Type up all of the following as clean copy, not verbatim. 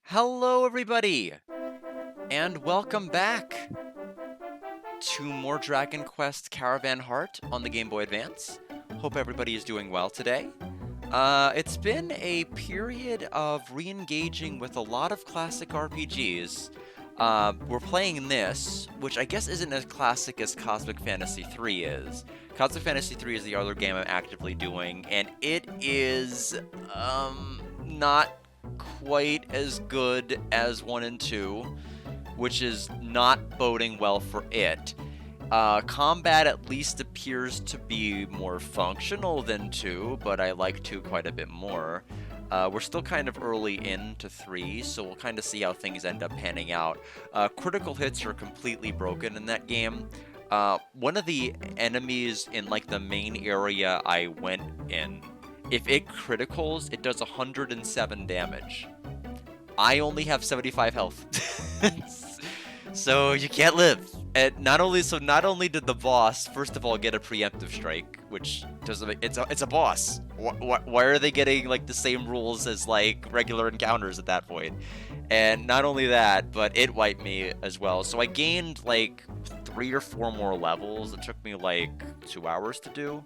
Hello, everybody, and welcome back to more Dragon Quest Caravan Heart on the Game Boy Advance. Hope everybody is doing well today. It's been a period of re-engaging with a lot of classic RPGs. We're playing this, which I guess isn't as classic as Cosmic Fantasy III is. Cosmic Fantasy III is the other game I'm actively doing, and it is, not quite as good as 1 and 2, which is not boding well for it. Combat at least appears to be more functional than 2, but I like 2 quite a bit more. We're still kind of early into 3, so we'll kind of see how things end up panning out. Critical hits are completely broken in that game. One of the enemies in like the main area I went in, if it criticals, it does 107 damage. I only have 75 health. So you can't live. And not only did the boss first of all get a preemptive strike, which doesn't it's a boss. Why are they getting like the same rules as like regular encounters at that point? And not only that, but it wiped me as well. So I gained like 3 or 4 more levels. It took me like 2 hours to do.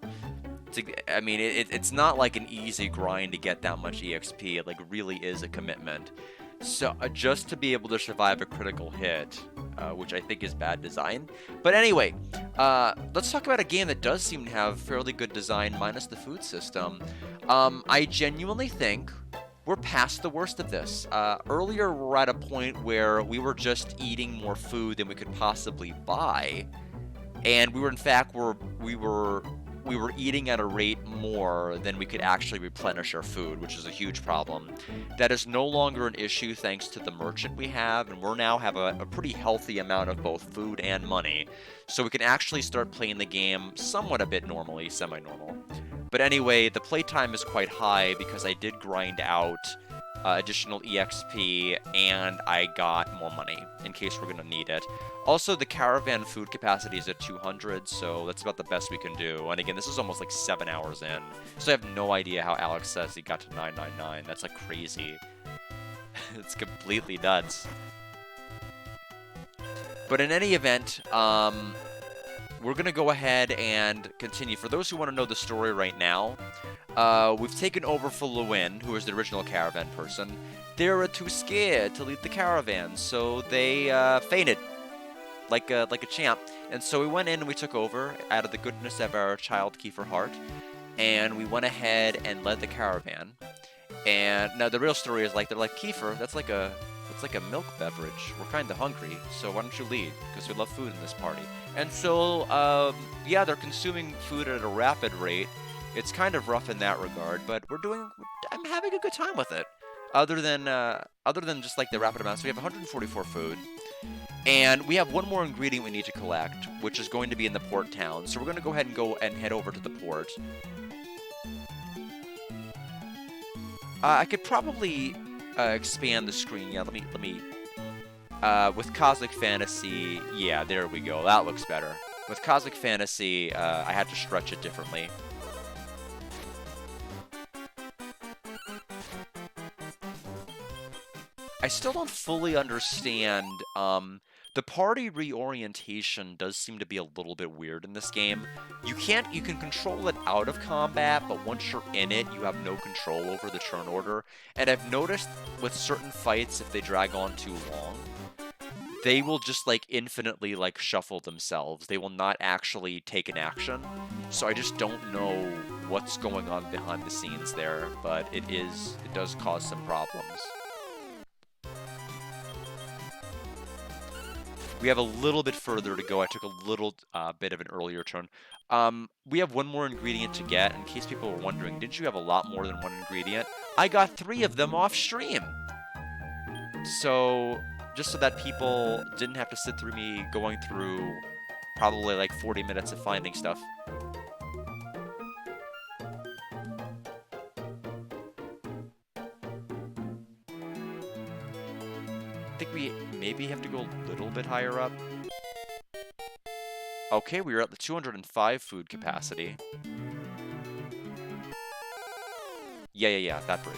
I mean, it's not like an easy grind to get that much EXP. It like really is a commitment. So just to be able to survive a critical hit, which I think is bad design. But anyway, let's talk about a game that does seem to have fairly good design minus the food system. I genuinely think we're past the worst of this. Earlier, we're at a point where we were just eating more food than we could possibly buy. And we were, in fact, we were eating at a rate more than we could actually replenish our food, which is a huge problem. That is no longer an issue thanks to the merchant we have, and we now have a pretty healthy amount of both food and money. So we can actually start playing the game somewhat a bit normally, semi-normal. But anyway, the playtime is quite high because I did grind out additional EXP, and I got more money in case we're going to need it. Also, the caravan food capacity is at 200, so that's about the best we can do. And again, this is almost like 7 hours in, so I have no idea how Alex says he got to 999. That's like crazy. It's completely nuts. But in any event, we're going to go ahead and continue. For those who want to know the story right now, we've taken over for Lewin, who is the original caravan person. They were too scared to lead the caravan, so they fainted like a champ. And so we went in and we took over out of the goodness of our child Keifer heart, and we went ahead and led the caravan. And now the real story is like they're like, Keifer, that's like a milk beverage. We're kind of hungry, so why don't you lead? Because we love food in this party. And so, yeah, they're consuming food at a rapid rate. It's kind of rough in that regard, but I'm having a good time with it. Other than just like the rapid amounts, we have 144 food. And we have one more ingredient we need to collect, which is going to be in the port town. So we're going to go ahead and head over to the port. I could probably expand the screen. Yeah, let me. With Cosmic Fantasy, yeah, there we go. That looks better. With Cosmic Fantasy, I had to stretch it differently. still don't fully understand. The party reorientation does seem to be a little bit weird in this game. You can control it out of combat, but once you're in it, you have no control over the turn order. And I've noticed with certain fights, if they drag on too long, they will just like infinitely like shuffle themselves. They will not actually take an action. So I just don't know what's going on behind the scenes there, but it does cause some problems. We have a little bit further to go. I took a little bit of an earlier turn. We have one more ingredient to get. In case people were wondering, didn't you have a lot more than one ingredient? I got 3 of them off stream. So just so that people didn't have to sit through me going through probably like 40 minutes of finding stuff. I think we maybe have to go a little bit higher up. Okay, we are at the 205 food capacity. Yeah, that bridge.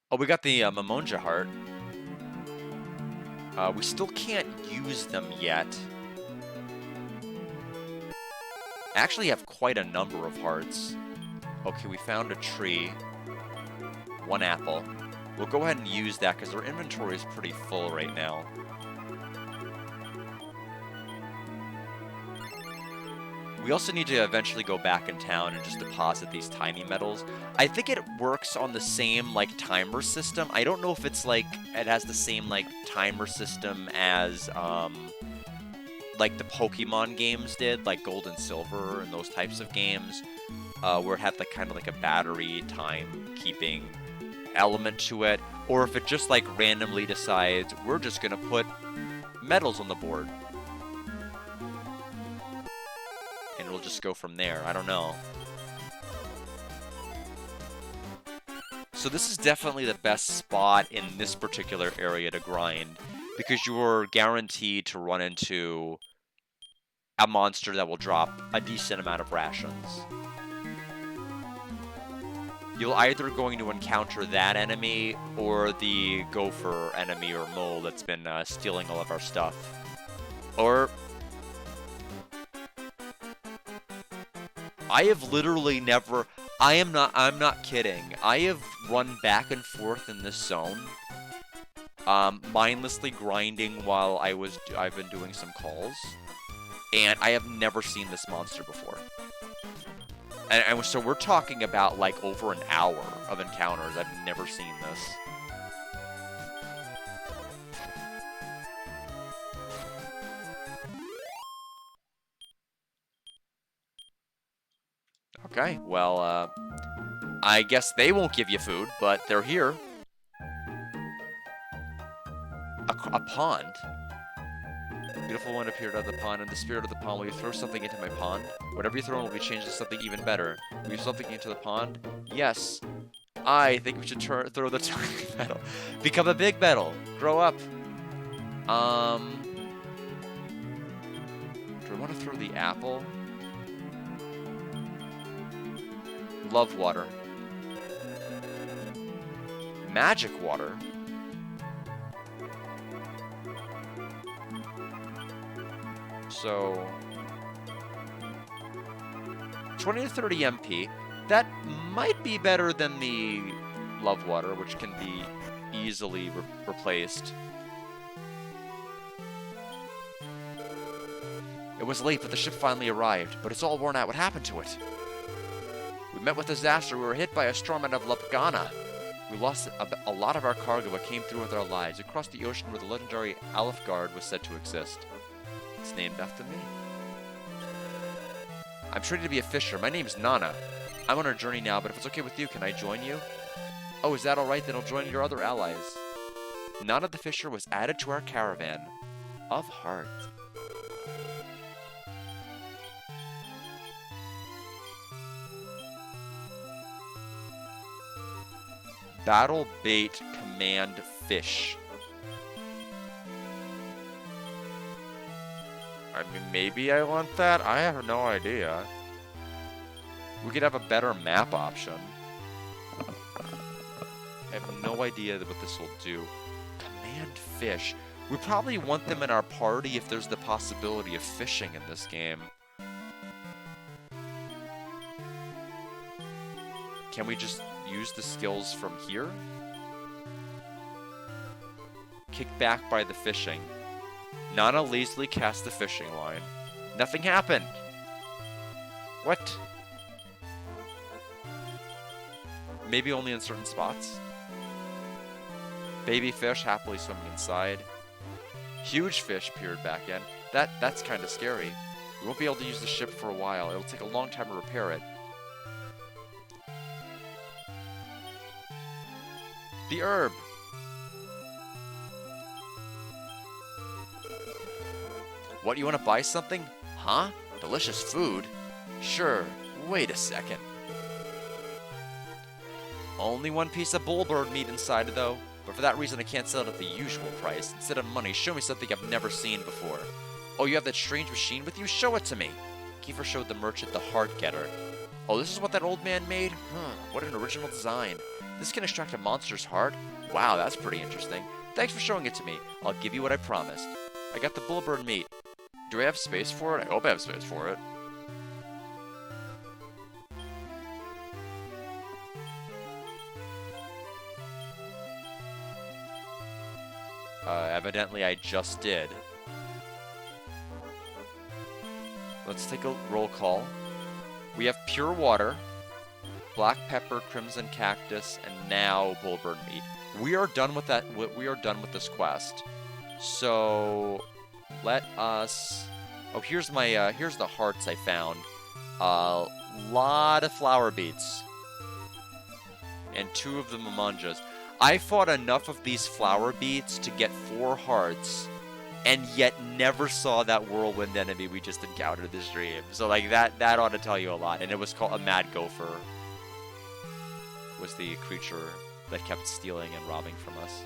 Oh, we got the Mamonja heart. We still can't use them yet. I actually have quite a number of hearts. Okay, we found a tree. 1 apple. We'll go ahead and use that because our inventory is pretty full right now. We also need to eventually go back in town and just deposit these tiny medals. I think it works on the same, like, timer system. I don't know if it's, like, it has the same, like, timer system as, like, the Pokemon games did, like Gold and Silver and those types of games, where it had, like, kind of like a battery time-keeping element to it, or if it just, like, randomly decides, we're just gonna put medals on the board. And it'll just go from there. I don't know. So this is definitely the best spot in this particular area to grind, because you're guaranteed to run into a monster that will drop a decent amount of rations. You'll either going to encounter that enemy or the gopher enemy or mole that's been stealing all of our stuff. Or I have literally never, I'm not kidding. I have run back and forth in this zone, mindlessly grinding while I've been doing some calls, and I have never seen this monster before. And so we're talking about like over an hour of encounters. I've never seen this. Okay, well, I guess they won't give you food, but they're here. A pond? Beautiful one appeared out of the pond. In the spirit of the pond, will you throw something into my pond? Whatever you throw will be changed to something even better. Will you throw something into the pond? Yes. I think we should throw the tiny metal. Become a big metal. Grow up. Do I want to throw the apple? Love water. Magic water. So 20 to 30 MP. That might be better than the love water, which can be easily replaced. It was late, but the ship finally arrived. But it's all worn out. What happened to it? We met with disaster. We were hit by a storm out of Lapgana. We lost a lot of our cargo, but came through with our lives. We crossed the ocean where the legendary Alfgard was said to exist. It's named after me. I'm training to be a fisher. My name's Nana. I'm on a journey now, but if it's okay with you, can I join you? Oh, is that alright? Then I'll join your other allies. Nana the fisher was added to our caravan of heart. Battle bait command fish. I'm mean, maybe I want that? I have no idea. We could have a better map option. I have no idea what this will do. Command fish. We probably want them in our party if there's the possibility of fishing in this game. Can we just use the skills from here? Kick back by the fishing. Nana lazily cast the fishing line. Nothing happened. What? Maybe only in certain spots. Baby fish happily swimming inside. Huge fish peered back in. That's kind of scary. We won't be able to use the ship for a while. It'll take a long time to repair it. The herb. What, you want to buy something? Huh? Delicious food? Sure. Wait a second. Only one piece of bullbird meat inside, though. But for that reason, I can't sell it at the usual price. Instead of money, show me something I've never seen before. Oh, you have that strange machine with you? Show it to me. Keifer showed the merchant the heart getter. Oh, this is what that old man made? What an original design. This can extract a monster's heart? Wow, that's pretty interesting. Thanks for showing it to me. I'll give you what I promised. I got the bullbird meat. Do I have space for it? I hope I have space for it. Evidently I just did. Let's take a roll call. We have pure water, black pepper, crimson cactus, and now bullbird meat. We are done with that. We are done with this quest. So let us. Oh, here's my. Here's the hearts I found. A lot of flower beets, and 2 of the mamanjas. I fought enough of these flower beets to get 4 hearts, and yet never saw that whirlwind enemy we just encountered this dream. So like that ought to tell you a lot. And it was called a mad gopher. Was the creature that kept stealing and robbing from us.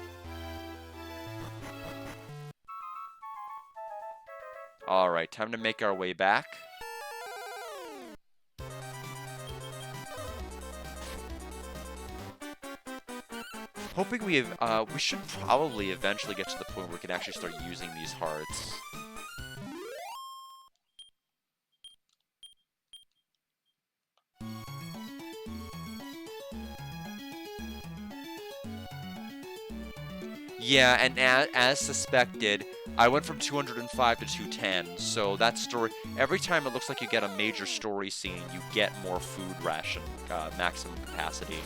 Alright, time to make our way back. Hoping we should probably eventually get to the point where we can actually start using these hearts. Yeah, and as suspected, I went from 205 to 210, so that story, every time it looks like you get a major story scene, you get more food ration, maximum capacity.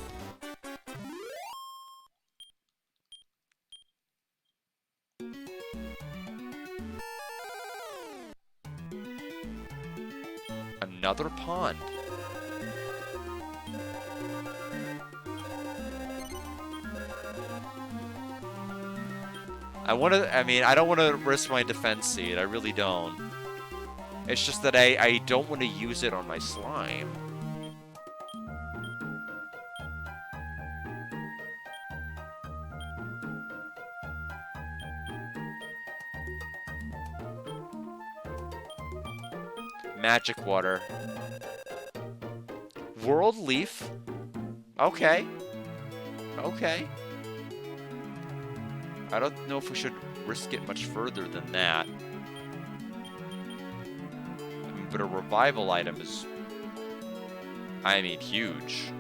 Another pond. I don't want to risk my defense seed. I really don't. It's just that I don't want to use it on my slime. Magic water. World leaf? Okay. Okay. I don't know if we should risk it much further than that. But a revival item is, huge.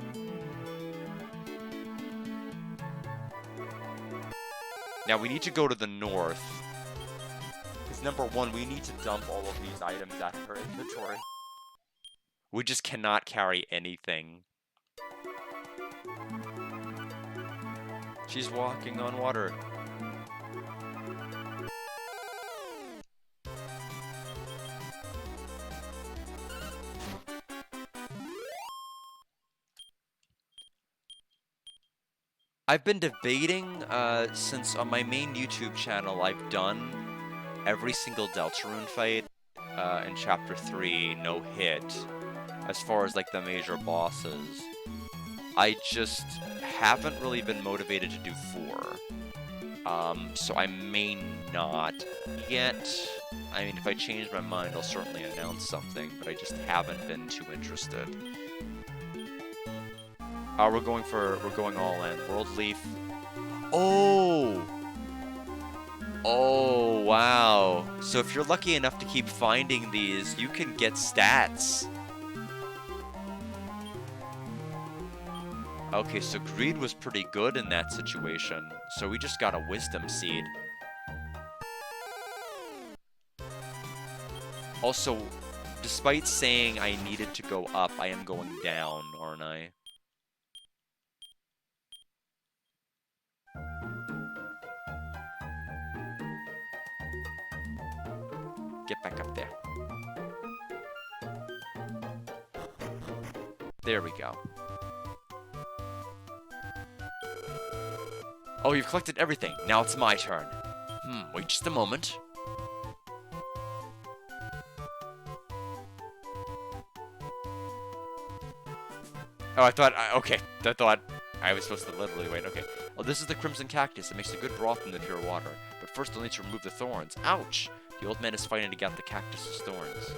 Now we need to go to the north. Because number 1, we need to dump all of these items out of our inventory. We just cannot carry anything. She's walking on water. I've been debating, since on my main YouTube channel I've done every single Deltarune fight in Chapter 3, no hit, as far as like the major bosses. I just haven't really been motivated to do 4. So I may not yet. I mean, if I change my mind, I'll certainly announce something, but I just haven't been too interested. We're going all in. World Leaf. Oh! Oh, wow. So if you're lucky enough to keep finding these, you can get stats. Okay, so Greed was pretty good in that situation. So we just got a Wisdom Seed. Also, despite saying I needed to go up, I am going down, aren't I? Get back up there. There we go. Oh, you've collected everything. Now it's my turn. Wait just a moment. Oh, I thought I was supposed to literally wait. Okay. Oh, this is the Crimson Cactus. It makes a good broth in the pure water. But first, I'll need to remove the thorns. Ouch! The old man is fighting to get out the cactus's thorns.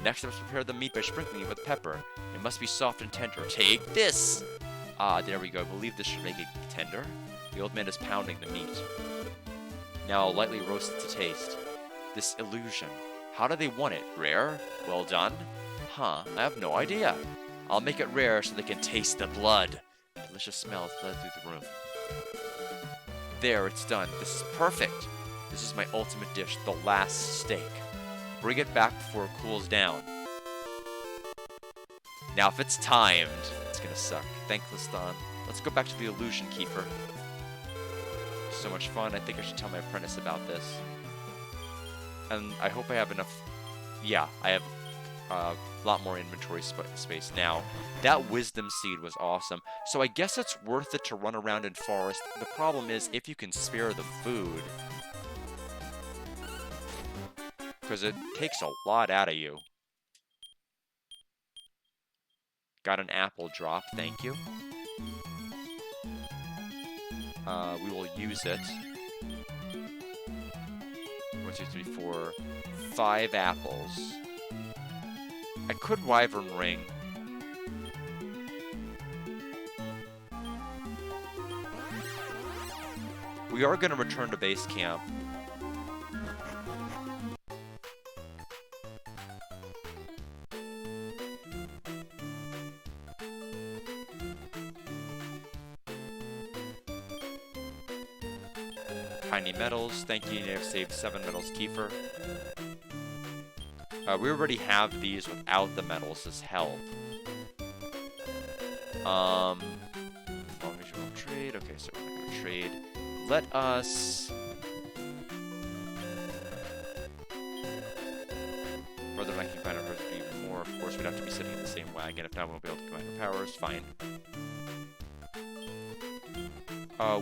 Next, I must prepare the meat by sprinkling it with pepper. It must be soft and tender. Take this! Ah, there we go. I believe this should make it tender. The old man is pounding the meat. Now I'll lightly roast it to taste. This illusion. How do they want it? Rare? Well done? Huh, I have no idea. I'll make it rare so they can taste the blood. Delicious smell has fled through the room. There, it's done. This is perfect. This is my ultimate dish, the last steak. Bring it back before it cools down. Now, if it's timed, it's gonna suck. Thankless Don. Let's go back to the illusion, Keifer. So much fun. I think I should tell my apprentice about this. And I hope I have enough... Yeah, I have a lot more inventory space now. That Wisdom Seed was awesome. So I guess it's worth it to run around in forest. The problem is if you can spare the food. Because it takes a lot out of you. Got an apple drop, thank you. We will use it. 1, 2, 3, 4, 5 apples. I could Wyvern Ring. We are going to return to base camp. Tiny metals, thank you, you have saved 7 metals, Keifer. We already have these without the metals as help. Long as you won't trade, okay, so we're not going to trade. Let us... Further ranking commander would be even more, of course we'd have to be sitting in the same wagon, if not we won't be able to command our powers, fine.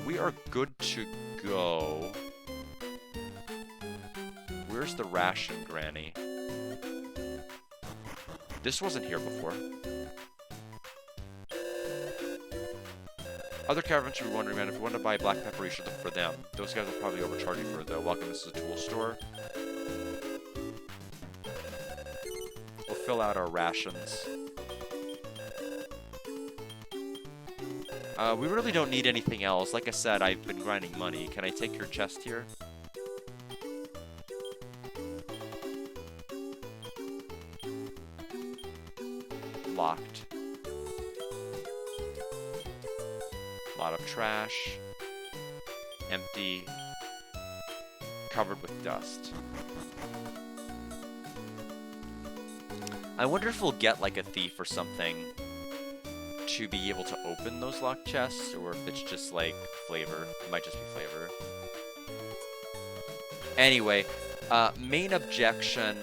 We are good to go. Where's the ration, Granny? This wasn't here before. Other caravans should be wondering, man, if you want to buy black pepper, you should look for them. Those guys will probably overcharge you for it, though. Welcome, this is a tool store. We'll fill out our rations. We really don't need anything else. Like I said, I've been grinding money. Can I take your chest here? Locked. Lot of trash. Empty. Covered with dust. I wonder if we'll get like a thief or something to be able to open those locked chests, or if it's just like flavor. It might just be flavor. Anyway, main objection.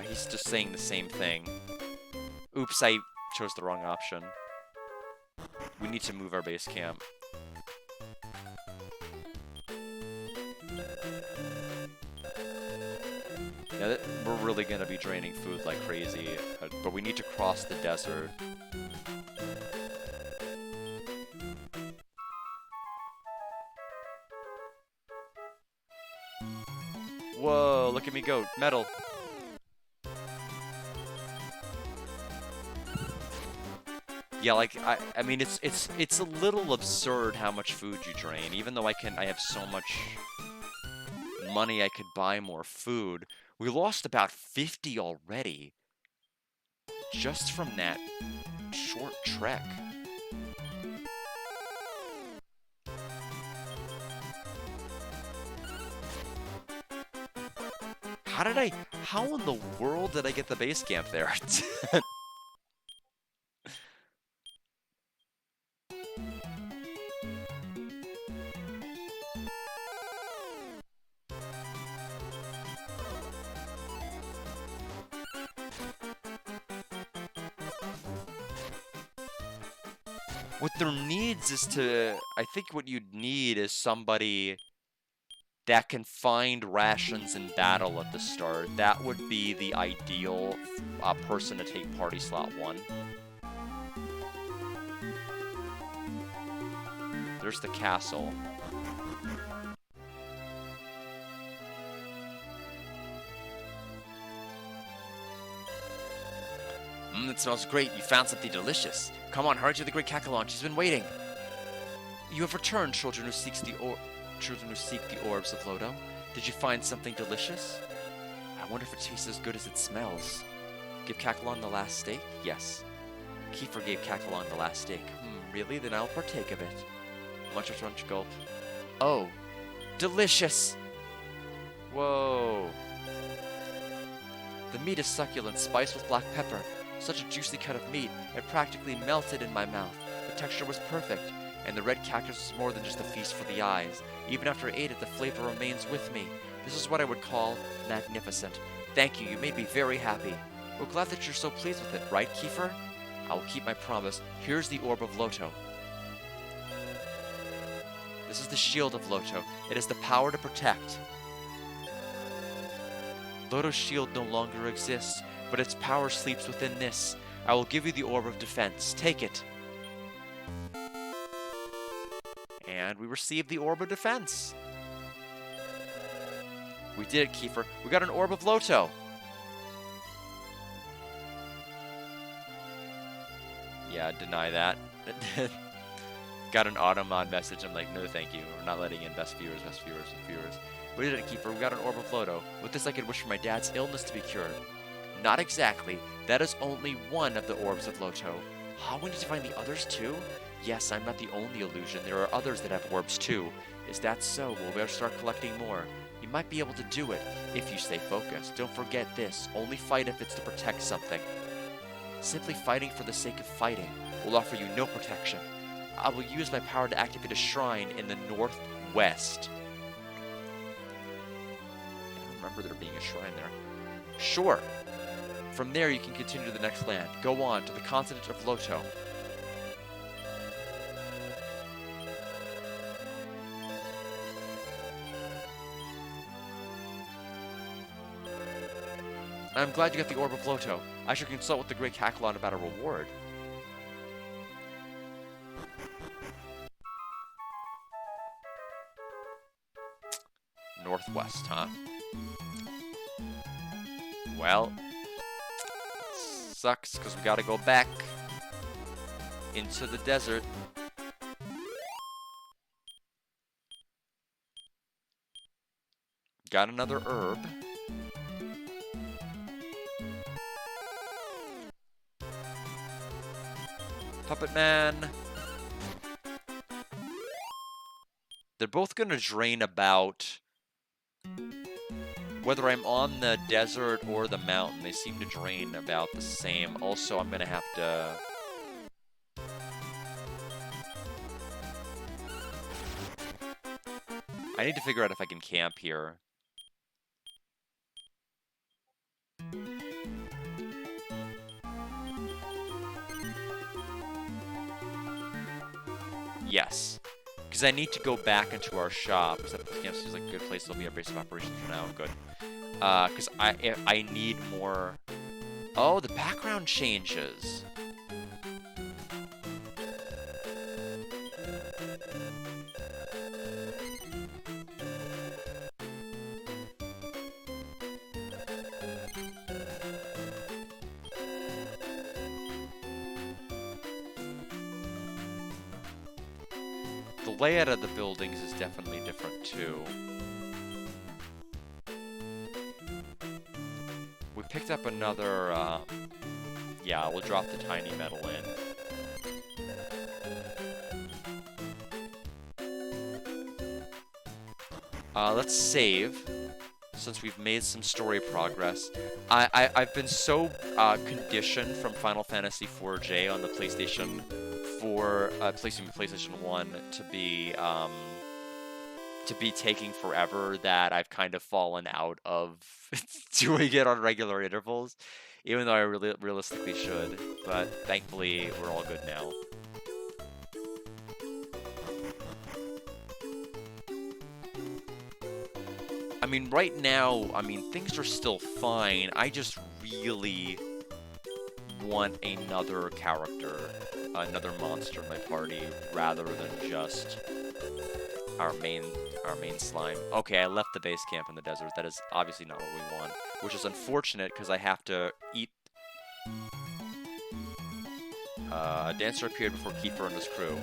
He's just saying the same thing. Oops, I chose the wrong option. We need to move our base camp. Yeah, we're really going to be draining food like crazy, but we need to cross the desert. Whoa, look at me go. Metal. Yeah, like I mean it's a little absurd how much food you drain. Even though I have so much money I could buy more food. We lost about 50 already just from that short trek. How in the world did I get the base camp there? What there needs is I think what you'd need is somebody that can find rations in battle at the start. That would be the ideal person to take party slot 1. There's the castle. It smells great. You found something delicious. Come on, hurry to the Great Kakalon. She's been waiting. You have returned, children who seek the orbs of Loto. Did you find something delicious? I wonder if it tastes as good as it smells. Give Kakalon the last steak? Yes. Keifer gave Kakalon the last steak. Really? Then I'll partake of it. Munch, munch, gulp. Oh, delicious! Whoa. The meat is succulent, spiced with black pepper. Such a juicy cut of meat, it practically melted in my mouth. The texture was perfect, and the red cactus was more than just a feast for the eyes. Even after I ate it, the flavor remains with me. This is what I would call magnificent. Thank you, you made me very happy. We're glad that you're so pleased with it, right, Keifer? I will keep my promise. Here's the Orb of Loto. This is the Shield of Loto. It has the power to protect. Loto's shield no longer exists, but its power sleeps within this. I will give you the Orb of Defense. Take it. And we received the Orb of Defense. We did it, Keifer. We got an Orb of Loto. Yeah, deny that. Got an auto-mod message. I'm like, no thank you. We're not letting in best viewers. We did it, Keifer. We got an Orb of Loto. With this, I could wish for my dad's illness to be cured. Not exactly. That is only one of the Orbs of Loto. How, we need to find the others too? Yes, I'm not the only illusion. There are others that have orbs too. Is that so? We'll better start collecting more. You might be able to do it if you stay focused. Don't forget this. Only fight if it's to protect something. Simply fighting for the sake of fighting will offer you no protection. I will use my power to activate a shrine in the northwest. I remember there being a shrine there. Sure. From there, you can continue to the next land. Go on to the continent of Loto. I'm glad you got the Orb of Loto. I should consult with the Great Kakalon about a reward. Northwest, huh? Well, sucks because we gotta go back into the desert. Got another herb. Puppet Man. They're both gonna drain about, whether I'm on the desert or the mountain, they seem to drain about the same. Also, I'm gonna have to... I need to figure out if I can camp here. Yes. Because I need to go back into our shop. Because that camp seems like a good place. It'll be our base of operations for now. Good. Because I need more... Oh, the background changes. layout of the buildings is definitely different too. We picked up another, yeah, we'll drop the tiny metal in. Let's save, since we've made some story progress. I've been so conditioned from Final Fantasy IV-J on the PlayStation 4, PlayStation 1 to be taking forever that I've kind of fallen out of doing it on regular intervals, even though I really realistically should. But thankfully, we're all good now. I mean, right now, I mean, things are still fine. I just really want another character, another monster in my party, rather than just our main slime. Okay, I left the base camp in the desert. That is obviously not what we want, which is unfortunate because I have to eat. A dancer appeared before Keifer and his crew.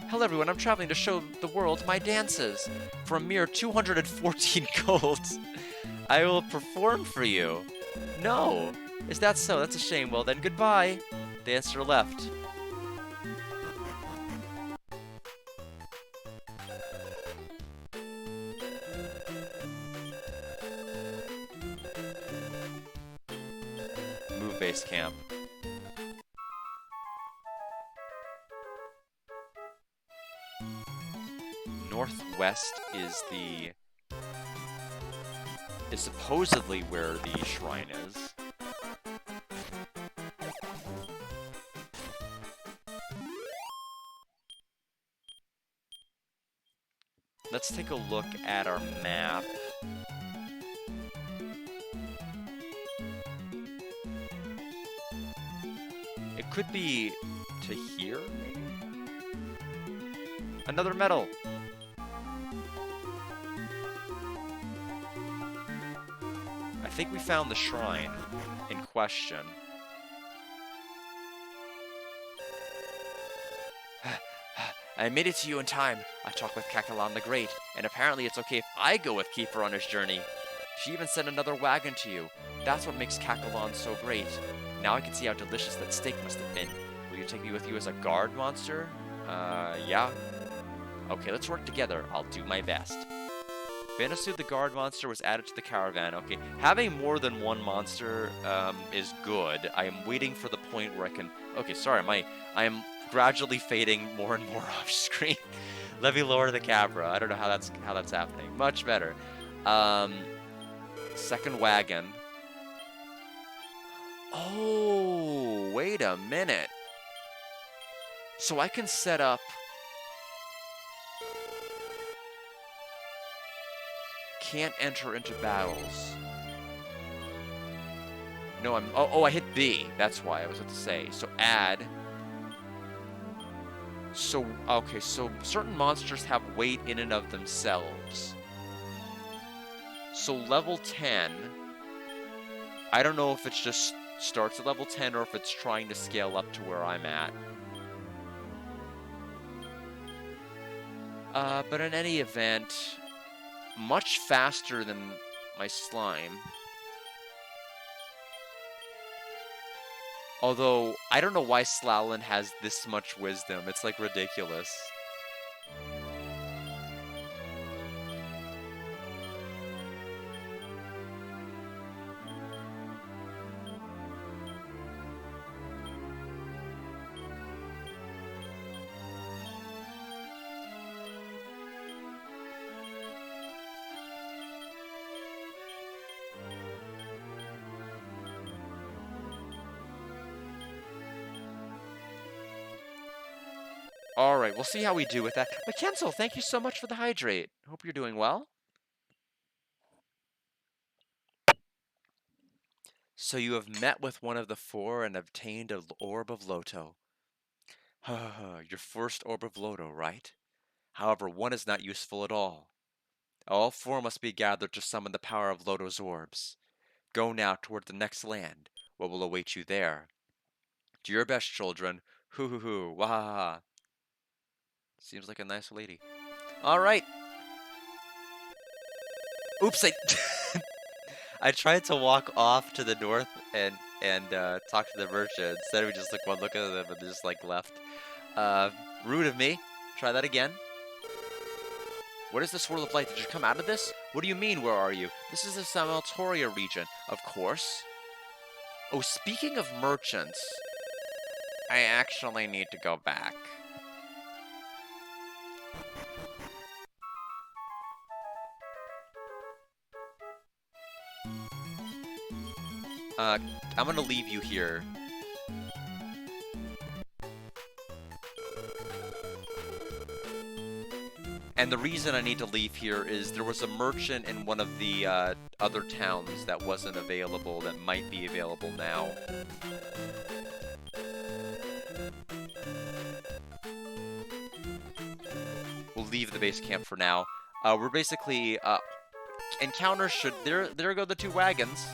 Hello everyone, I'm traveling to show the world my dances. For a mere 214 gold, I will perform for you. No, is that so? That's a shame. Well then, goodbye. Dancer left. Move base camp. Northwest is supposedly where the shrine is. Let's take a look at our map. It could be to here, maybe? Another medal! I think we found the shrine in question. I made it to you in time. I talked with Kakalan the Great, and apparently it's okay if I go with Keifer on his journey. She even sent another wagon to you. That's what makes Kakalan so great. Now I can see how delicious that steak must have been. Will you take me with you as a guard monster? Yeah. Okay, let's work together. I'll do my best. Vanasu the guard monster was added to the caravan. Okay, having more than one monster is good. I am waiting for the point where I can... Okay, sorry, I am gradually fading more and more off screen. Let me lower the camera. I don't know how that's happening. Much better. Second wagon. Oh, wait a minute. So I can set up... Can't enter into battles. No, I hit B. That's why I was about to say. So add. So, okay, so certain monsters have weight in and of themselves. So level 10, I don't know if it's just starts at level 10 or if it's trying to scale up to where I'm at. But in any event, much faster than my slime. Although, I don't know why Slalin has this much wisdom. It's like ridiculous. Alright, we'll see how we do with that. But Kensel, thank you so much for the hydrate. Hope you're doing well. So you have met with one of the four and obtained an orb of Loto. Your first orb of Loto, right? However, one is not useful at all. All four must be gathered to summon the power of Loto's orbs. Go now toward the next land. What will await you there? Do your best, children. Hoo hoo hoo, wahaha. Seems like a nice lady. All right. Oops, I tried to walk off to the north and talk to the merchant. Instead, we just like one look at them and just like left. Rude of me. Try that again. What is the swirl of light? Did you come out of this? What do you mean, where are you? This is the Samaltoria region, of course. Oh, speaking of merchants, I actually need to go back. I'm gonna leave you here. And the reason I need to leave here is there was a merchant in one of the other towns that wasn't available that might be available now. We'll leave the base camp for now. We're basically encounters should there go the two wagons.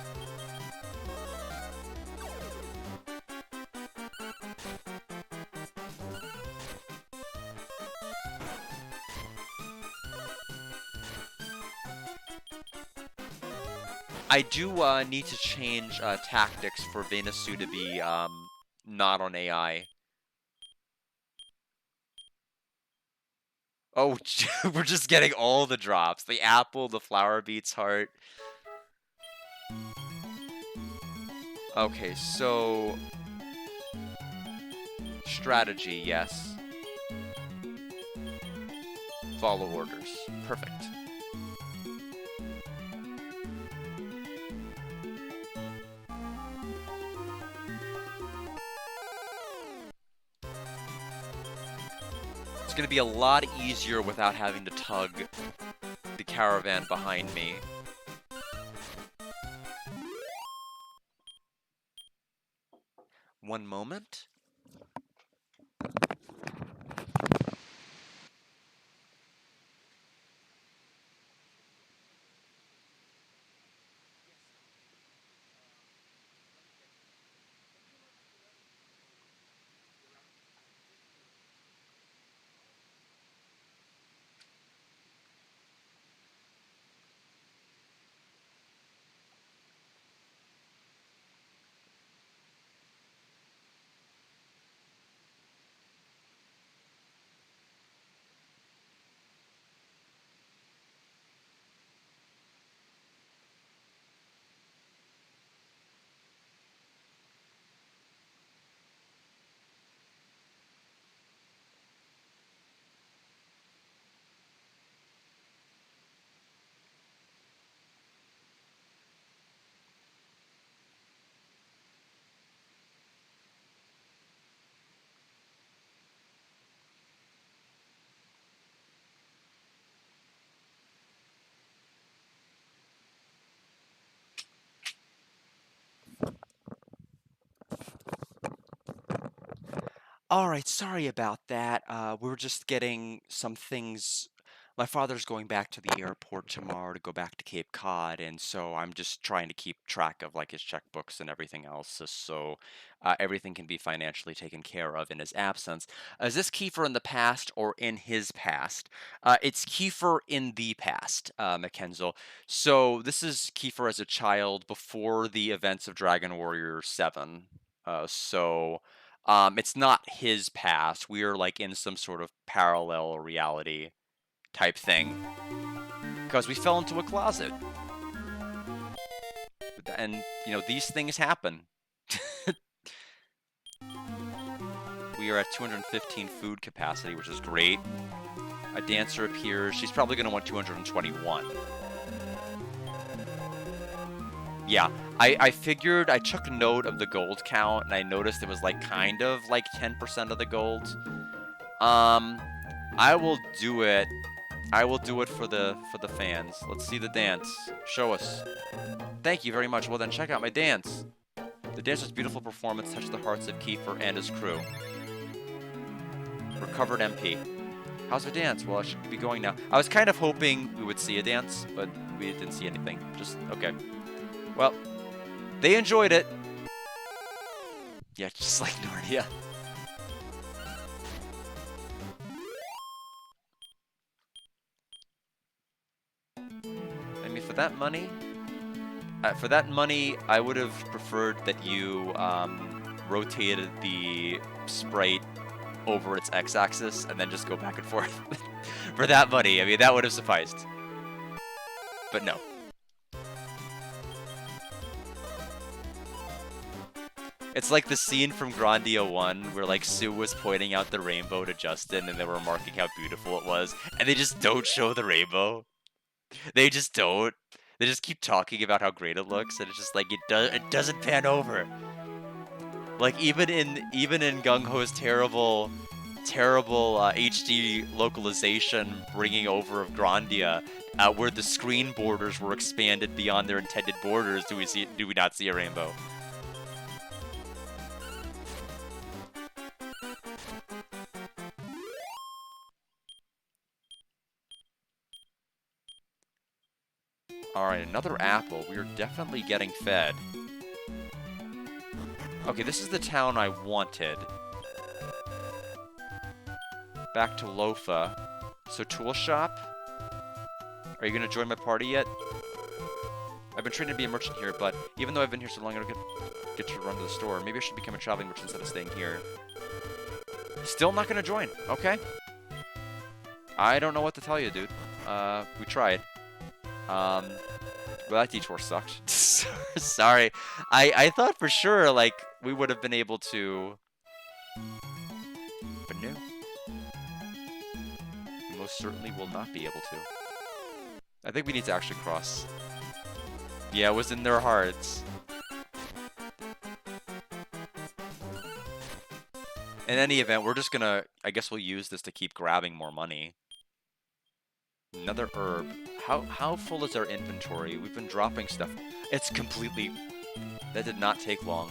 I do need to change tactics for Venusu to be not on AI. Oh, we're just getting all the drops. The apple, the flower beets heart. Okay, so... strategy, yes. Follow orders. Perfect. It's gonna be a lot easier without having to tug the caravan behind me. One moment. All right, sorry about that. We're just getting some things. My father's going back to the airport tomorrow to go back to Cape Cod, and so I'm just trying to keep track of like his checkbooks and everything else, just so everything can be financially taken care of in his absence. Is this Keifer in the past or in his past? It's Keifer in the past, Mackenzel. So this is Keifer as a child before the events of Dragon Warrior 7. So. It's not his past. We are like in some sort of parallel reality type thing because we fell into a closet, and you know these things happen. We are at 215 food capacity, which is great. A dancer appears. She's probably going to want 221. Yeah, I figured, I took note of the gold count, and I noticed it was like kind of like 10% of the gold. I will do it. I will do it for the fans. Let's see the dance. Show us. Thank you very much. Well then, check out my dance. The dancer's beautiful performance touched the hearts of Keifer and his crew. Recovered MP. How's the dance? Well, I should be going now. I was kind of hoping we would see a dance, but we didn't see anything. Just, okay. Well, they enjoyed it. Yeah, just like Narnia. that money, I would have preferred that you rotated the sprite over its x-axis and then just go back and forth. For that money, I mean, that would have sufficed. But no. It's like the scene from Grandia 1 where like Sue was pointing out the rainbow to Justin and they were remarking how beautiful it was, and they just don't show the rainbow. They just don't. They just keep talking about how great it looks, and it's just like it doesn't pan over. Like even in Gung Ho's terrible HD localization bringing over of Grandia, where the screen borders were expanded beyond their intended borders, do we not see a rainbow? Alright, another apple. We are definitely getting fed. Okay, this is the town I wanted. Back to Lofa. So, tool shop? Are you gonna join my party yet? I've been trained to be a merchant here, but even though I've been here so long, I don't get to run to the store. Maybe I should become a traveling merchant instead of staying here. Still not gonna join. Okay. I don't know what to tell you, dude. We tried. Well, that detour sucked. Sorry. I thought for sure, like, we would have been able to... But no. We most certainly will not be able to. I think we need to actually cross. Yeah, it was in their hearts. In any event, we're just gonna... I guess we'll use this to keep grabbing more money. Another herb. How full is our inventory? We've been dropping stuff. It's completely... That did not take long.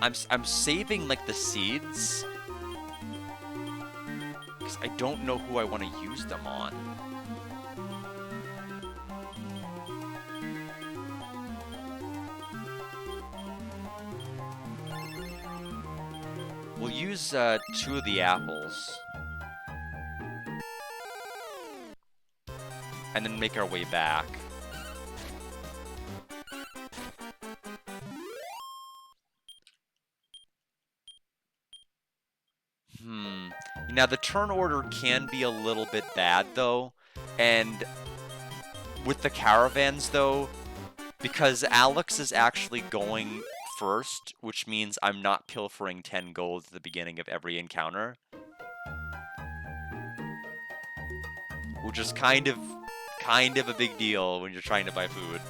I'm saving, like, the seeds. Because I don't know who I want to use them on. We'll use 2 of the apples. And then make our way back. Now, the turn order can be a little bit bad, though. And with the caravans, though, because Alex is actually going first, which means I'm not pilfering 10 gold at the beginning of every encounter. Which is kind of a big deal when you're trying to buy food.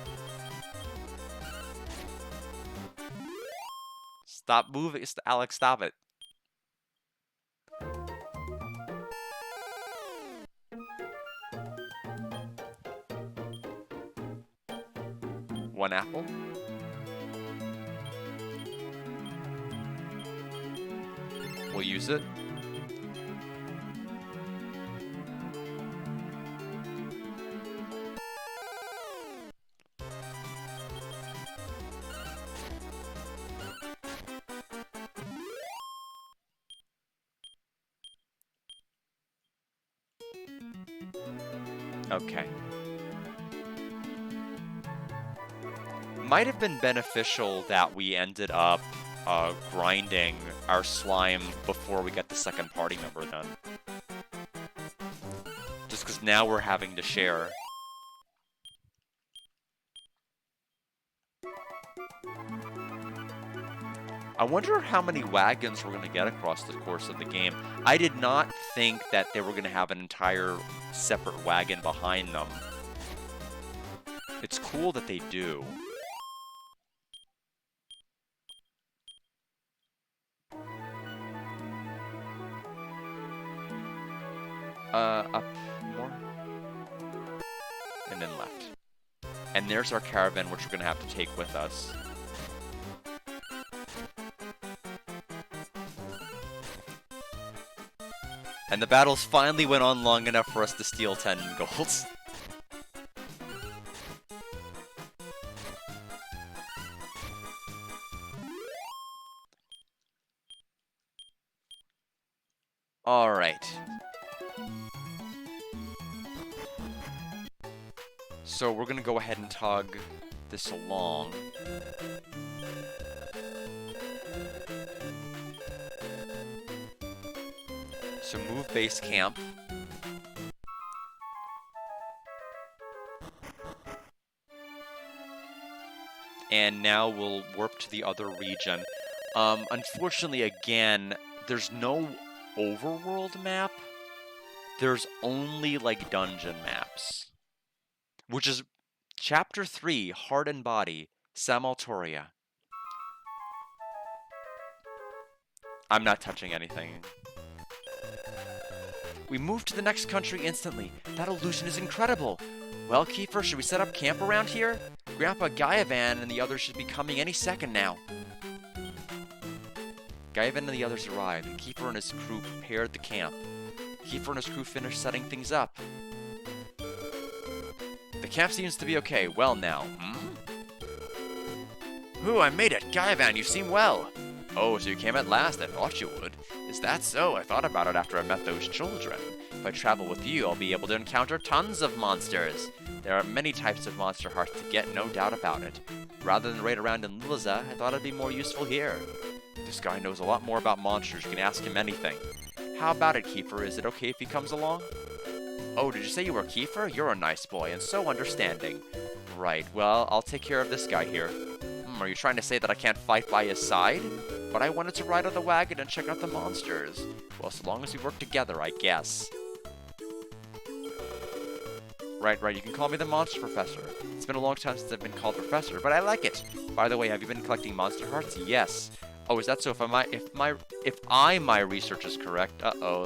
Stop moving, Alex, stop it. One apple. We'll use it. Okay. Might have been beneficial that we ended up grinding our slime before we get the second party member then. Just because now we're having to share. I wonder how many wagons we're going to get across the course of the game. I did not think that they were going to have an entire separate wagon behind them. It's cool that they do. Up more. And then left. And there's our caravan, which we're going to have to take with us. And the battles finally went on long enough for us to steal 10 golds. Alright. So we're gonna go ahead and tug this along. So move base camp. And now we'll warp to the other region. Unfortunately, again, there's no overworld map. There's only, like, dungeon maps. Which is Chapter 3, Heart and Body, Samaltoria. I'm not touching anything. We move to the next country instantly. That illusion is incredible. Well, Keifer, should we set up camp around here? Grandpa Gaiavan and the others should be coming any second now. Gaiavan and the others arrived, and Keifer and his crew prepared the camp. Keifer and his crew finished setting things up. The camp seems to be okay. Well now, Ooh, I made it! Gaiavan, you seem well! Oh, so you came at last? I thought you would. Is that so? I thought about it after I met those children. If I travel with you, I'll be able to encounter tons of monsters. There are many types of monster hearts to get, no doubt about it. Rather than raid around in Liliza, I thought it'd be more useful here. This guy knows a lot more about monsters. You can ask him anything. How about it, Keifer? Is it okay if he comes along? Oh, did you say you were Keifer? You're a nice boy and so understanding. Right, well, I'll take care of this guy here. Are you trying to say that I can't fight by his side? But I wanted to ride on the wagon and check out the monsters. Well, so long as we work together, I guess. Right, you can call me the Monster Professor. It's been a long time since I've been called Professor, but I like it. By the way, have you been collecting monster hearts? Yes. Oh, is that so? If my research is correct,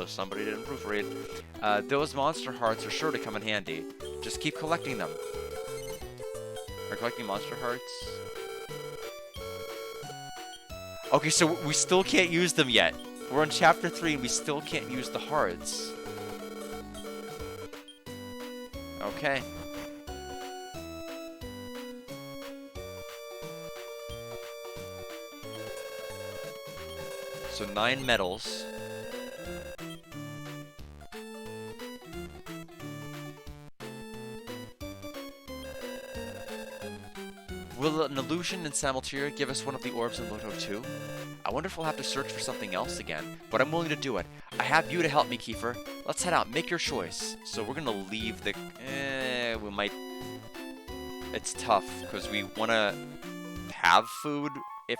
somebody didn't proofread. Those monster hearts are sure to come in handy. Just keep collecting them. Are collecting monster hearts? Okay, so we still can't use them yet. We're in Chapter 3 and we still can't use the hearts. Okay. So 9 medals. Will an illusion in Samaltoria give us one of the orbs in Loto 2? I wonder if we'll have to search for something else again, but I'm willing to do it. I have you to help me, Keifer. Let's head out. Make your choice. So we're gonna leave the... we might... It's tough, because we want to have food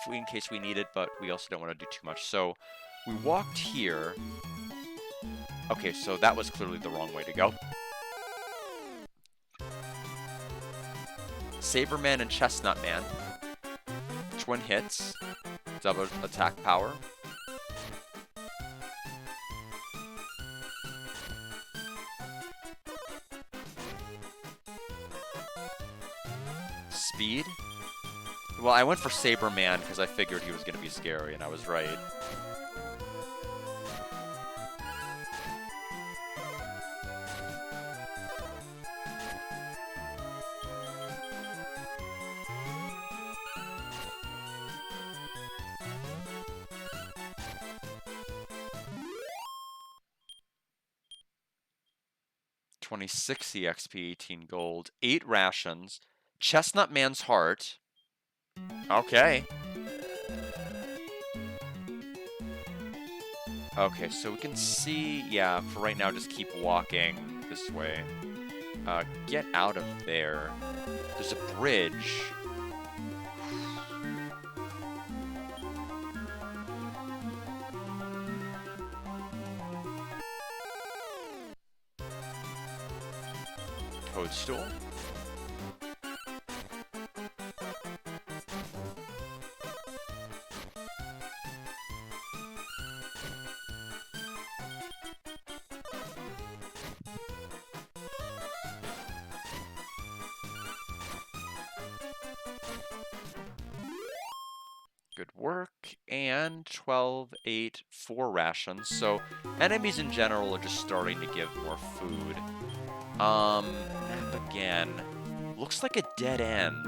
in case we need it, but we also don't want to do too much. So we walked here. Okay, so that was clearly the wrong way to go. Saberman and Chestnut Man. Which one hits? Double attack power. Speed? Well, I went for Saberman because I figured he was going to be scary, and I was right. $26 EXP, 18 gold, 8 rations, Chestnut Man's Heart. Okay. Okay, so we can see, yeah, for right now, just keep walking this way. Get out of there. There's a bridge. Toadstool. Good work. And 12, 8, 4 rations. So enemies in general are just starting to give more food. Map again. Looks like a dead end.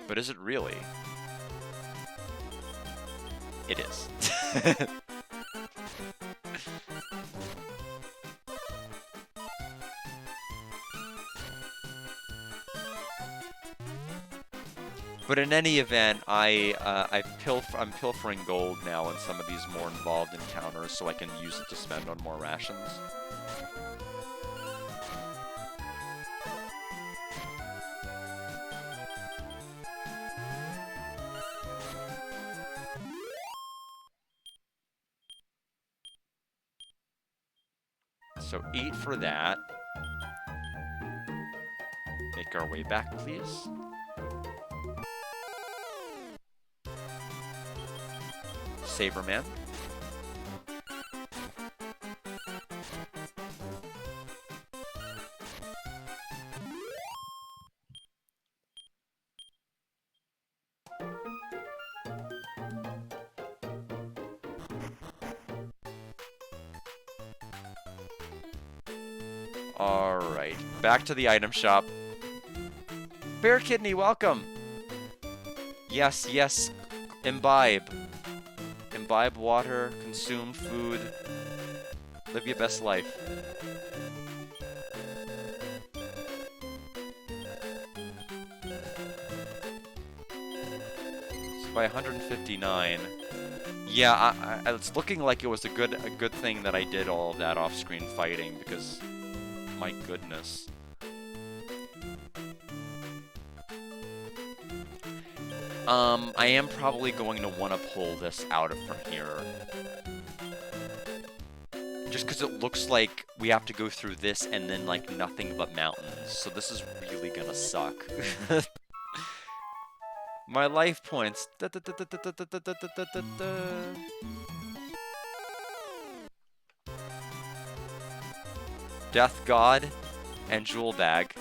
But is it really? It is. But in any event, I'm pilfering gold now in some of these more involved encounters, so I can use it to spend on more rations. So 8 for that. Make our way back, please. Saberman. Alright, back to the item shop. Bear Kidney, welcome! Yes, yes, imbibe. Imbibe water, consume food, live your best life. So by 159, yeah, it's looking like it was a good thing that I did all of that off-screen fighting, because my goodness. I am probably going to want to pull this out of from here. Just because it looks like we have to go through this and then, like, nothing but mountains. So this is really gonna suck. My life points. Death God and Jewel Bag.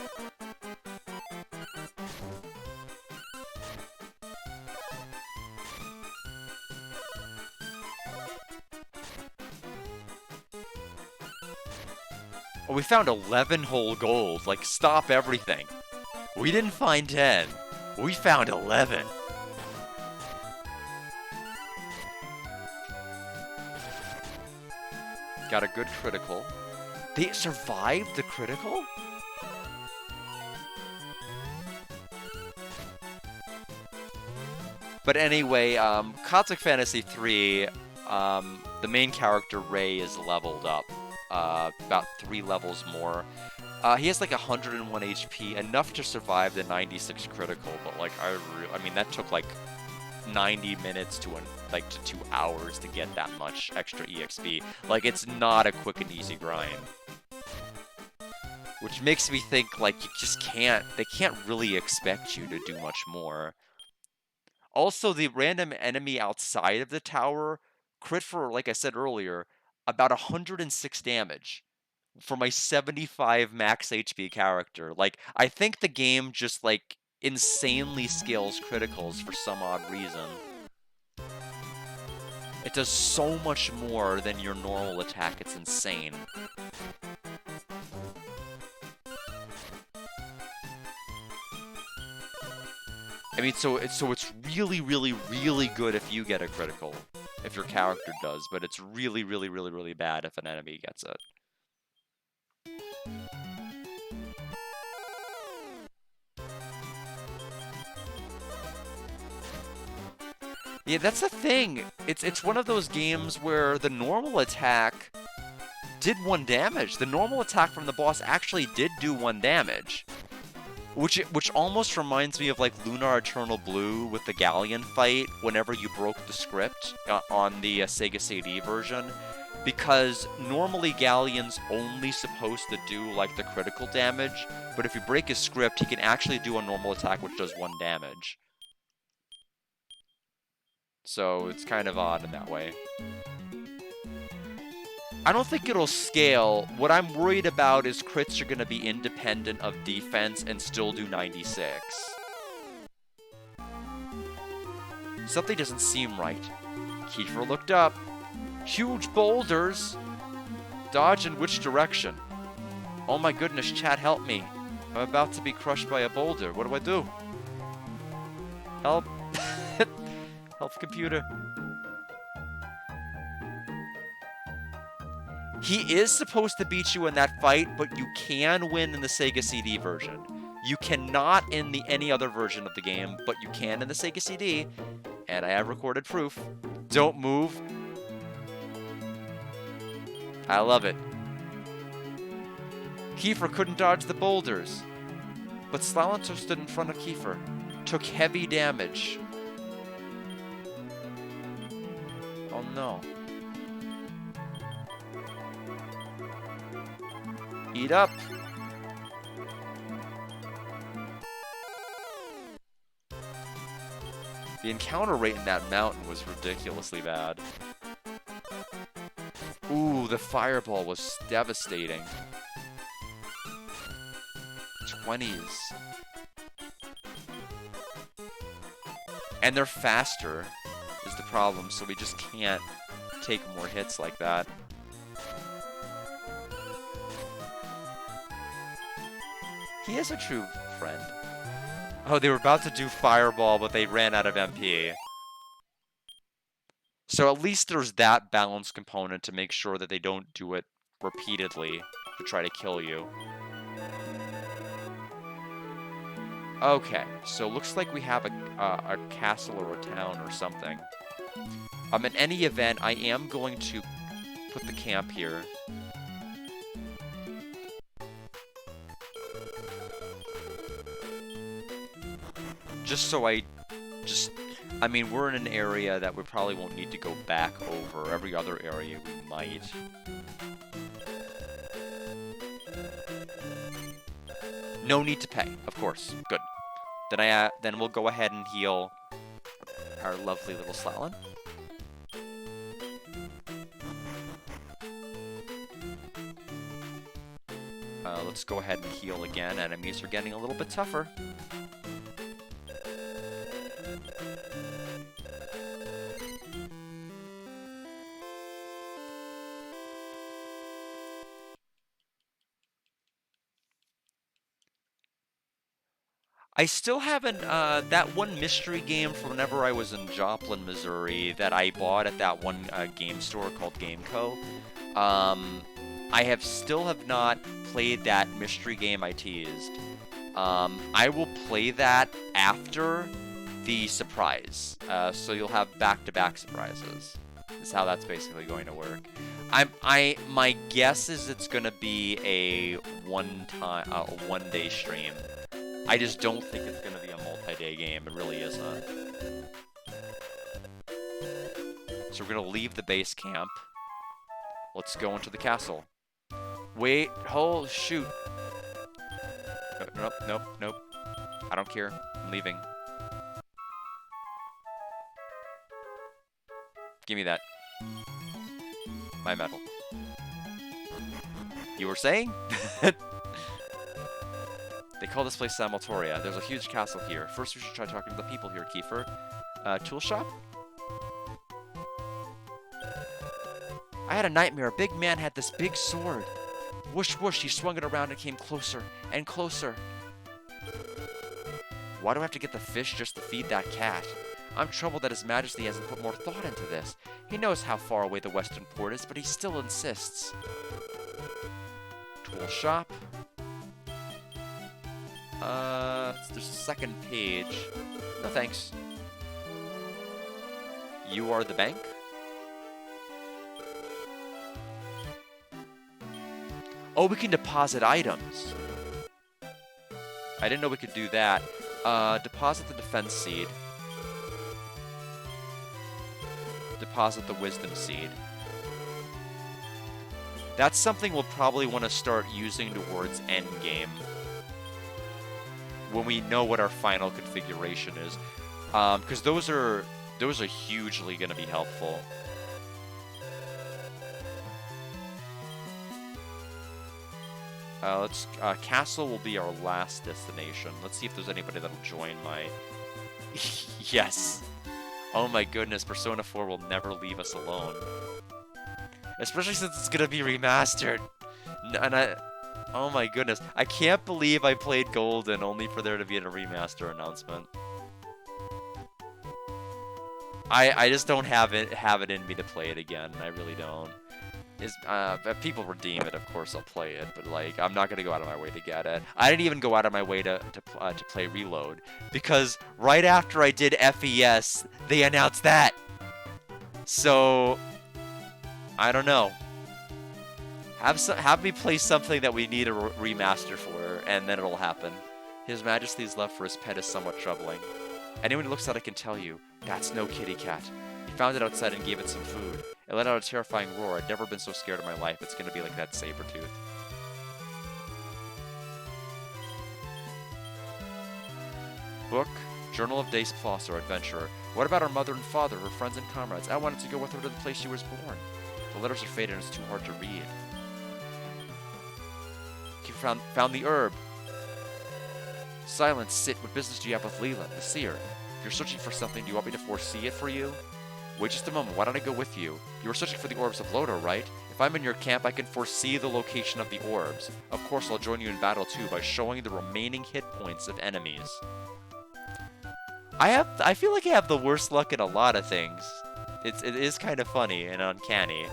Oh, we found 11 whole gold. Like, stop everything. We didn't find 10. We found 11. Got a good critical. They survived the critical? But anyway, Cosmic Fantasy 3, the main character, Ray, is leveled up. About 3 levels more. He has like 101 HP, enough to survive the 96 critical, but like, I mean, that took like 90 minutes to 2 hours to get that much extra EXP. Like, it's not a quick and easy grind. Which makes me think, like, you just can't, they can't really expect you to do much more. Also, the random enemy outside of the tower crit for, like I said earlier, about 106 damage for my 75 max HP character. Like, I think the game just, like, insanely scales criticals for some odd reason. It does so much more than your normal attack, it's insane. I mean, so it's really, really, really good if you get a critical, if your character does, but it's really, really, really, really bad if an enemy gets it. Yeah, that's the thing. It's one of those games where the normal attack did 1 damage. The normal attack from the boss actually did do 1 damage. Which almost reminds me of like Lunar Eternal Blue with the Galleon fight whenever you broke the script on the Sega CD version. Because normally Galleon's only supposed to do like the critical damage, but if you break his script, he can actually do a normal attack which does 1 damage. So it's kind of odd in that way. I don't think it'll scale. What I'm worried about is crits are going to be independent of defense and still do 96. Something doesn't seem right. Keifer looked up. Huge boulders. Dodge in which direction? Oh my goodness, chat, help me. I'm about to be crushed by a boulder. What do I do? Help. Help, computer. He is supposed to beat you in that fight, but you can win in the Sega CD version. You cannot in the any other version of the game, but you can in the Sega CD, and I have recorded proof. Don't move. I love it. Keifer couldn't dodge the boulders, but Slalento stood in front of Keifer, took heavy damage. Oh no. Eat up. The encounter rate in that mountain was ridiculously bad. Ooh, the fireball was devastating. 20s. And they're faster is the problem, so we just can't take more hits like that. He is a true friend. Oh, they were about to do Fireball, but they ran out of MP. So at least there's that balance component to make sure that they don't do it repeatedly to try to kill you. Okay, so looks like we have a castle or a town or something. In any event, I am going to put the camp here. Just so I mean, we're in an area that we probably won't need to go back over. Every other area we might. No need to pay, of course. Good. Then we'll go ahead and heal our lovely little Slalin. Let's go ahead and heal again. Enemies are getting a little bit tougher. I still haven't, that one mystery game from whenever I was in Joplin, Missouri, that I bought at that one game store called GameCo. I still have not played that mystery game I teased. I will play that after the surprise, so you'll have back-to-back surprises. Is how that's basically going to work. My guess is it's gonna be a one-day stream. I just don't think it's going to be a multi-day game. It really isn't. So we're going to leave the base camp. Let's go into the castle. Wait, hold, shoot. Nope, nope, nope. I don't care. I'm leaving. Give me that. My medal. You were saying? They call this place Samoltoria. There's a huge castle here. First, we should try talking to the people here, Keifer. Tool shop? I had a nightmare. A big man had this big sword. Whoosh, whoosh, he swung it around and came closer and closer. Why do I have to get the fish just to feed that cat? I'm troubled that His Majesty hasn't put more thought into this. He knows how far away the Western Port is, but he still insists. Tool shop. There's a second page. No thanks. You are the bank? Oh, we can deposit items. I didn't know we could do that. Deposit the defense seed. Deposit the wisdom seed. That's something we'll probably want to start using towards endgame. When we know what our final configuration is. Because those are hugely going to be helpful. Castle will be our last destination. Let's see if there's anybody that'll join my... Yes! Oh my goodness, Persona 4 will never leave us alone. Especially since it's gonna be remastered. And oh my goodness, I can't believe I played Golden only for there to be a remaster announcement. I just don't have it in me to play it again. I really don't. If people redeem it, of course I'll play it, but like I'm not gonna go out of my way to get it. I didn't even go out of my way to play Reload because right after I did FES, they announced that. So I don't know. Have me play something that we need a remaster for, and then it'll happen. His Majesty's love for his pet is somewhat troubling. Anyone who looks at it can tell you, that's no kitty cat. He found it outside and gave it some food. It let out a terrifying roar. I'd never been so scared in my life. It's gonna be like that saber-tooth. Book, Journal of Dace Plus, our adventurer. What about our mother and father, her friends and comrades? I wanted to go with her to the place she was born. The letters are faded and it's too hard to read. Keifer found the herb. Silence, sit. What business do you have with Leela, the seer? If you're searching for something, do you want me to foresee it for you? Wait just a moment, why don't I go with you? You were searching for the orbs of Lodo, right? If I'm in your camp, I can foresee the location of the orbs. Of course, I'll join you in battle too by showing the remaining hit points of enemies. I feel like I have the worst luck in a lot of things. It is kind of funny and uncanny.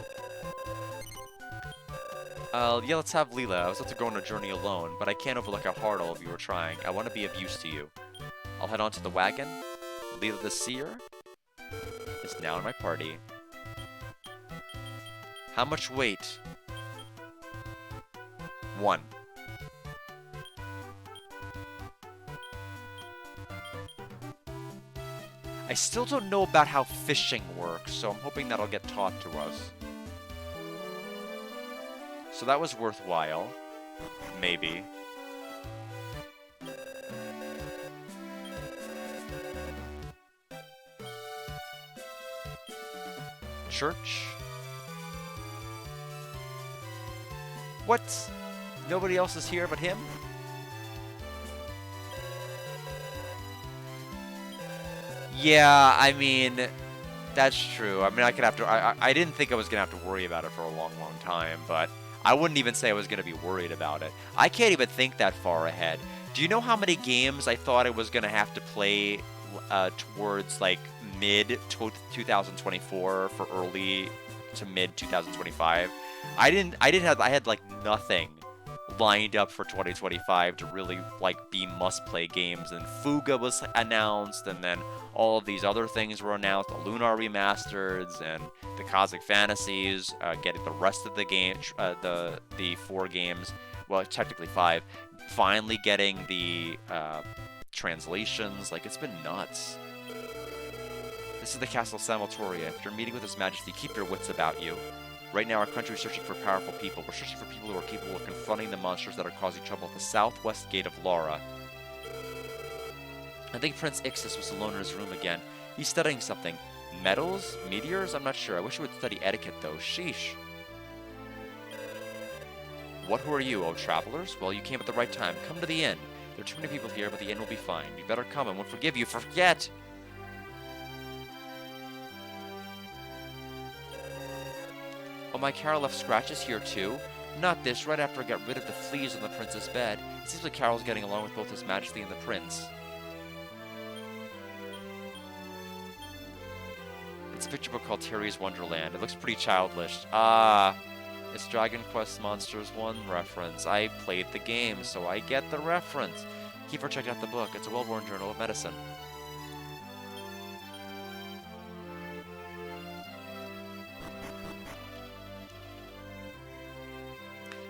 Yeah, let's have Leela. I was about to go on a journey alone, but I can't overlook how hard all of you are trying. I want to be of use to you. I'll head on to the wagon. Leela the Seer is now in my party. How much weight? 1. I still don't know about how fishing works, so I'm hoping that'll get taught to us. So that was worthwhile. Maybe. Church? What? Nobody else is here but him? Yeah, I mean, that's true. I mean, I could have to. I didn't think I was gonna have to worry about it for a long, long time, but I wouldn't even say I was gonna be worried about it. I can't even think that far ahead. Do you know how many games I thought I was gonna have to play towards like mid 2024 for early to mid 2025? I had like nothing lined up for 2025 to really like be must-play games, and Fuga was announced, and then all of these other things were announced, the Lunar remasters and the Cosmic Fantasies, getting the rest of the game, the 4 games, well technically 5, finally getting the translations. Like, it's been nuts. This is the Castle Samoltoria. If you're meeting with His Majesty, keep your wits about you. Right now, our country is searching for powerful people. We're searching for people who are capable of confronting the monsters that are causing trouble at the southwest gate of Laura. I think Prince Ixis was alone in his room again. He's studying something. Metals? Meteors? I'm not sure. I wish he would study etiquette, though. Sheesh. What, who are you, oh travelers? Well, you came at the right time. Come to the inn. There are too many people here, but the inn will be fine. You better come, I won't forgive you. Forget! Oh, my Carol left scratches here, too? Not this, right after I got rid of the fleas on the prince's bed. It seems like Carol's getting along with both His Majesty and the prince. It's a picture book called Terry's Wonderland. It looks pretty childish. Ah, it's Dragon Quest Monsters 1 reference. I played the game, so I get the reference. Keifer checked out the book. It's a well-worn journal of medicine.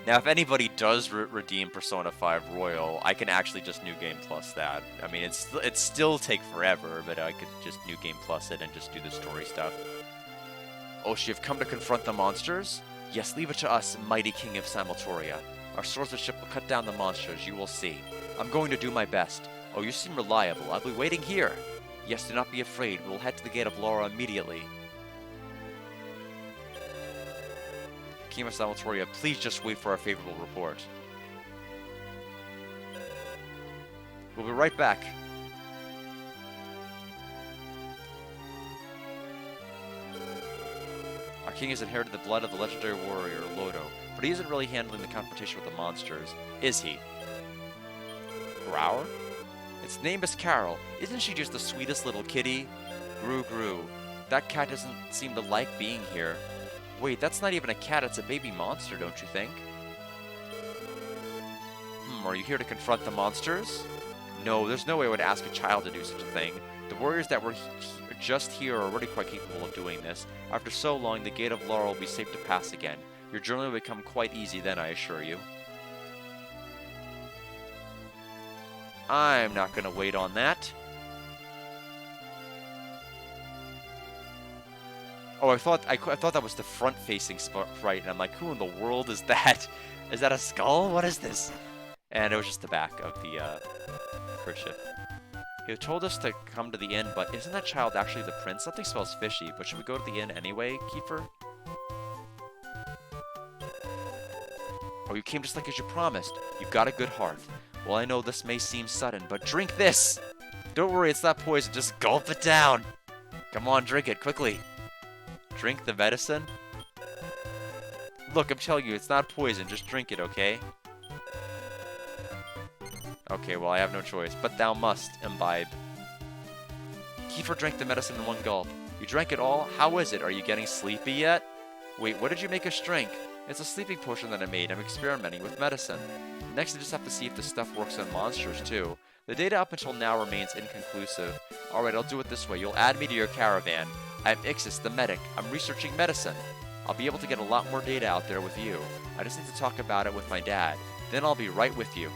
Now, if anybody does redeem Persona 5 Royal, I can actually just New Game Plus that. I mean, it's still take forever, but I could just New Game Plus it and just do the story stuff. Oh, so you've come to confront the monsters? Yes, leave it to us, mighty king of Samoltoria. Our swordsmanship will cut down the monsters, you will see. I'm going to do my best. Oh, you seem reliable. I'll be waiting here. Yes, do not be afraid. We will head to the gate of Laura immediately. King of Samoltoria, please just wait for our favorable report. We'll be right back. Our king has inherited the blood of the legendary warrior, Lodo, but he isn't really handling the confrontation with the monsters, is he? Grower? Its name is Carol. Isn't she just the sweetest little kitty? Gru. That cat doesn't seem to like being here. Wait, that's not even a cat, it's a baby monster, don't you think? Are you here to confront the monsters? No, there's no way I would ask a child to do such a thing. The warriors that were just here are already quite capable of doing this. After so long, the Gate of Laurel will be safe to pass again. Your journey will become quite easy then, I assure you. I'm not gonna wait on that. Oh, I thought that was the front-facing sprite, and I'm like, who in the world is that? Is that a skull? What is this? And it was just the back of the kerchief. He told us to come to the inn, but isn't that child actually the prince? Something smells fishy, but should we go to the inn anyway, Keifer? Oh, you came just like as you promised. You've got a good heart. Well, I know this may seem sudden, but drink this! Don't worry, it's not poison, just gulp it down! Come on, drink it, quickly! Drink the medicine? Look, I'm telling you, it's not poison, just drink it, okay? Okay, well, I have no choice, but thou must imbibe. Keifer drank the medicine in one gulp. You drank it all? How is it? Are you getting sleepy yet? Wait, what did you make us drink? It's a sleeping potion that I made. I'm experimenting with medicine. Next, I just have to see if the stuff works on monsters, too. The data up until now remains inconclusive. Alright, I'll do it this way. You'll add me to your caravan. I'm Ixis, the medic. I'm researching medicine. I'll be able to get a lot more data out there with you. I just need to talk about it with my dad. Then I'll be right with you.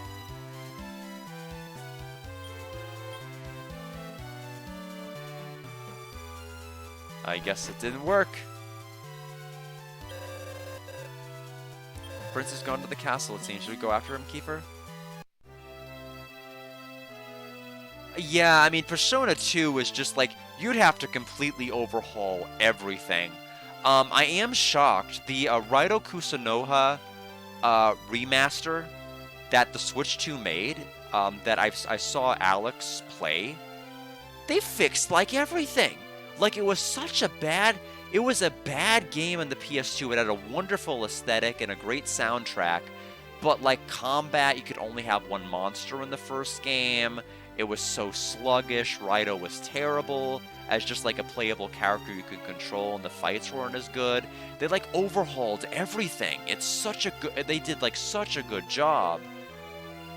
I guess it didn't work. Prince has gone to the castle, it seems. Should we go after him, Keifer? Yeah, I mean, Persona 2 is just like, you'd have to completely overhaul everything. I am shocked. The Raito Kusunoha remaster that the Switch 2 made, that I saw Alex play, they fixed, like, everything. Like, it was such a bad... It was a bad game on the PS2. It had a wonderful aesthetic and a great soundtrack. But, like, combat, you could only have one monster in the first game. It was so sluggish. Raito was terrible as just, like, a playable character you could control, and the fights weren't as good. They, like, overhauled everything. It's such a good... They did, like, such a good job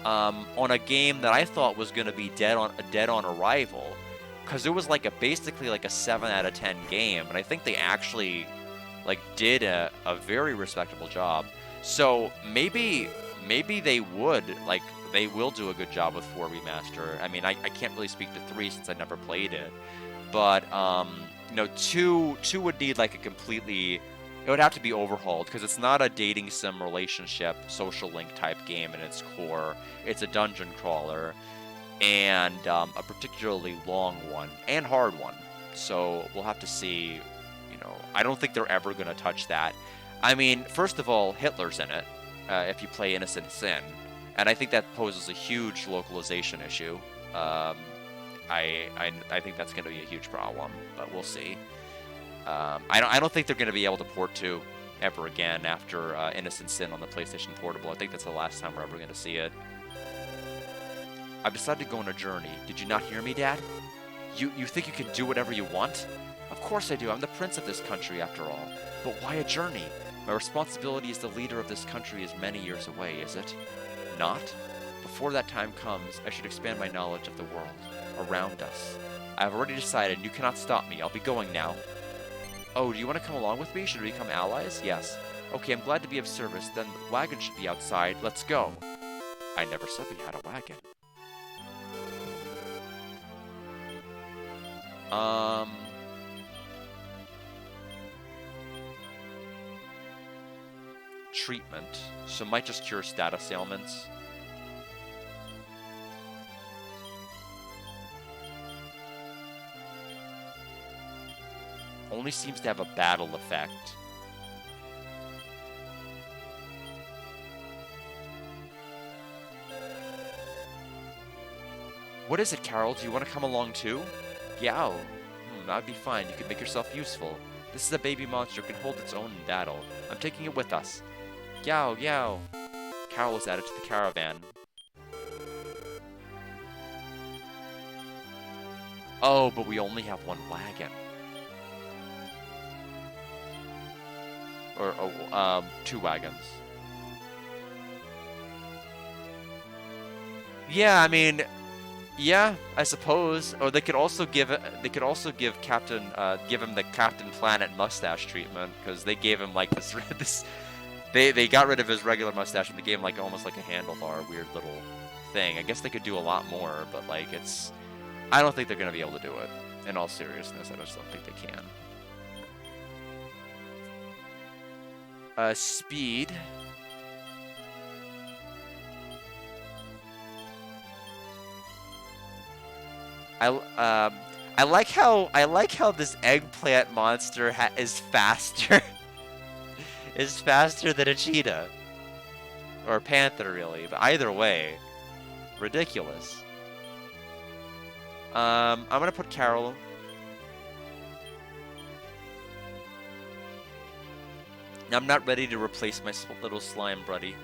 on a game that I thought was going to be dead on arrival. Because it was like basically like a 7 out of 10 game, and I think they actually like did a very respectable job. So maybe they will do a good job with 4 remaster. I mean, I can't really speak to 3 since I never played it, but you know, 2 would need like a completely... It would have to be overhauled because it's not a dating sim relationship social link type game in its core. It's a dungeon crawler. And a particularly long one and hard one. So we'll have to see, you know, I don't think they're ever going to touch that. I mean, first of all, Hitler's in it, if you play Innocent Sin. And I think that poses a huge localization issue. I think that's going to be a huge problem, but we'll see. I don't think they're going to be able to port 2 ever again after Innocent Sin on the PlayStation Portable. I think that's the last time we're ever going to see it. I've decided to go on a journey. Did you not hear me, Dad? You think you can do whatever you want? Of course I do. I'm the prince of this country, after all. But why a journey? My responsibility as the leader of this country is many years away, is it? Not? Before that time comes, I should expand my knowledge of the world around us. I have already decided, and you cannot stop me. I'll be going now. Oh, do you want to come along with me? Should we become allies? Yes. Okay, I'm glad to be of service. Then the wagon should be outside. Let's go. I never said we had a wagon. Treatment. So might just cure status ailments. Only seems to have a battle effect. What is it, Carol? Do you want to come along too? Yow. That'd be fine. You could make yourself useful. This is a baby monster. It can hold its own in battle. I'm taking it with us. Yow, yow. Carol was added to the caravan. Oh, but we only have one wagon. Or 2 wagons. Yeah, I mean, yeah, I suppose. Or they could also give Captain give him the Captain Planet mustache treatment, because they gave him like this they got rid of his regular mustache and they gave him like almost like a handlebar weird little thing. I guess they could do a lot more, but like I don't think they're gonna be able to do it. In all seriousness, I just don't think they can. Speed. I like how this eggplant monster is faster. Is faster than a cheetah. Or a panther, really. But either way, ridiculous. I'm gonna put Carol. I'm not ready to replace my little slime buddy.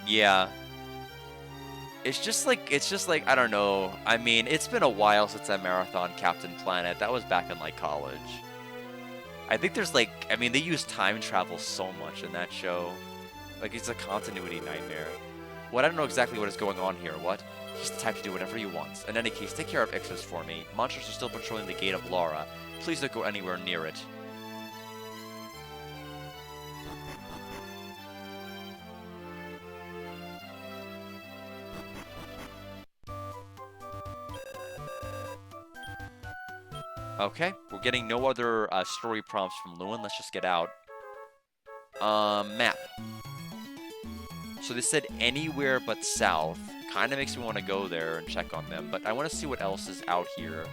Yeah. It's just like, I don't know. I mean, it's been a while since I marathon Captain Planet. That was back in, like, college. I think there's, like, I mean, they use time travel so much in that show. Like, it's a continuity nightmare. Well, I don't know exactly what is going on here. What? He's the type to do whatever he wants. In any case, take care of Ixos for me. Monsters are still patrolling the gate of Laura. Please don't go anywhere near it. Okay, we're getting no other story prompts from Lewin. Let's just get out. Map. So they said anywhere but south. Kind of makes me want to go there and check on them, but I want to see what else is out here.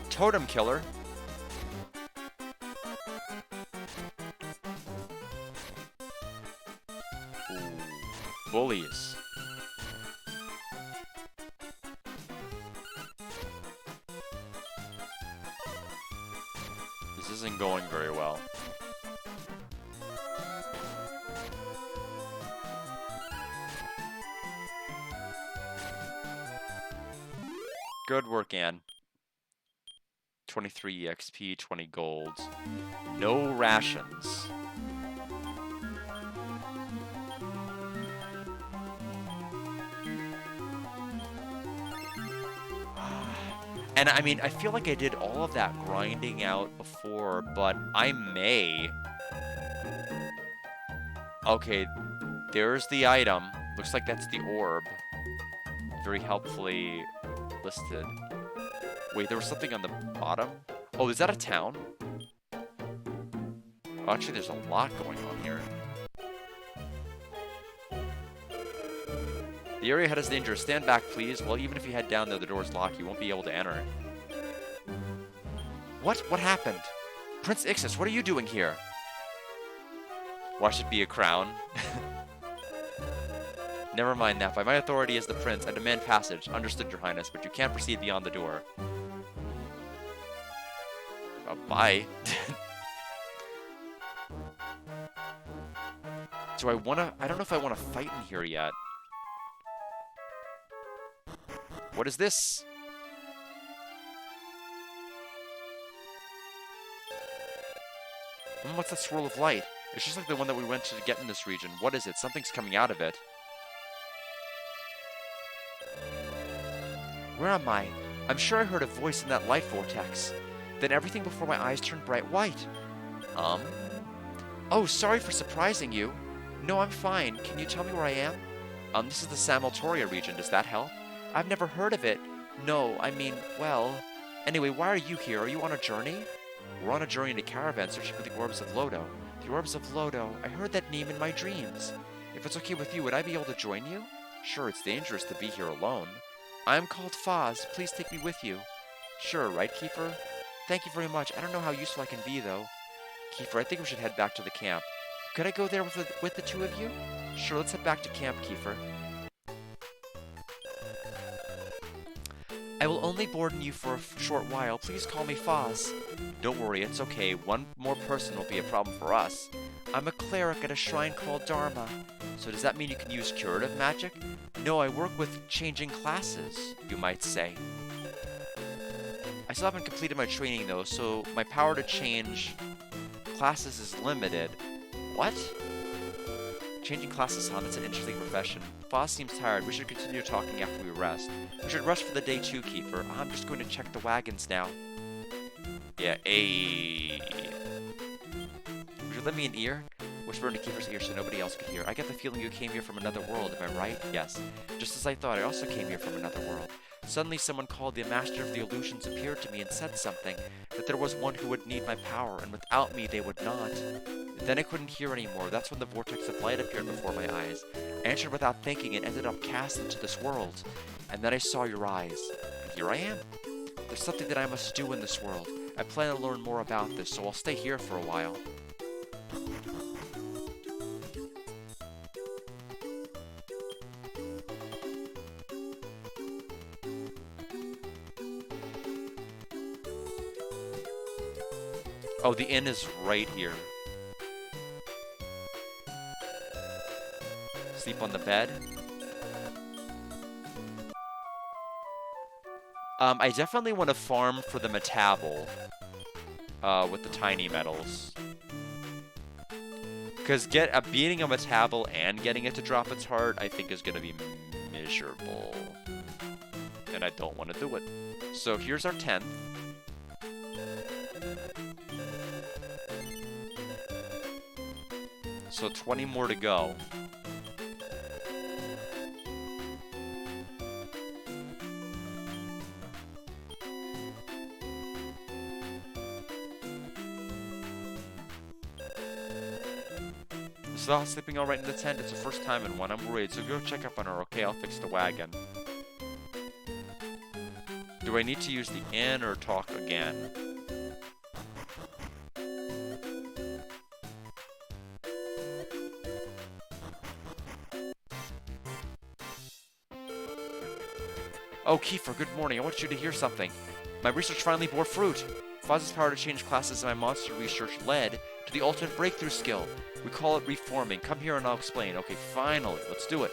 Totem Killer. Ooh, bullies. This isn't going very well. Good work, Anne. 23 EXP, 20 gold. No rations. And I mean, I feel like I did all of that grinding out before, but I may. Okay, there's the item. Looks like that's the orb. Very helpfully listed. Wait, there was something on the bottom? Oh, is that a town? Oh, actually, there's a lot going on here. The area ahead is dangerous. Stand back, please. Well, even if you head down there, the door's locked. You won't be able to enter. What? What happened? Prince Ixos, what are you doing here? Why should be a crown? Never mind that. By my authority as the prince, I demand passage. Understood, Your Highness, but you can't proceed beyond the door. Bye. Do I wanna... I don't know if I want to fight in here yet. What is this? What's that swirl of light? It's just like the one that we went to get in this region. What is it? Something's coming out of it. Where am I? I'm sure I heard a voice in that light vortex. Then everything before my eyes turned bright white. Oh, sorry for surprising you. No, I'm fine. Can you tell me where I am? This is the Samoltoria region. Does that help? I've never heard of it. No, I mean, well... Anyway, why are you here? Are you on a journey? We're on a journey to Caravan searching for the Orbs of Lodo. The Orbs of Lodo. I heard that name in my dreams. If it's okay with you, would I be able to join you? Sure, it's dangerous to be here alone. I am called Foz. Please take me with you. Sure, right, Keifer? Thank you very much. I don't know how useful I can be, though. Keifer, I think we should head back to the camp. Could I go there with the two of you? Sure, let's head back to camp, Keifer. I will only burden you for a short while. Please call me Foz. Don't worry, it's okay. One more person will be a problem for us. I'm a cleric at a shrine called Dharma. So does that mean you can use curative magic? No, I work with changing classes, you might say. I still haven't completed my training though, so my power to change classes is limited. What? Changing classes, huh? That's an interesting profession. Foz seems tired. We should continue talking after we rest. We should rest for the day too, Keifer. I'm just going to check the wagons now. Yeah, ayy. Would you lend me an ear? Whisper into Keifer's ear so nobody else could hear. I get the feeling you came here from another world, am I right? Yes. Just as I thought, I also came here from another world. Suddenly someone called the Master of the Illusions appeared to me and said something, that there was one who would need my power, and without me they would not. Then I couldn't hear anymore. That's when the vortex of light appeared before my eyes. I answered without thinking and ended up cast into this world. And then I saw your eyes. And here I am. There's something that I must do in this world. I plan to learn more about this, so I'll stay here for a while. Oh, the inn is right here. Sleep on the bed. I definitely want to farm for the metabel. With the tiny metals. Because beating a metabel and getting it to drop its heart, I think is going to be miserable. And I don't want to do it. So here's our 10th. So 20 more to go. Zah's sleeping all right in the tent. It's her first time in one. I'm worried, so go check up on her, okay? I'll fix the wagon. Do I need to use the inn or talk again? Oh, Keifer, good morning. I want you to hear something. My research finally bore fruit. Foz's power to change classes in my monster research led to the ultimate breakthrough skill. We call it reforming. Come here and I'll explain. Okay, finally, let's do it.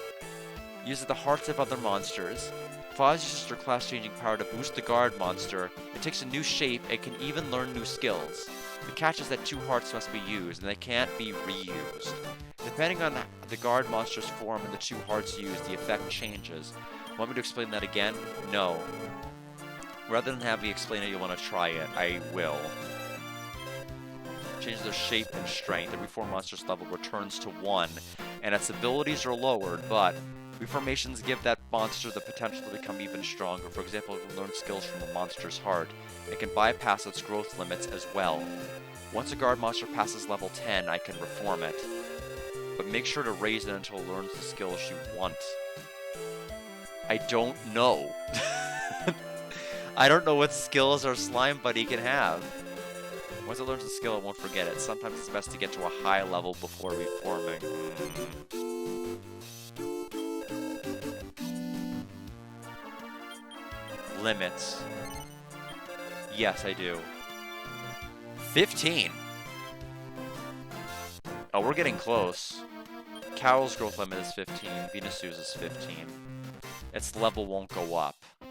Uses the hearts of other monsters. Foz uses her class-changing power to boost the guard monster. It takes a new shape and can even learn new skills. The catch is that 2 hearts must be used, and they can't be reused. Depending on the guard monster's form and the 2 hearts used, the effect changes. Want me to explain that again? No. Rather than have me explain it, you want to try it. I will. Changes their shape and strength. The reformed monster's level returns to 1, and its abilities are lowered, but reformations give that monster the potential to become even stronger. For example, it can learn skills from a monster's heart. It can bypass its growth limits as well. Once a guard monster passes level 10, I can reform it. But make sure to raise it until it learns the skills you want. I don't know. I don't know what skills our slime buddy can have. Once it learns the skill, it won't forget it. Sometimes it's best to get to a high level before reforming. Limits. Yes, I do. 15. Oh, we're getting close. Cowl's growth limit is 15. Venusu's is 15. Its level won't go up. Do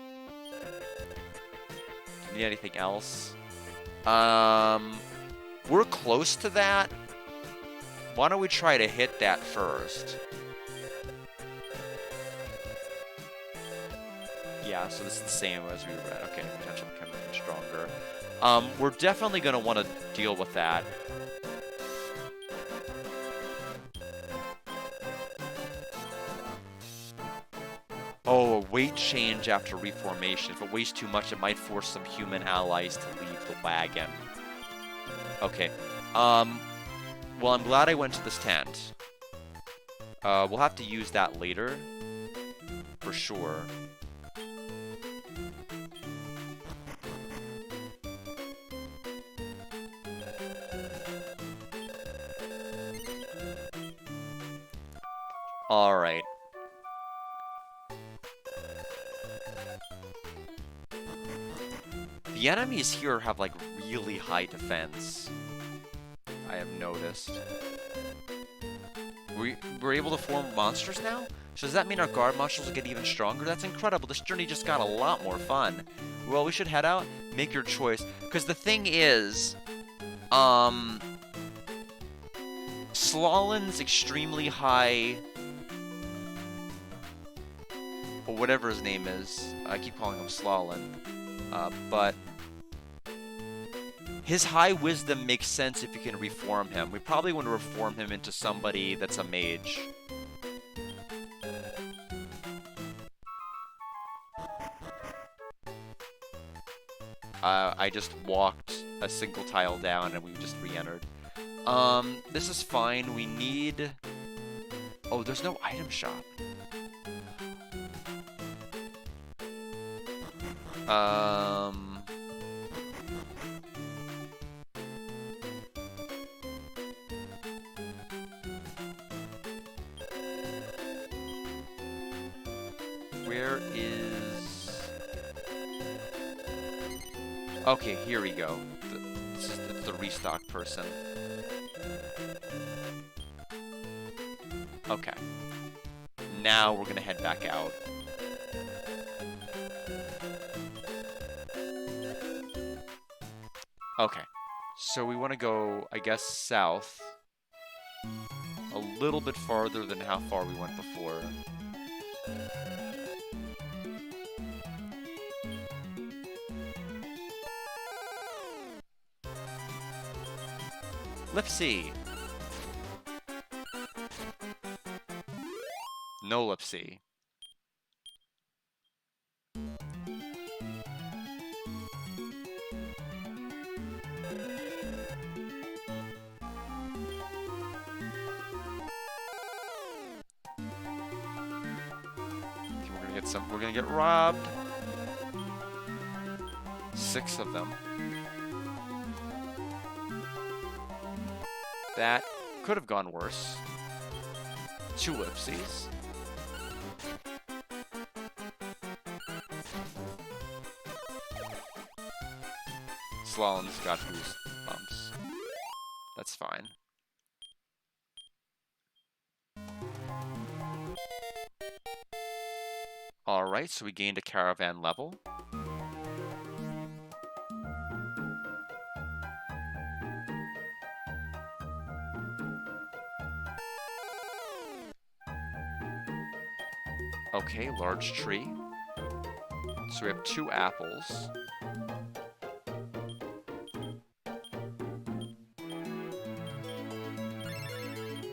you need anything else? We're close to that. Why don't we try to hit that first? Yeah, so this is the same as we read. Okay, potential becoming stronger. We're definitely going to want to deal with that. Oh, a weight change after reformation. If it weighs too much, it might force some human allies to leave the wagon. Okay. Well, I'm glad I went to this tent. We'll have to use that later. For sure. Alright. The enemies here have, like, really high defense. I have noticed. We're able to form monsters now? So does that mean our guard monsters will get even stronger? That's incredible. This journey just got a lot more fun. Well, we should head out, make your choice. Because the thing is, Slalin's extremely high, or whatever his name is. I keep calling him Slalin. But his high wisdom makes sense if you can reform him. We probably want to reform him into somebody that's a mage. I just walked a single tile down and we just re-entered. This is fine. We need... Oh, there's no item shop. Where is... Okay, here we go. This is the restock person. Okay. Now we're gonna head back out. Okay. So we want to go, I guess, south. A little bit farther than how far we went before. Let's see. No Lipsy. We're gonna get robbed. 6 of them. That could have gone worse. 2 Lipsies. Slalin's got goosebumps. That's fine. Alright, so we gained a caravan level. Okay, large tree. So we have 2 apples.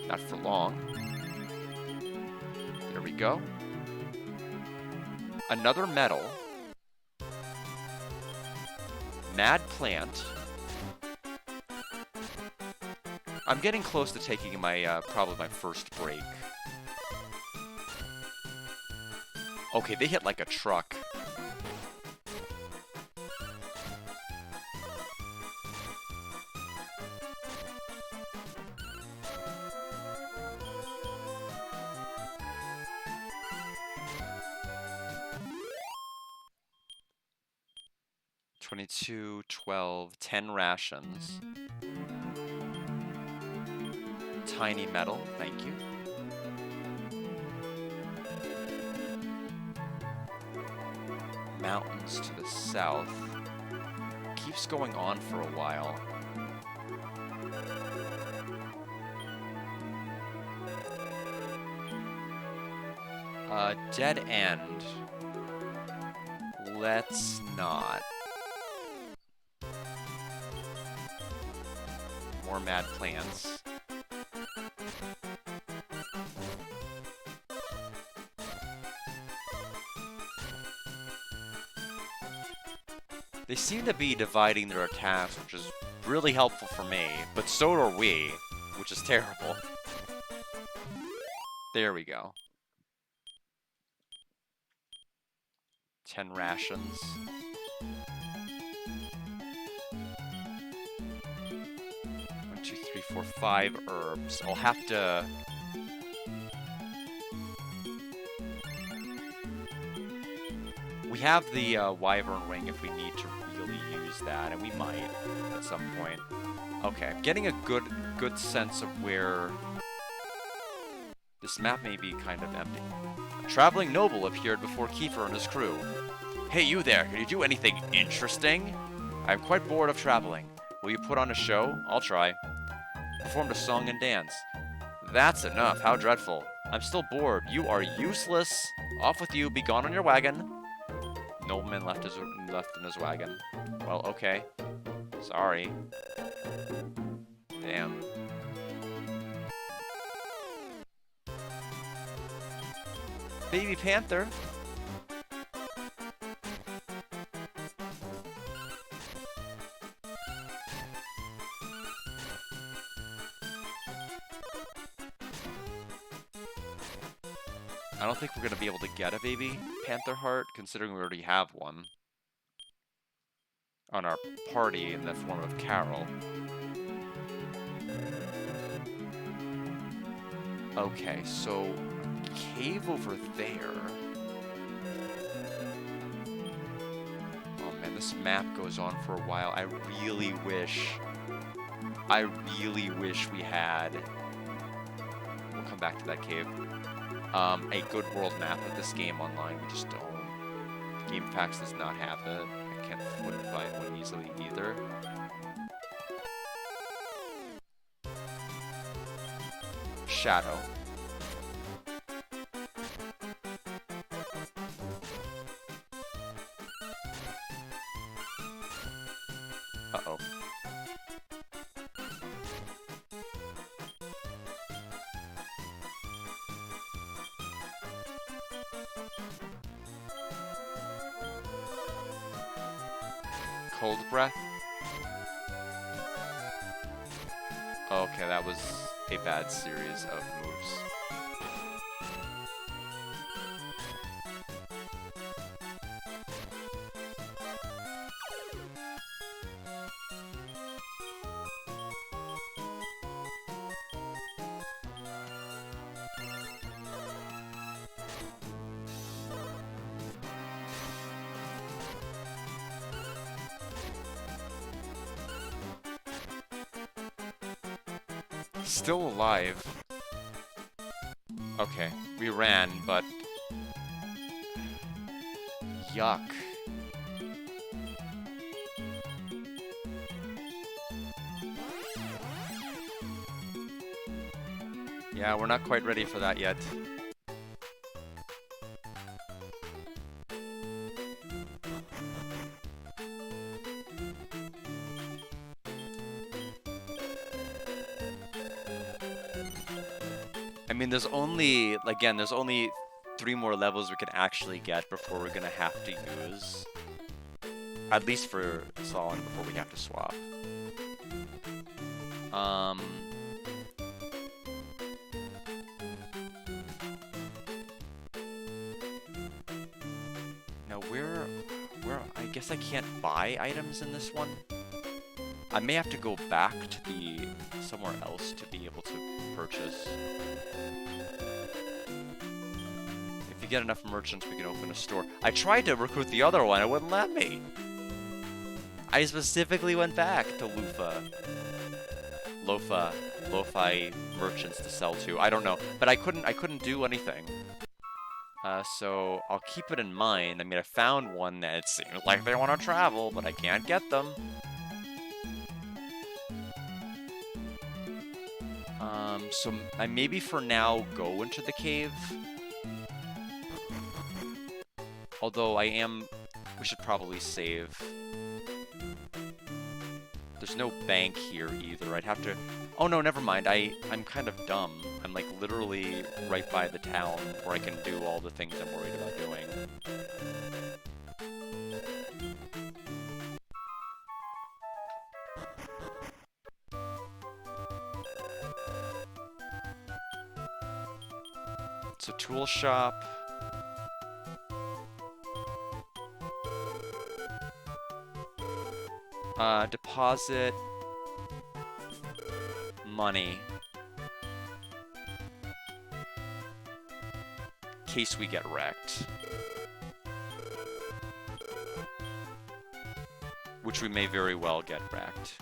Not for long. There we go. Another metal. Mad plant. I'm getting close to taking my, probably my first break. Okay, they hit like a truck. $22, $12, 10 rations. Tiny metal, thank you. Mountains to the south. Keeps going on for a while. Dead end. Let's not. More mad plants. They seem to be dividing their attacks, which is really helpful for me, but so are we, which is terrible. There we go. 10 rations. 1, 2, 3, 4, 5 herbs. I'll have to... We have the Wyvern Ring if we need to really use that, and we might at some point. Okay, I'm getting a good sense of where this map may be kind of empty. A traveling noble appeared before Keifer and his crew. Hey, you there, can you do anything interesting? I'm quite bored of traveling. Will you put on a show? I'll try. Performed a song and dance. That's enough, how dreadful. I'm still bored. You are useless. Off with you, be gone on your wagon. Nobleman left in his wagon. Well, okay. Sorry. Damn. Baby Panther. I don't think we're going to be able to get a baby Panther heart, considering we already have one on our party in the form of Carol. Okay, so cave over there. Oh man, this map goes on for a while. I really wish we had... We'll come back to that cave. A good world map of this game online. We just don't. GameFAQs does not have it. I wouldn't find one easily either. Shadow. Uh-oh. Cold breath? Okay, that was a bad series of moves. Still alive. Okay, we ran, but... Yuck. Yeah, we're not quite ready for that yet. I mean, there's only 3 more levels we can actually get before we're gonna have to use. At least for Solon, before we have to swap. Now where, I guess I can't buy items in this one. I may have to go back to somewhere else to be able to purchase. If you get enough merchants, we can open a store. I tried to recruit the other one, it wouldn't let me. I specifically went back to Lo-Fi merchants to sell to. I don't know, but I couldn't do anything. So I'll keep it in mind. I mean, I found one that it seems like they want to travel, but I can't get them. So I maybe for now go into the cave. Although we should probably save. There's no bank here either. I'd have to, oh no, never mind. I'm kind of dumb. I'm like literally right by the town where I can do all the things I'm worried about doing. It's a tool shop. Deposit money in case we get wrecked. which we may very well get wrecked.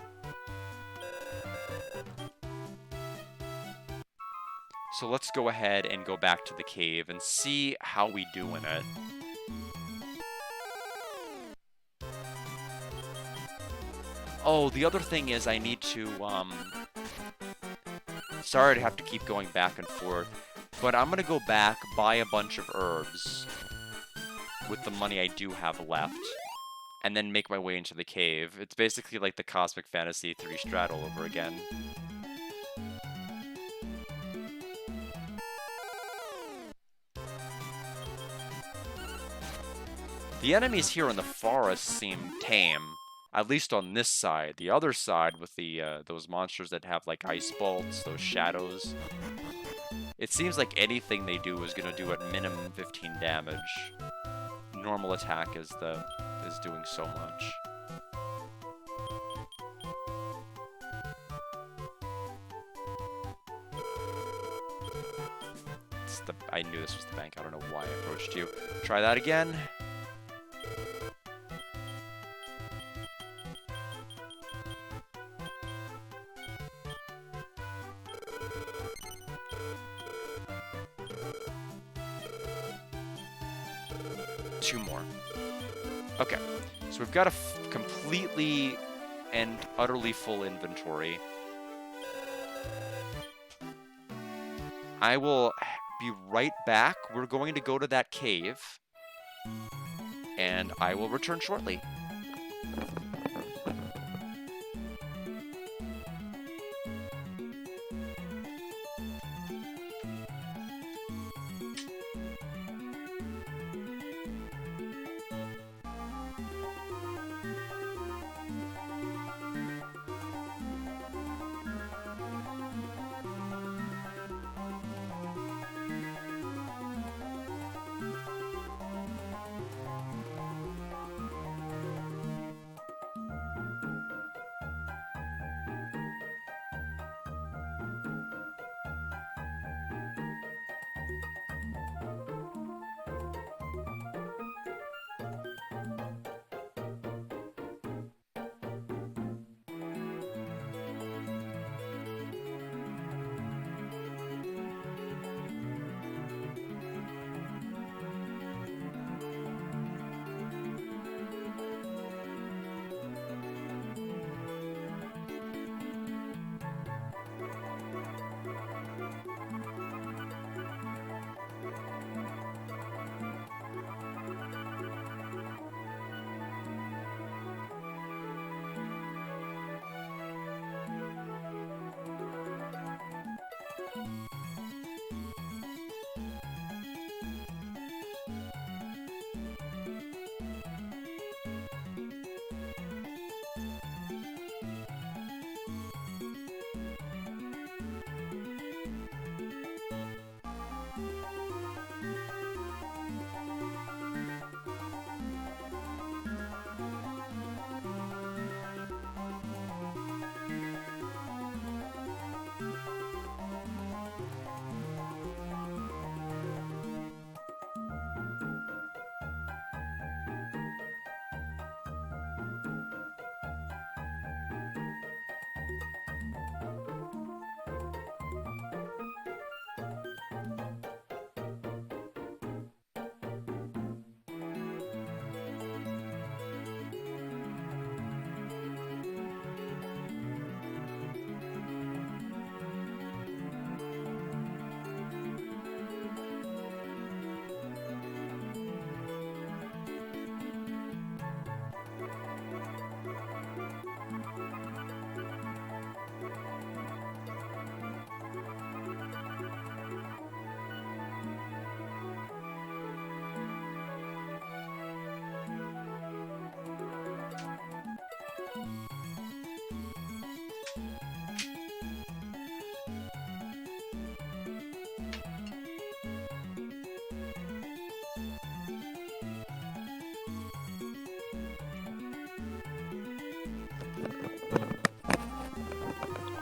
So let's go ahead and go back to the cave and see how we do in it. Oh, the other thing is I need to, sorry to have to keep going back and forth, but I'm gonna go back, buy a bunch of herbs with the money I do have left, and then make my way into the cave. It's basically like the Cosmic Fantasy 3 strat all over again. The enemies here in the forest seem tame, at least on this side. The other side with the those monsters that have like ice bolts, those shadows. It seems like anything they do is gonna do at minimum 15 damage. Normal attack is doing so much. I knew this was the bank. I don't know why I approached you. Try that again. Two more. Okay, so we've got a completely and utterly full inventory. I will be right back. We're going to go to that cave, and I will return shortly.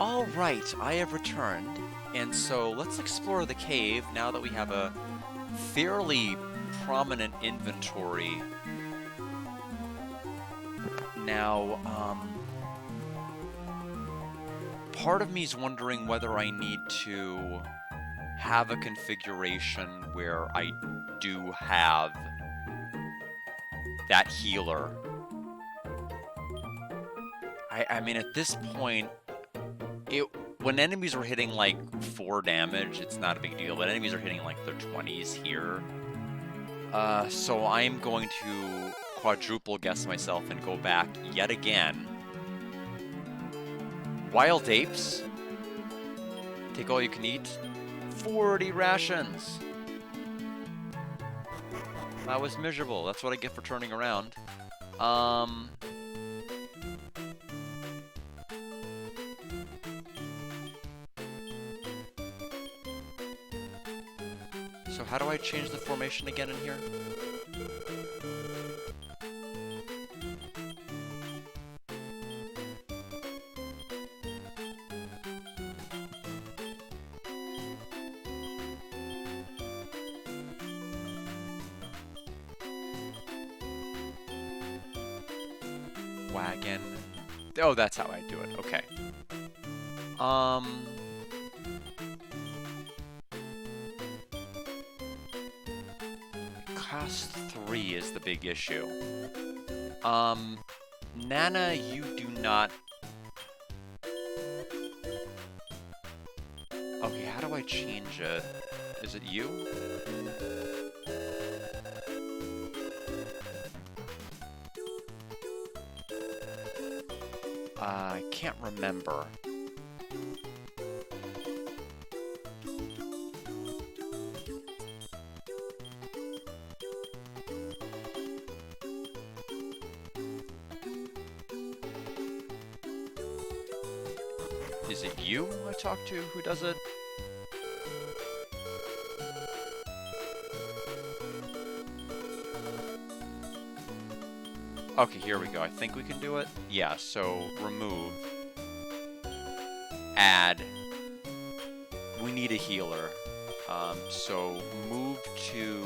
All right, I have returned, and so let's explore the cave now that we have a fairly prominent inventory Now, part of me is wondering whether I need to have a configuration where I do have that healer. I mean, at this point, when enemies are hitting like 4 damage, it's not a big deal, but enemies are hitting like their 20s here. So I am going to quadruple guess myself and go back yet again. Wild apes. Take all you can eat. 40 rations. That was miserable. That's what I get for turning around. So how do I change the formation again in here? Wagon. Oh, that's how I do it. Okay. Class 3 is the big issue. Nana, you do not... Okay, how do I change it? Is it you? I can't remember. Is it you I talk to who does it? Okay, here we go. I think we can do it. Yeah, so remove. Add. We need a healer. So move to...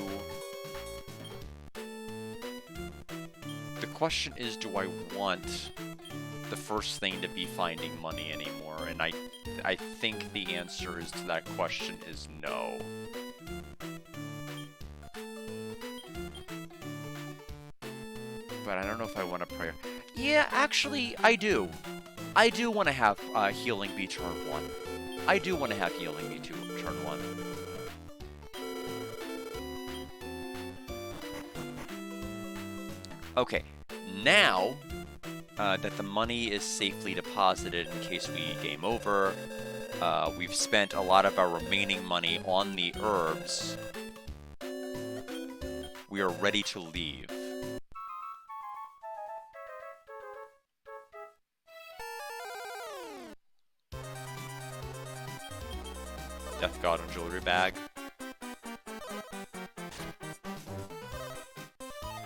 The question is, do I want the first thing to be finding money anymore? And I think the answer is to that question is no. But I don't know if I want to pray. Yeah, actually, I do. I do want to have healing be turn 1. I do want to have healing be turn 1. Okay, now that the money is safely deposited in case we game over, we've spent a lot of our remaining money on the herbs. We are ready to leave. Death God and jewelry bag.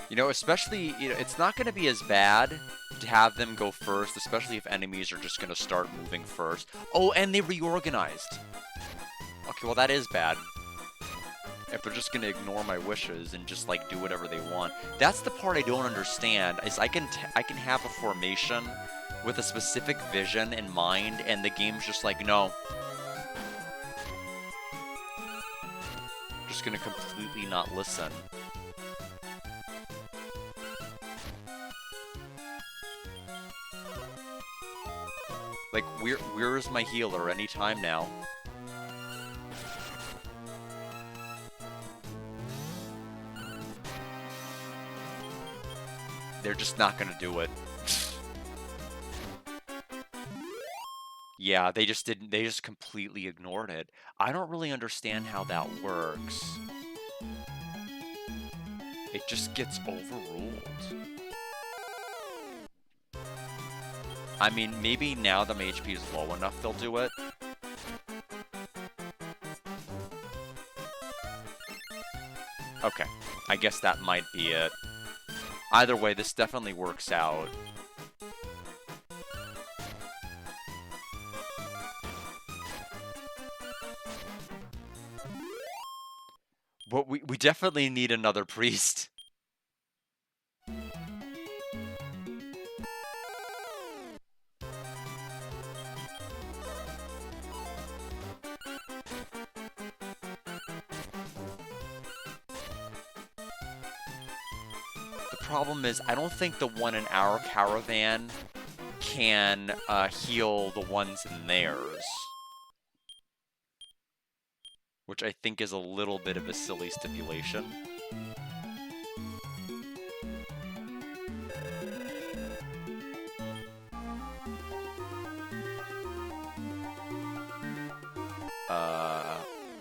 You know, especially, it's not going to be as bad to have them go first, especially if enemies are just going to start moving first. Oh, and they reorganized. Okay, well, that is bad. If they're just going to ignore my wishes and just, like, do whatever they want. That's the part I don't understand, is I can have a formation with a specific vision in mind, and the game's just like, no. Just going to completely not listen. Like, where is my healer anytime now? They're just not gonna do it. Yeah, they just didn't, they just completely ignored it. I don't really understand how that works. It just gets overruled. I mean, maybe now that my HP is low enough, they'll do it. Okay, I guess that might be it. Either way, this definitely works out. But we definitely need another priest. The problem is, I don't think the one in our caravan can heal the ones in theirs. Which I think is a little bit of a silly stipulation.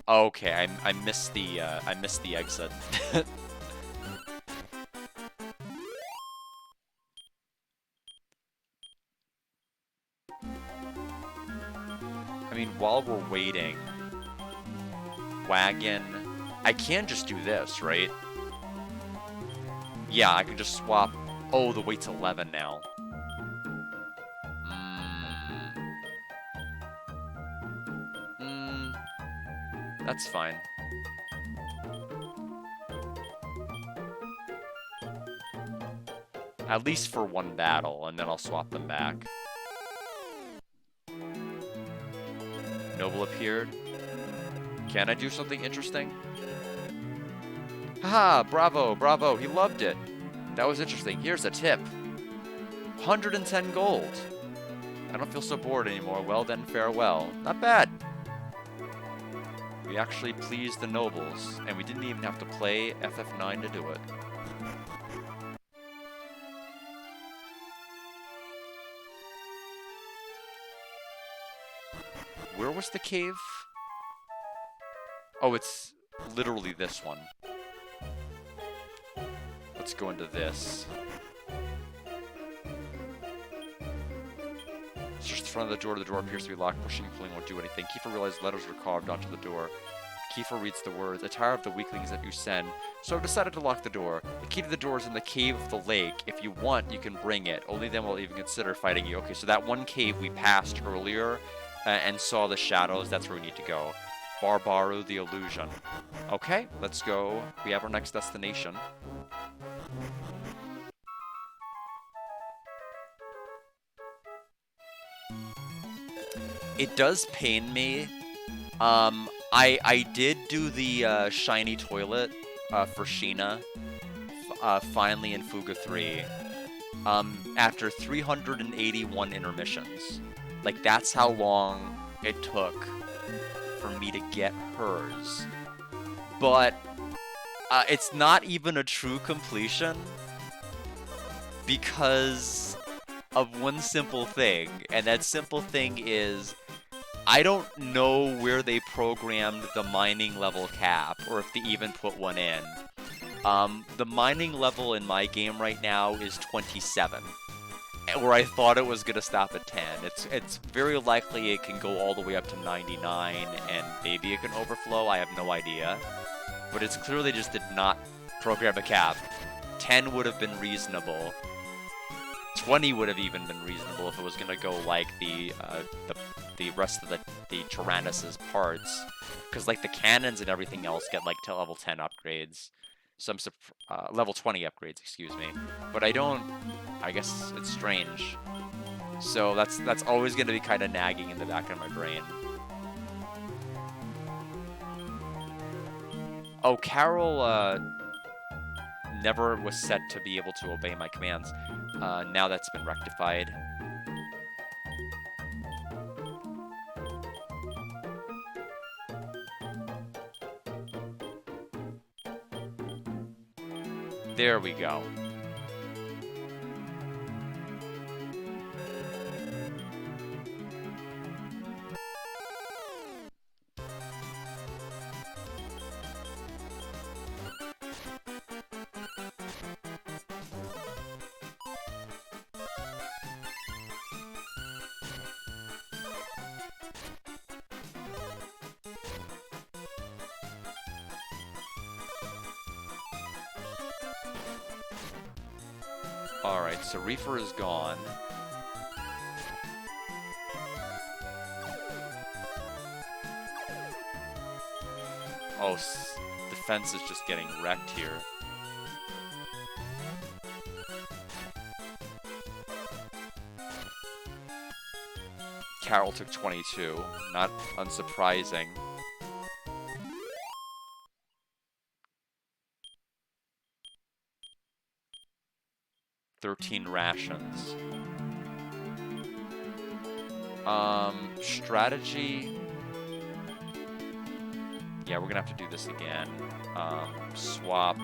Okay, I missed the exit. I mean, while we're waiting, wagon, I can just do this, right? Yeah, I can just swap. Oh, the weight's 11 now. That's fine. At least for one battle, and then I'll swap them back. Noble appeared. Can I do something interesting? Haha, bravo, bravo, he loved it. That was interesting. Here's a tip. 110 gold. I don't feel so bored anymore. Well then, farewell. Not bad. We actually pleased the nobles, and we didn't even have to play FF9 to do it. Where was the cave? Oh, it's literally this one. Let's go into this. It's just the front of the door. The door appears to be locked. Pushing and pulling won't do anything. Keifer realized letters were carved onto the door. Keifer reads the words, "I tire of the weaklings that you send, so I've decided to lock the door. The key to the door is in the cave of the lake. If you want, you can bring it. Only then will I even consider fighting you." Okay, so that one cave we passed earlier and saw the shadows, that's where we need to go. Barbaru the Illusion. Okay, let's go. We have our next destination. It does pain me. I did do the shiny toilet for Sheena finally in Fuga 3 after 381 intermissions. Like, that's how long it took for me to get hers. But it's not even a true completion because of one simple thing, and that simple thing is I don't know where they programmed the mining level cap, or if they even put one in. The mining level in my game right now is 27, where I thought it was going to stop at 10. It's very likely it can go all the way up to 99, and maybe it can overflow, I have no idea. But it's clearly just did not program a cap. 10 would have been reasonable. 20 would have even been reasonable if it was going to go like the rest of the Tyrannus's parts, because like the cannons and everything else get like to level 10 upgrades, some level 20 upgrades, excuse me. But I guess it's strange. So that's always going to be kind of nagging in the back of my brain. Oh, Carol never was set to be able to obey my commands. Now that's been rectified. There we go. Alright, so Reefer is gone. Oh, the fence is just getting wrecked here. Carol took 22, not unsurprising. 13 rations. Strategy. Yeah, we're gonna have to do this again. Swap.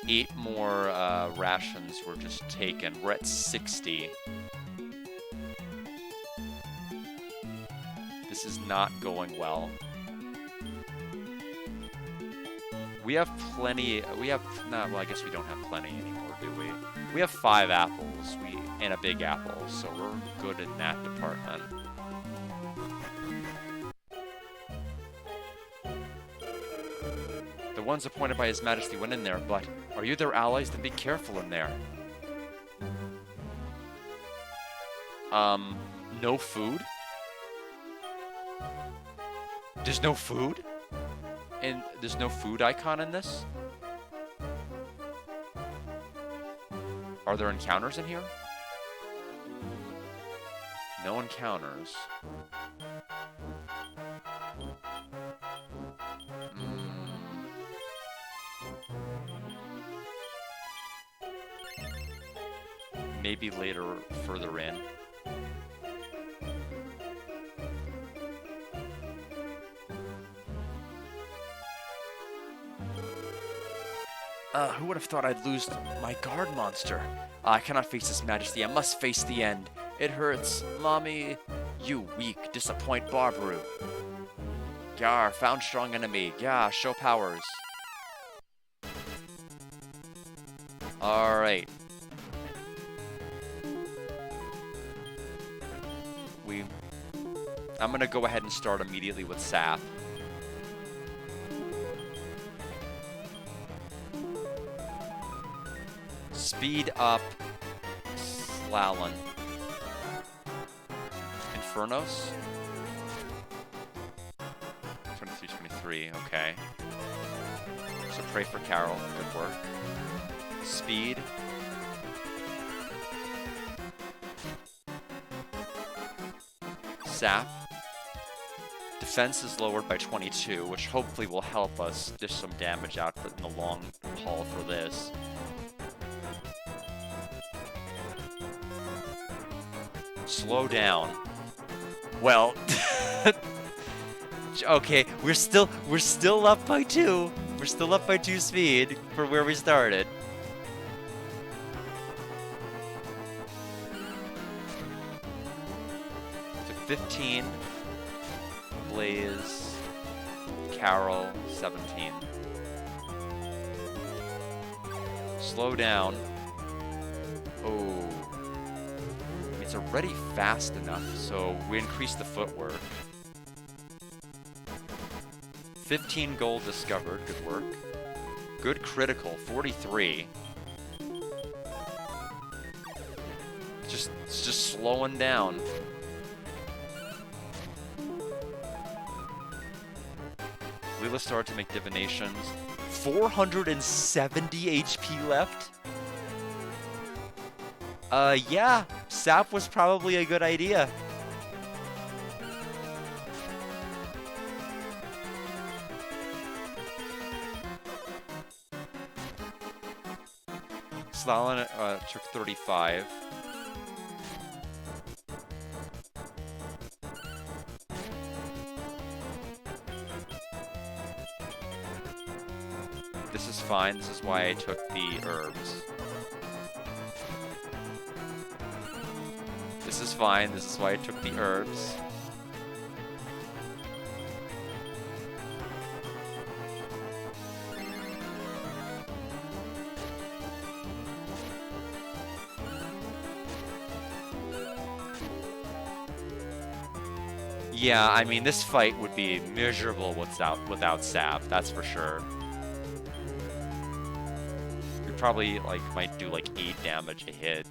Eight more rations were just taken. We're at 60. This is not going well. We have plenty. We have not. Well, I guess we don't have plenty anymore, do we? We have 5 apples. And a big apple, so we're good in that department. The ones appointed by His Majesty went in there, but are you their allies? Then be careful in there. No food? There's no food? And there's no food icon in this? Are there encounters in here? No encounters. Maybe later, further in. Who would have thought I'd lose my guard monster? I cannot face His Majesty. I must face the end. It hurts. Mommy. You weak, disappoint Barbaru. Gar, found strong enemy. Yeah, show powers. Alright. I'm gonna go ahead and start immediately with Sap. Speed up Slalon. Infernos? 23, 23, okay. So pray for Carol, good work. Speed. Sap. Defense is lowered by 22, which hopefully will help us dish some damage out in the long haul for this. Slow down. Well, okay, we're still up by 2. We're still up by 2 speed for where we started. So 15. Blaze. Carol. 17. Slow down. Oh. It's already fast enough, so we increase the footwork. 15 gold discovered, good work. Good critical, 43. It's just slowing down. Leela started to make divinations. 470 HP left? Yeah, Sap was probably a good idea. Slalon took 35. This is fine. This is why I took the herbs. This is fine. This is why I took the herbs. Yeah, I mean, this fight would be miserable without Sap, that's for sure. We probably, might do, 8 damage a hit.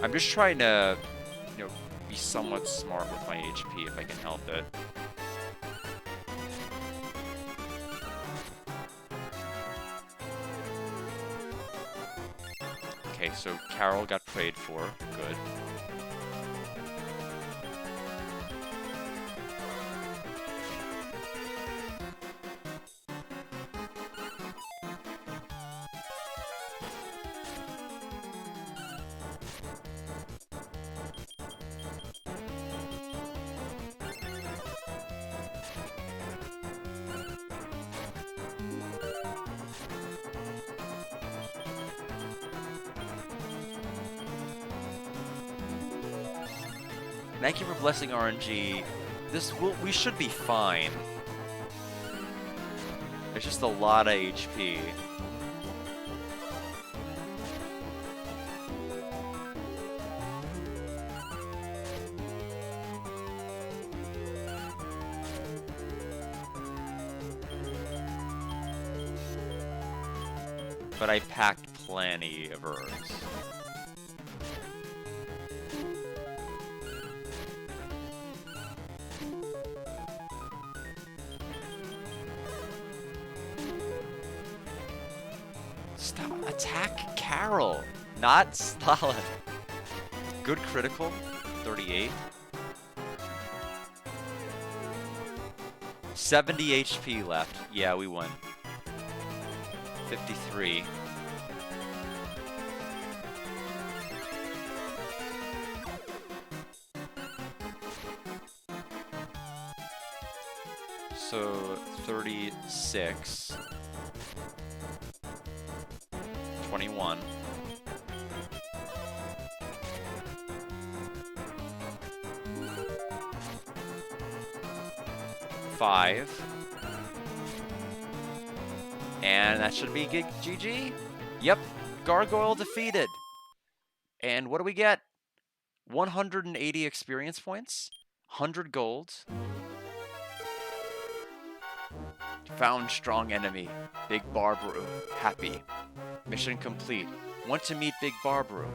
I'm just trying to, you know, be somewhat smart with my HP if I can help it. Okay, so Carol got prayed for. Good. Thank you for blessing RNG. We should be fine. It's just a lot of HP. But I packed plenty of herbs. Stop. Attack Carol, not Stalin. Good critical. 38. 70 HP left. Yeah, we won. 53. So 36. 21. 5. And that should be GG. Yep, Gargoyle defeated. And what do we get? 180 experience points, 100 gold. Found strong enemy, Big Barbaru. Happy. Mission complete. Want to meet Big Barbaru.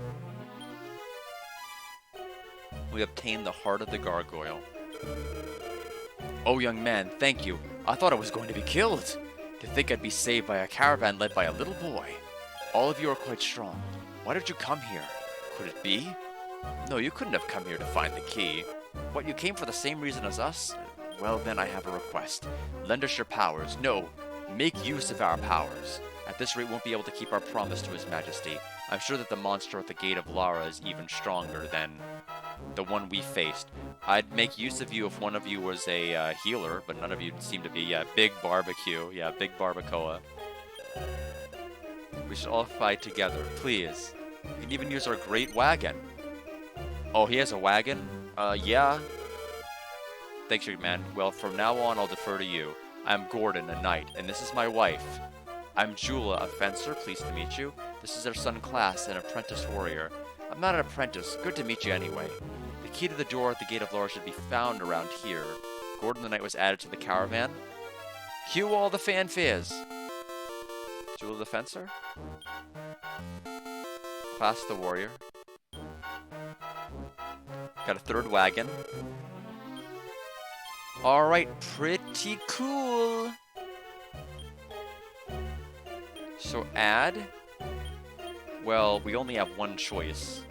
We obtained the heart of the gargoyle. Oh, young man, thank you. I thought I was going to be killed. To think I'd be saved by a caravan led by a little boy. All of you are quite strong. Why did you come here? Could it be? No, you couldn't have come here to find the key. What, you came for the same reason as us? Well, then I have a request. Lend us your powers. No, make use of our powers. At this rate, we won't be able to keep our promise to His Majesty. I'm sure that the monster at the gate of Lara is even stronger than the one we faced. I'd make use of you if one of you was a healer, but none of you seem to be. Yeah, Big Barbecue. Yeah, Big Barbacoa. We should all fight together, please. We can even use our great wagon. Oh, he has a wagon? Yeah. Thanks, young man. Well, from now on, I'll defer to you. I'm Gordon, a knight, and this is my wife. I'm Jula, a fencer. Pleased to meet you. This is our son, Class, an apprentice warrior. I'm not an apprentice. Good to meet you anyway. The key to the door at the gate of Laura should be found around here. Gordon the knight was added to the caravan. Cue all the fanfares. Jula the fencer. Class the warrior. Got a third wagon. Alright, pretty cool. So add. Well, we only have one choice.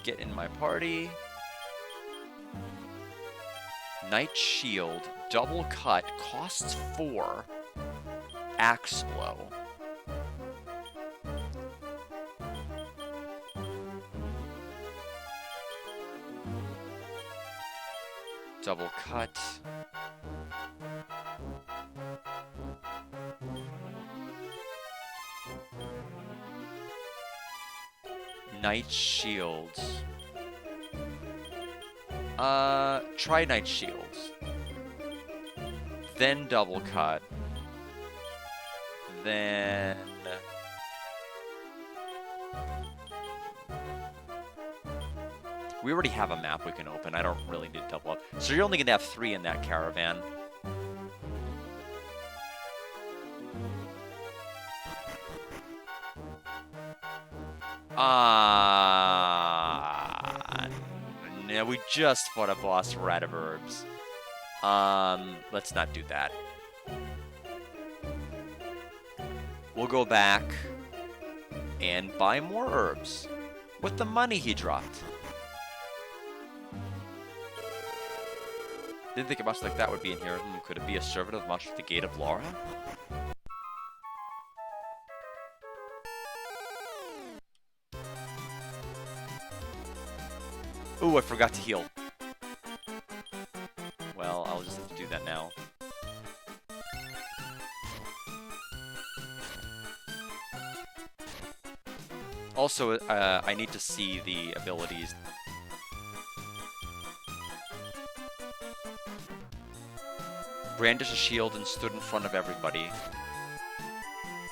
Get in my party. Knight Shield, double cut, costs 4. Axe blow. Double cut. Knight Shields. Try Knight Shields. Then double cut. Then... We already have a map we can open. I don't really need to double up. So you're only going to have 3 in that caravan. No, we just fought a boss for out of herbs. Let's not do that. We'll go back and buy more herbs with the money he dropped. Didn't think a much like that would be in here. Could it be a servant of much at the gate of Laura? Ooh, I forgot to heal. Well, I'll just have to do that now. Also, I need to see the abilities. Brandish a shield and stood in front of everybody.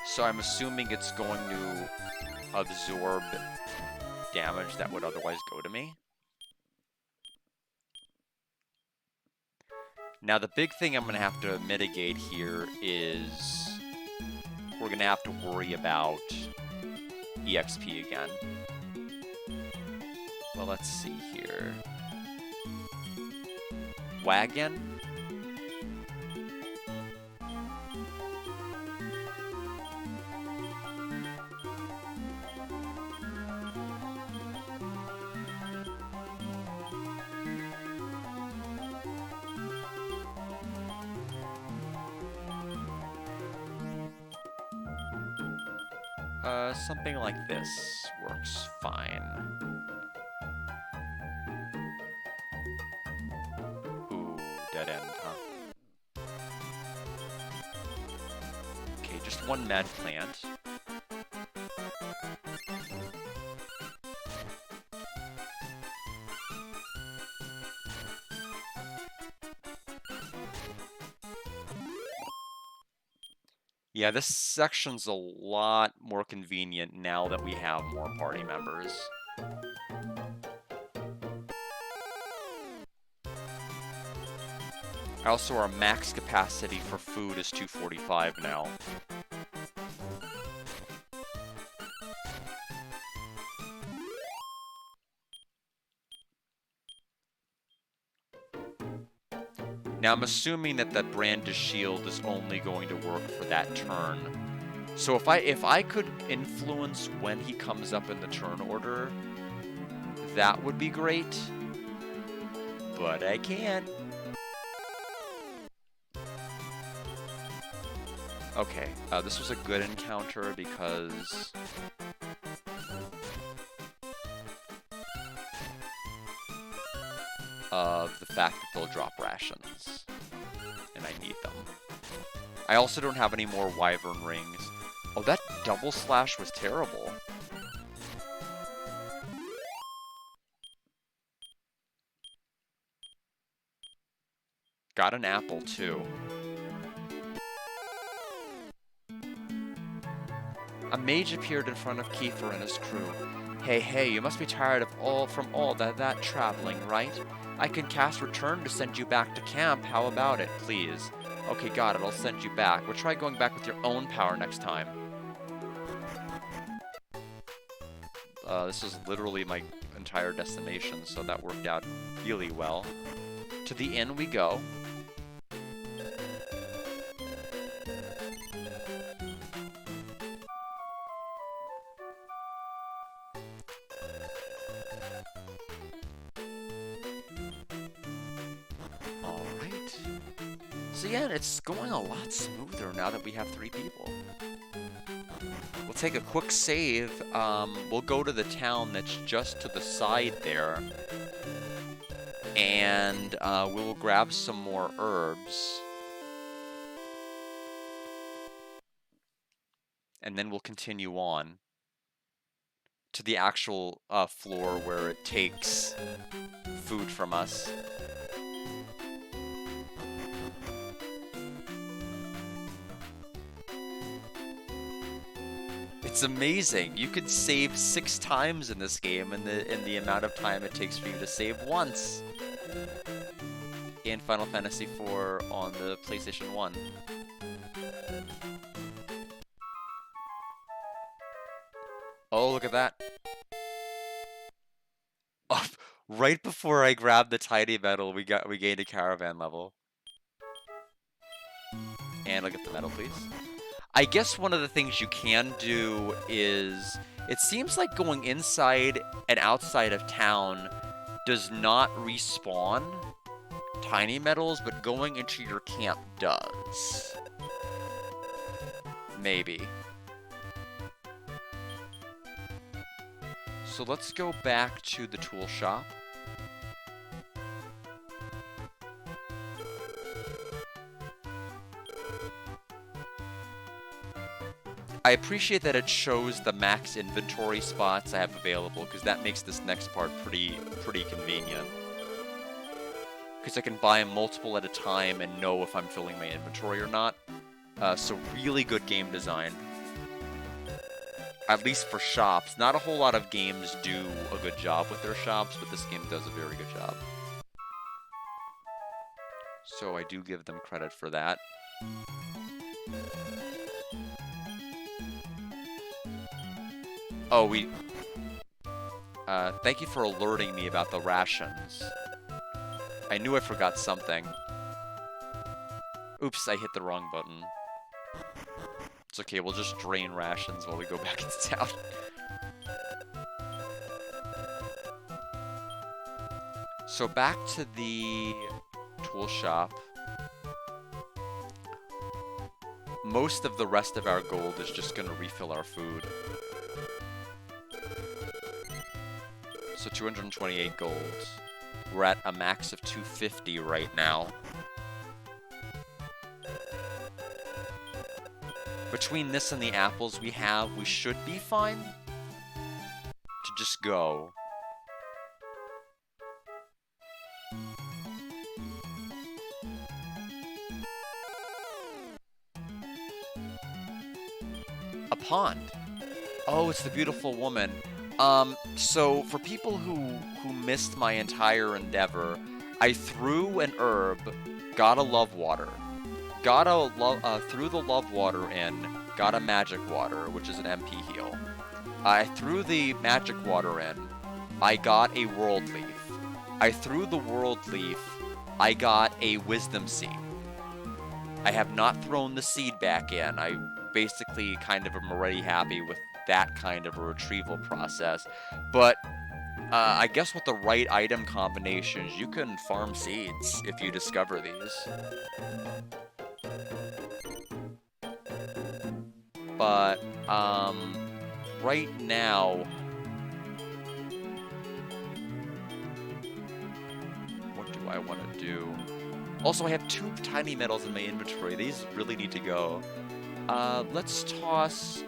So I'm assuming it's going to absorb damage that would otherwise go to me. Now the big thing I'm going to have to mitigate here is we're going to have to worry about EXP again. Well, let's see here. Wagon? Something like this works fine. Ooh, dead end, huh? Okay, just one mad plant. Yeah, this section's a lot more convenient now that we have more party members. Also, our max capacity for food is 245 now. Now, I'm assuming that that Brandish shield is only going to work for that turn. So if I could influence when he comes up in the turn order, that would be great. But I can't. Okay, this was a good encounter because of the fact that they'll drop rations, and I need them. I also don't have any more Wyvern rings. Oh, that double slash was terrible. Got an apple, too. A mage appeared in front of Keifer and his crew. Hey, you must be tired of all that traveling, right? I can cast Return to send you back to camp. How about it, please? Okay, got it. I'll send you back. We'll try going back with your own power next time. This was literally my entire destination, so that worked out really well. To the inn we go. So yeah, it's going a lot smoother now that we have 3 people. We'll take a quick save. We'll go to the town that's just to the side there. And we'll grab some more herbs. And then we'll continue on to the actual floor where it takes food from us. It's amazing. You could save 6 times in this game in the amount of time it takes for you to save once. In Final Fantasy IV on the PlayStation 1. Oh, look at that. Oh, right before I grabbed the tiny medal, we gained a caravan level. And I'll get the medal, please. I guess one of the things you can do is, it seems like going inside and outside of town does not respawn tiny medals, but going into your camp does. Maybe. So let's go back to the tool shop. I appreciate that it shows the max inventory spots I have available, because that makes this next part pretty convenient. Because I can buy multiple at a time and know if I'm filling my inventory or not. So really good game design. At least for shops. Not a whole lot of games do a good job with their shops, but this game does a very good job. So I do give them credit for that. Oh, thank you for alerting me about the rations. I knew I forgot something. Oops, I hit the wrong button. It's okay, we'll just drain rations while we go back into town. So back to the tool shop. Most of the rest of our gold is just going to refill our food. So 228 gold. We're at a max of 250 right now. Between this and the apples we should be fine to just go. A pond. Oh, it's the beautiful woman. So for people who missed my entire endeavor, I threw an herb, got a love water, threw the love water in, got a magic water, which is an MP heal. I threw the magic water in, I got a world leaf. I threw the world leaf, I got a wisdom seed. I have not thrown the seed back in. I basically kind of am already happy with that kind of a retrieval process. But I guess with the right item combinations, you can farm seeds if you discover these. But right now, what do I want to do? Also, I have 2 tiny metals in my inventory. These really need to go. Let's toss...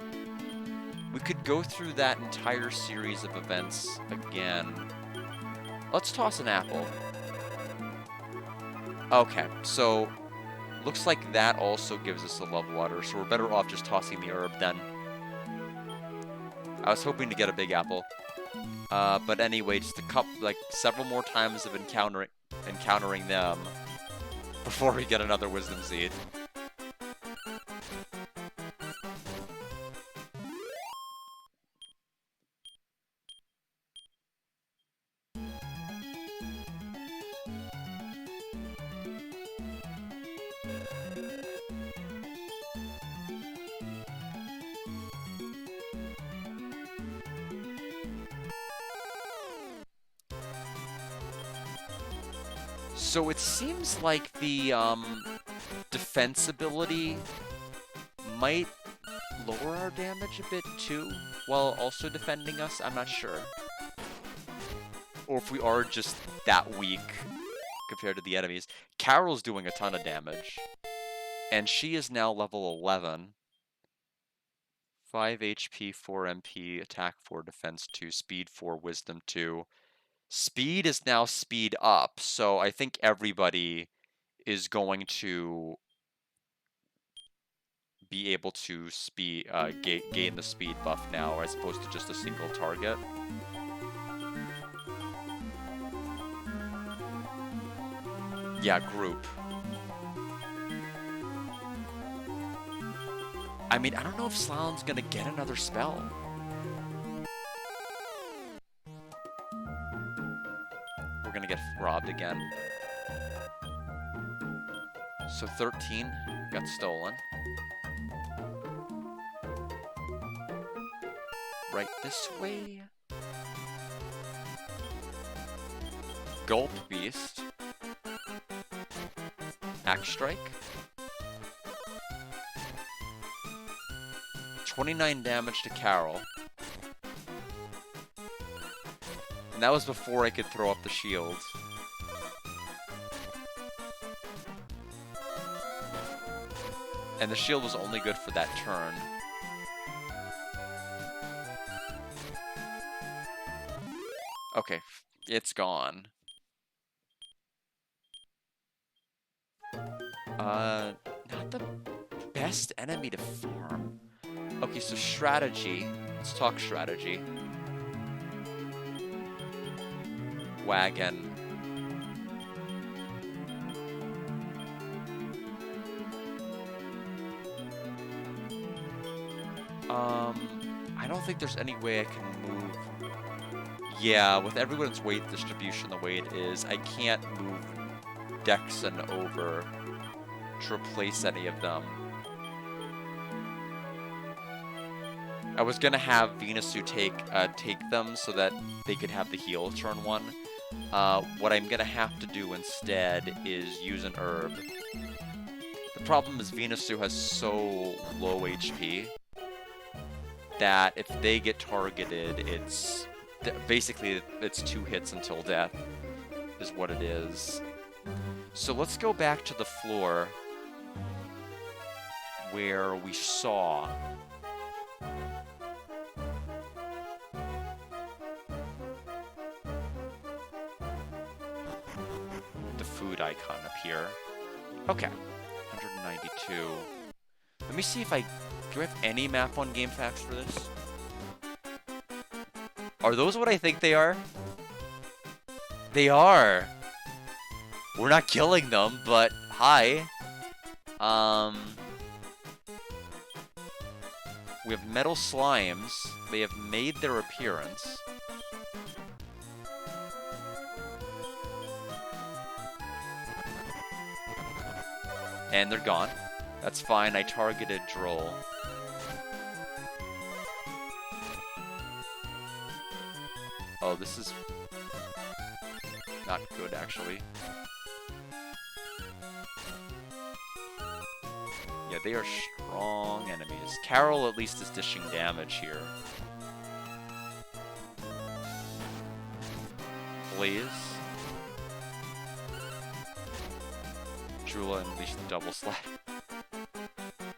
We could go through that entire series of events again. Let's toss an apple. Okay, so looks like that also gives us a love water, so we're better off just tossing the herb then. I was hoping to get a big apple. But anyway, just several more times of encountering them before we get another wisdom seed. So it seems like the defense ability might lower our damage a bit too, while also defending us. I'm not sure. Or if we are just that weak compared to the enemies. Carol's doing a ton of damage. And she is now level 11. 5 HP, 4 MP, attack 4, defense 2, speed 4, wisdom 2. Speed is now speed up, so I think everybody is going to be able to gain the speed buff now, as opposed to just a single target. Yeah, group. I mean, I don't know if Slalom's gonna get another spell. gonna get robbed again. So 13 got stolen. Right this way. Gulp Beast. Axe Strike. 29 damage to Carol. And that was before I could throw up the shield. And the shield was only good for that turn. Okay, it's gone. Not the best enemy to farm. Okay, so strategy. Let's talk strategy. Wagon. I don't think there's any way I can move. Yeah, with everyone's weight distribution the way it is, I can't move Dexon over to replace any of them. I was gonna have Venusu take them so that they could have the heal turn 1. What I'm gonna have to do instead is use an herb. The problem is Venusu has so low HP that if they get targeted, it's basically it's 2 hits until death is what it is. So let's go back to the floor where we saw the food icon appear. Okay, 192. Let me see if do I have any map on GameFAQs for this? Are those what I think they are? They are! We're not killing them, but hi. We have metal slimes. They have made their appearance. And they're gone. That's fine, I targeted Droll. Oh, this is not good, actually. Yeah, they are strong enemies. Carol at least is dishing damage here. Blaze. Drula unleashed double slap.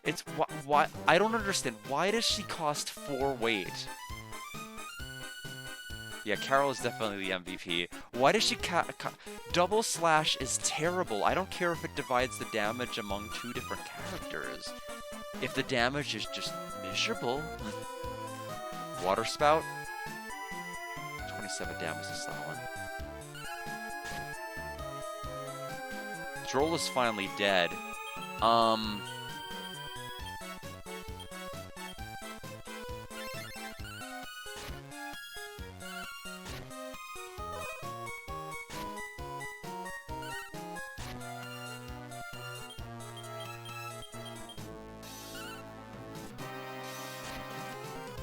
It's why I don't understand. Why does she cost 4 weight? Yeah, Carol is definitely the MVP. Why does she double slash is terrible. I don't care if it divides the damage among 2 different characters. If the damage is just miserable. Water spout. 27 damage to Stalin. Droll is finally dead.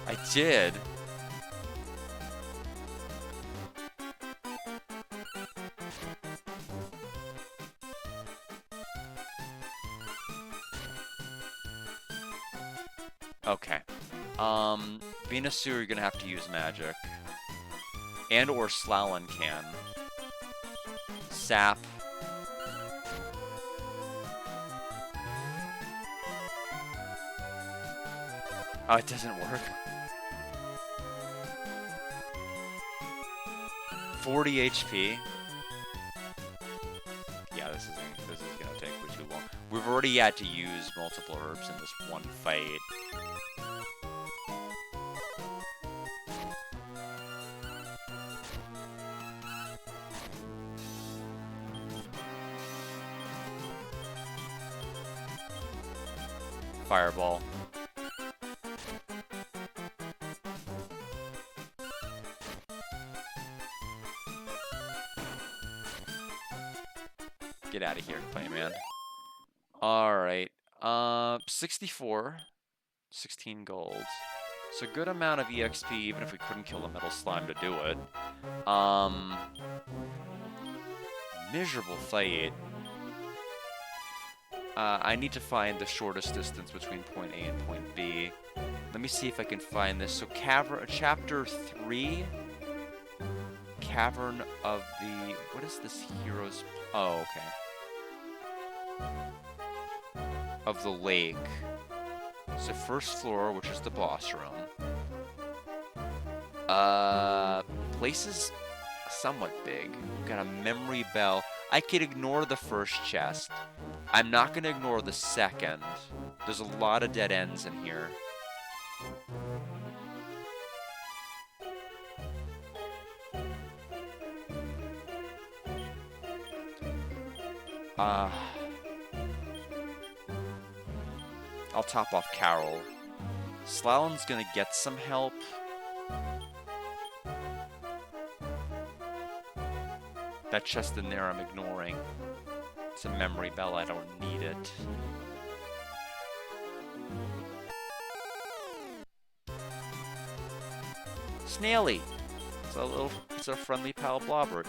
I did. Okay. Venusu, you're gonna have to use magic. And or Slalin can. Sap. Oh, it doesn't work. 40 HP. Yeah, this is gonna take way too long. We've already had to use multiple herbs in this one fight. Fireball. Get out of here, Clayman. Alright. 64. 16 gold. So good amount of EXP, even if we couldn't kill the metal slime to do it. Miserable fight. I need to find the shortest distance between point A and point B. Let me see if I can find this. So chapter 3. Cavern of the... What is this hero's... Oh, okay. Of the lake. So first floor, which is the boss room. Place is somewhat big. Got a memory bell. I could ignore the first chest. I'm not going to ignore the second. There's a lot of dead ends in here. I'll top off Carol. Slalom's gonna get some help. That chest in there I'm ignoring. It's a memory bell, I don't need it. Snaily! It's a friendly pal Blobbert.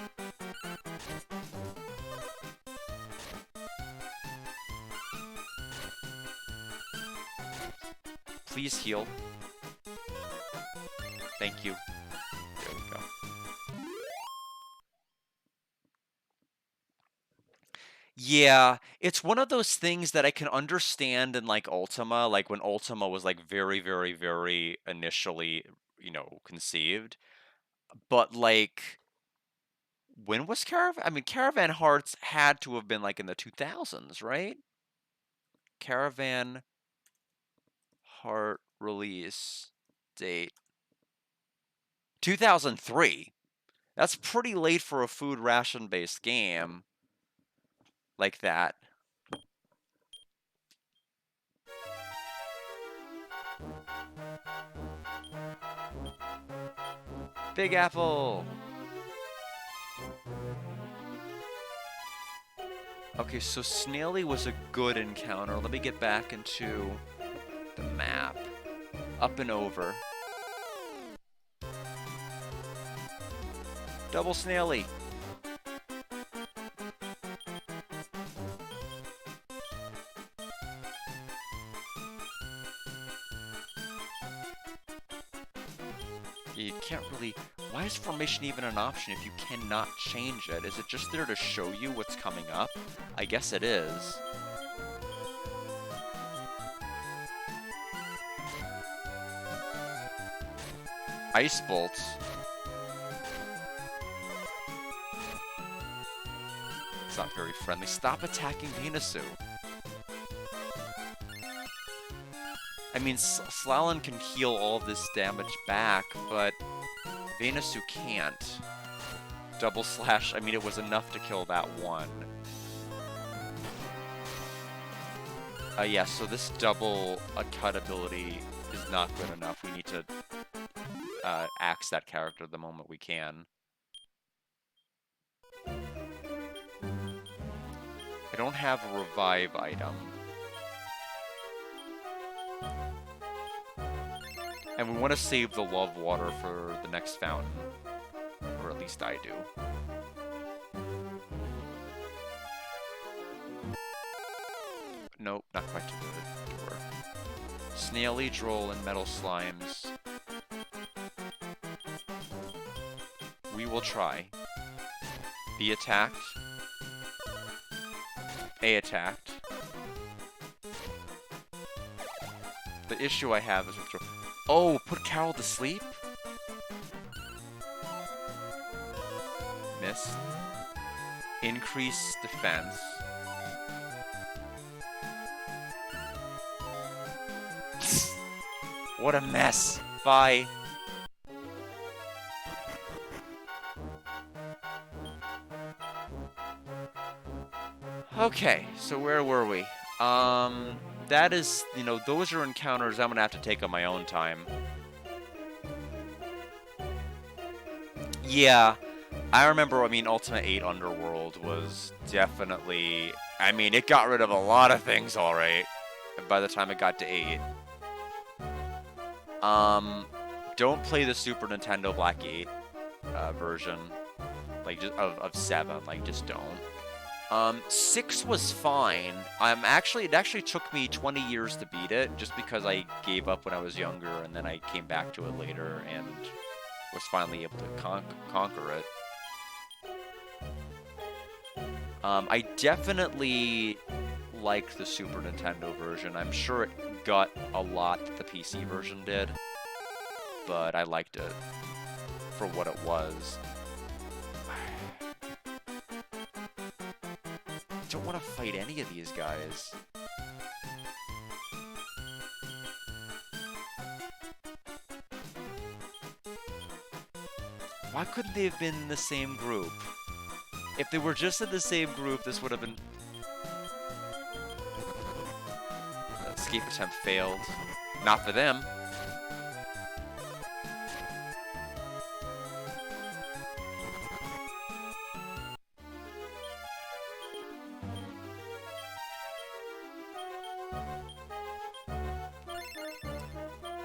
Please heal. Thank you. There we go. Yeah, it's one of those things that I can understand in like Ultima, like when Ultima was like very, very, very initially, you know, conceived. But like, when was Caravan? I mean, Caravan Hearts had to have been like in the 2000s, right? Caravan Heart release date 2003. That's pretty late for a food ration based game like that. Big Apple. Okay, so Snaily was a good encounter. Let me get back into the map. Up and over. Double Snaily. You can't really... Why is formation even an option if you cannot change it? Is it just there to show you what's coming up? I guess it is. Ice bolts. It's not very friendly. Stop attacking Venusu. I mean, Slalom can heal all this damage back, but Venusu can't. Double slash, I mean, it was enough to kill that one. Yeah, so this double cut ability is not good enough. We need to axe that character the moment we can. I don't have a revive item. And we want to save the love water for the next fountain. Or at least I do. Nope, not quite to the door. Snaily, Droll, and Metal Slimes. We will try. B attacked. A attacked. The issue I have is with Droll. Oh, put Carol to sleep? Miss. Increase defense. What a mess. Bye. Okay, so where were we? That is, you know, those are encounters I'm gonna have to take on my own time. Yeah, I remember, I mean, Ultimate 8 Underworld was definitely... I mean, it got rid of a lot of things, alright, by the time it got to 8. Don't play the Super Nintendo Black 8 version, like, just of 7, like, just don't. 6 was fine. It actually took me 20 years to beat it, just because I gave up when I was younger, and then I came back to it later, and was finally able to conquer it. I definitely liked the Super Nintendo version. I'm sure it got a lot that the PC version did, but I liked it for what it was. I don't want to fight any of these guys. Why couldn't they have been in the same group? If they were just in the same group, this would have been... Escape attempt failed. Not for them.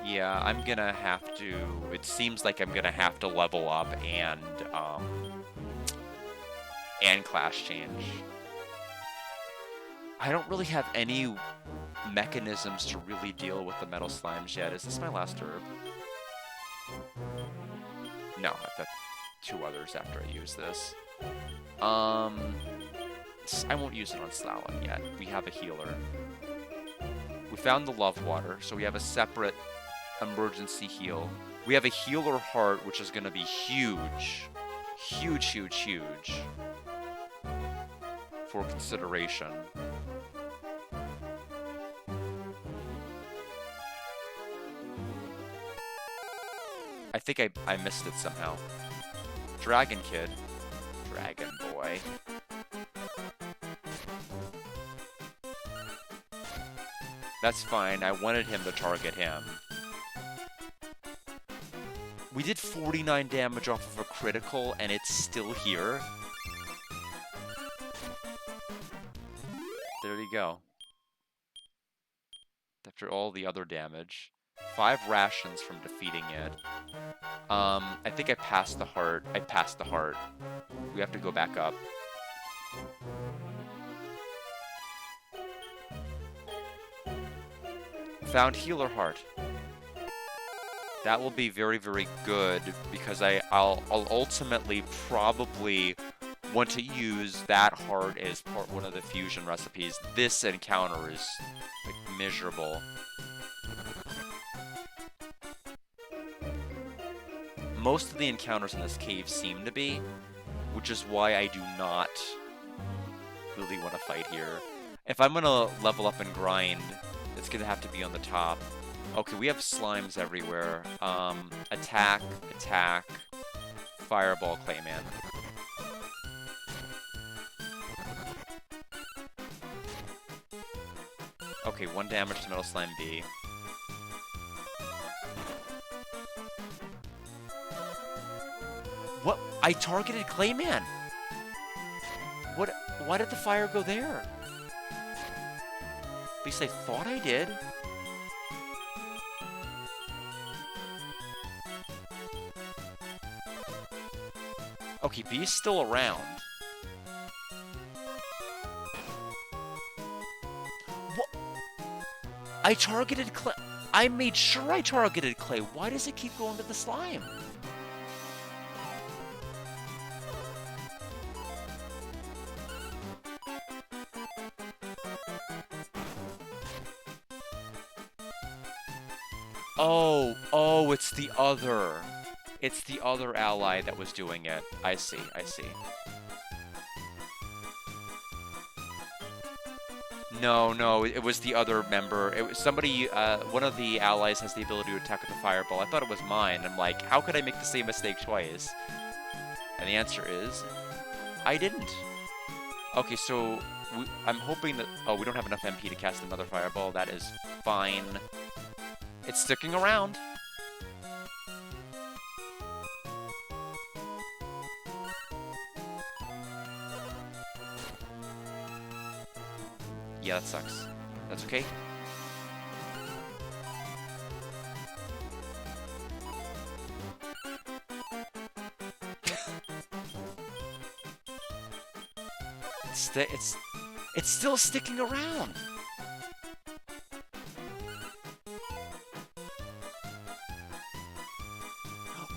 Yeah, I'm gonna have to... It seems like I'm gonna have to level up and class change. I don't really have any mechanisms to really deal with the metal slimes yet. Is this my last herb? No, I've got 2 others after I use this. I won't use it on Slalom yet. We have a healer. We found the love water, so we have a separate emergency heal. We have a healer heart, which is going to be huge. Huge, huge, huge. For consideration. I think I missed it somehow. Dragon Kid. Dragon Boy. That's fine. I wanted him to target him. We did 49 damage off of a critical, and it's still here. There you go. After all the other damage. 5 rations from defeating it. I think I passed the heart. I passed the heart. We have to go back up. Found healer heart. That will be very, very good, because I'll ultimately probably want to use that heart as one of the fusion recipes. This encounter is, like, miserable. Most of the encounters in this cave seem to be, which is why I do not really want to fight here. If I'm going to level up and grind, it's going to have to be on the top. Okay, we have slimes everywhere. Attack, attack, fireball, Clayman. Okay, 1 damage to Metal Slime B. What? I targeted Clayman! What? Why did the fire go there? At least I thought I did. Okay, B's still around. What? I targeted Clay. I made sure I targeted Clay. Why does it keep going to the slime? Oh, it's the other. It's the other ally that was doing it. I see, I see. No, it was the other member. It was somebody, one of the allies has the ability to attack with a fireball. I thought it was mine. I'm like, how could I make the same mistake twice? And the answer is, I didn't. Okay, so I'm hoping that... Oh, we don't have enough MP to cast another fireball. That is fine. It's sticking around. Yeah, that sucks. That's okay. It's still sticking around.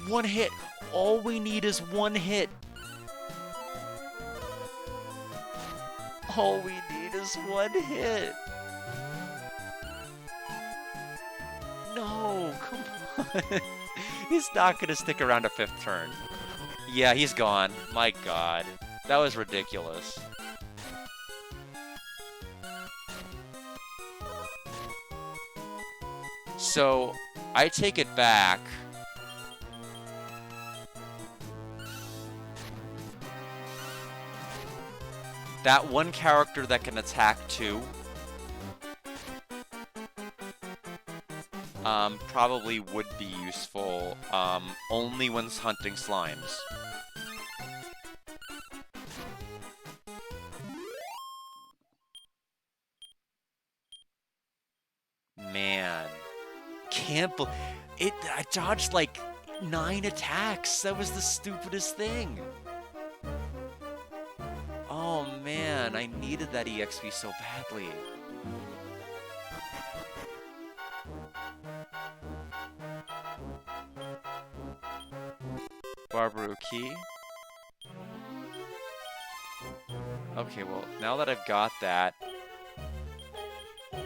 One hit. All we need is one hit. All we need is one hit. No, come on. He's not going to stick around a 5th turn. Yeah, he's gone. My god. That was ridiculous. So, I take it back. That one character that can attack 2 probably would be useful only when hunting slimes. Man, can't believe it. I dodged like 9 attacks. That was the stupidest thing. Oh man, I needed that EXP so badly. Barbaru Key. Okay, well, now that I've got that,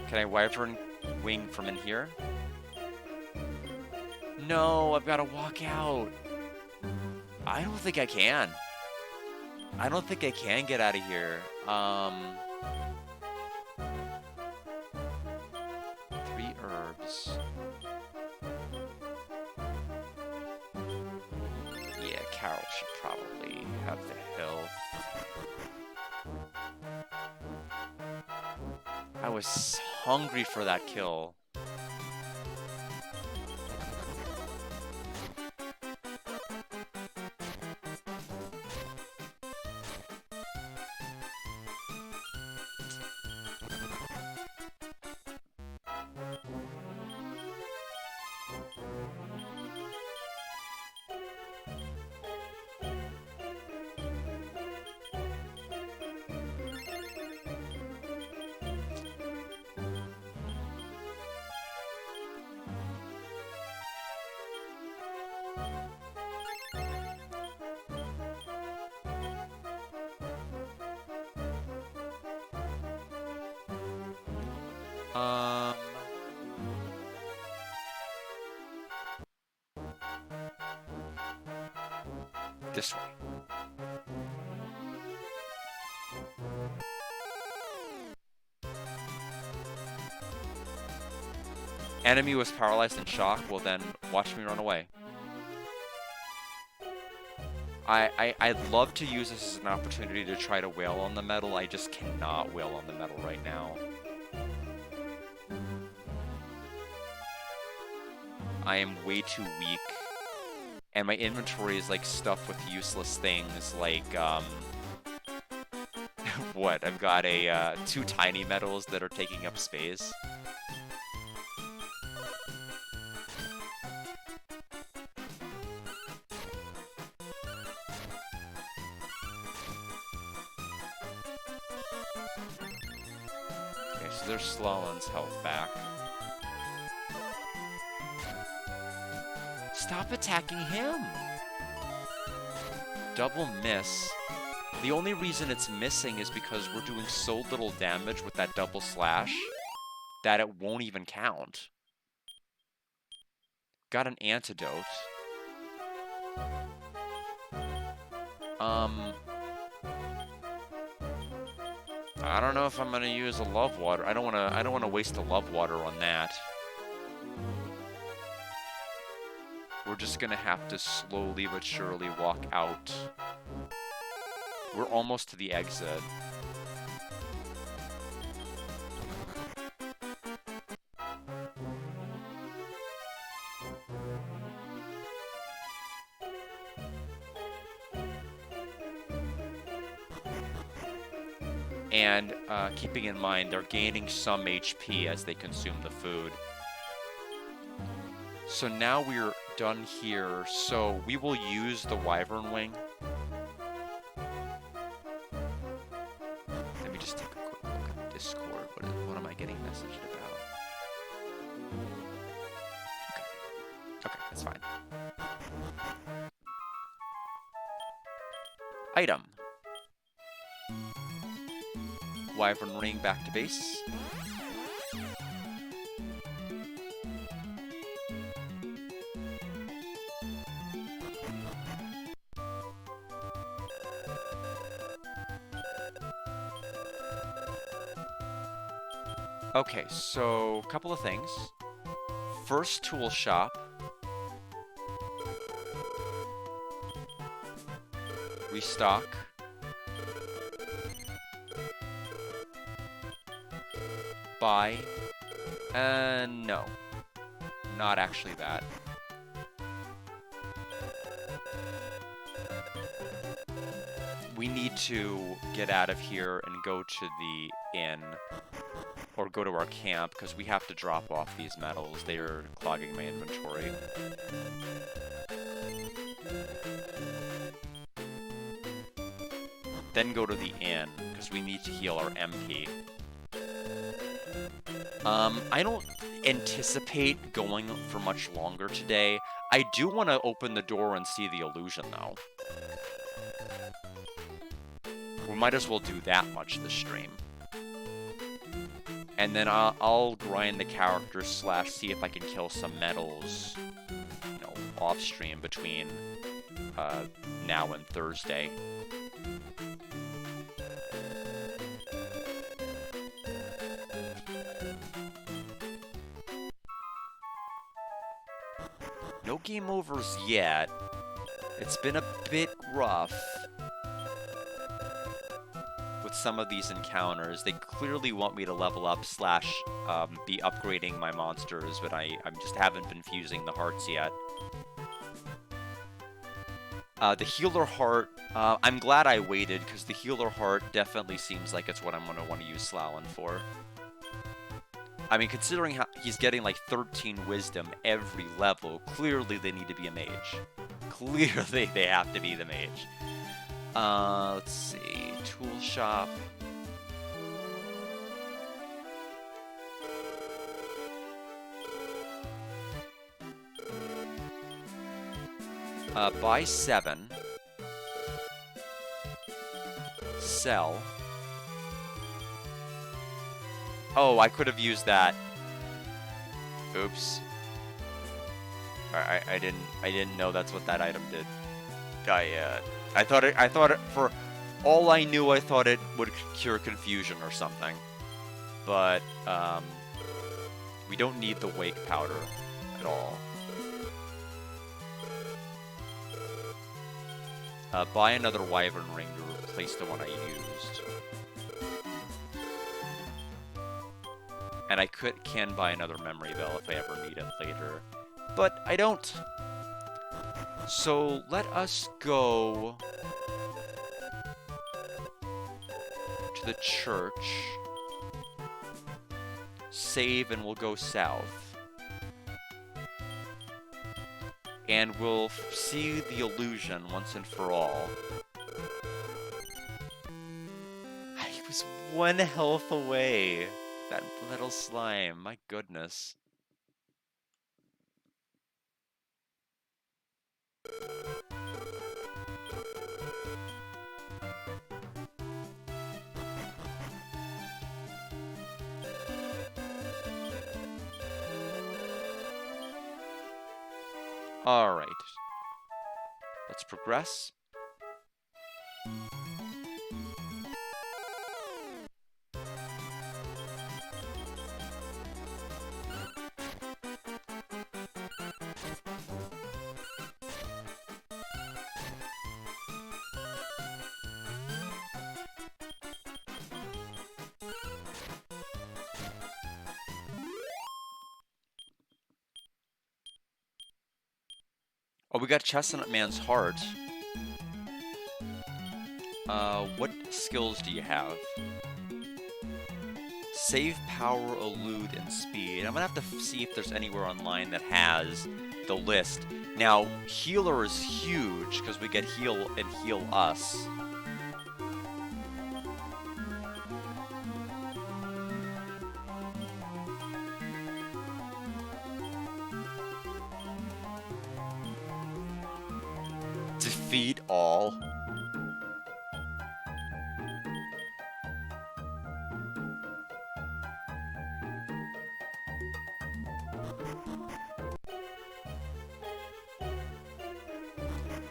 can I Wyvern Wing from in here? No, I've got to walk out. I don't think I can. I don't think I can get out of here. 3 herbs. Yeah, Carol should probably have the hill. I was hungry for that kill. This way. Enemy was paralyzed in shock. Well then, watch me run away. I'd love to use this as an opportunity to try to wail on the metal. I just cannot wail on the metal right now. I am way too weak. And my inventory is like stuffed with useless things like, what? I've got 2 tiny metals that are taking up space. Okay, so there's Slallen's health back. Stop attacking him! Double miss. The only reason it's missing is because we're doing so little damage with that double slash that it won't even count. Got an antidote. I don't know if I'm gonna use a love water. I don't wanna waste a love water on that. We're just gonna have to slowly but surely walk out. We're almost to the exit. And keeping in mind, they're gaining some HP as they consume the food. So now we're done here. So we will use the Wyvern Wing. Let me just take a quick look at Discord. What am I getting messaged about? Okay, that's fine. Item. Wyvern Ring back to base. Okay, so a couple of things. First tool shop. Restock. Buy. No. Not actually that. We need to get out of here and go to the inn. Or go to our camp, because we have to drop off these medals. They are clogging my inventory. Then go to the inn, because we need to heal our MP. I don't anticipate going for much longer today. I do want to open the door and see the illusion, though. We might as well do that much this stream. And then I'll grind the characters / see if I can kill some medals, you know, off stream between now and Thursday. No game overs yet. It's been a bit rough with some of these encounters. They clearly want me to level up / be upgrading my monsters, but I just haven't been fusing the hearts yet. The healer heart, I'm glad I waited, because the healer heart definitely seems like it's what I'm going to want to use Slalin for. I mean, considering how he's getting like 13 wisdom every level, clearly they need to be a mage. Clearly they have to be the mage. Let's see, tool shop. Buy 7. Sell. Oh, I could have used that. Oops. I didn't know that's what that item did. I thought it, for all I knew, I thought it would cure confusion or something. But, we don't need the wake powder at all. Buy another Wyvern Ring to replace the one I used. And I can buy another Memory Bell if I ever need it later. But I don't. So let us go to the church, save, and we'll go south. And we'll see the illusion once and for all. I was 1 health away. That little slime, my goodness. All right. Let's progress. Oh, we got Chestnut Man's heart. What skills do you have? Save power, elude, and speed. I'm gonna have to see if there's anywhere online that has the list. Now, healer is huge because we get heal and heal us. Defeat all.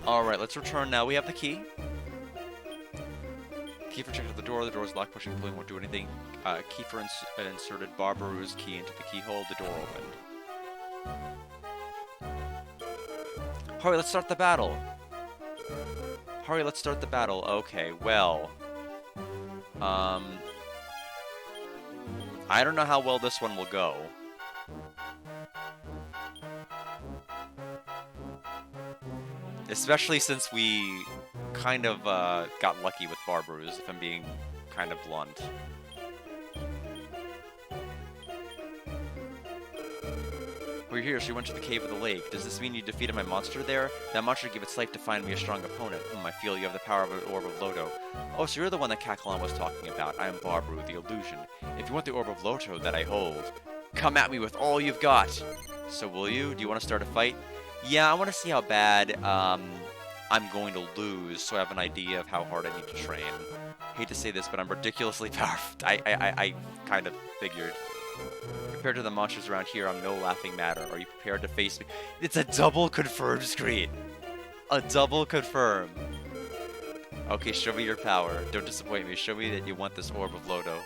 Alright, let's return now. We have the key. Keifer checked out the door. The door is locked. Pushing and pulling won't do anything. Keifer inserted Barbaroux's key into the keyhole. The door opened. Hurry, let's start the battle. Hurry, let's start the battle. Okay, well. I don't know how well this one will go. Especially since we kind of got lucky with Barbaroux's, if I'm being kind of blunt. We're here, so you went to the cave of the lake. Does this mean you defeated my monster there? That monster gave its life to find me a strong opponent. I feel you have the power of an Orb of Loto. Oh, so you're the one that Kakalon was talking about. I am Barbaroux, the illusion. If you want the Orb of Loto that I hold, come at me with all you've got. So will you? Do you want to start a fight? Yeah, I want to see how bad I'm going to lose, so I have an idea of how hard I need to train. Hate to say this, but I'm ridiculously powerful. I kind of figured. Compared to the monsters around here, I'm no laughing matter. Are you prepared to face me? It's a double confirm screen. A double confirm. Okay, show me your power. Don't disappoint me. Show me that you want this Orb of Loto.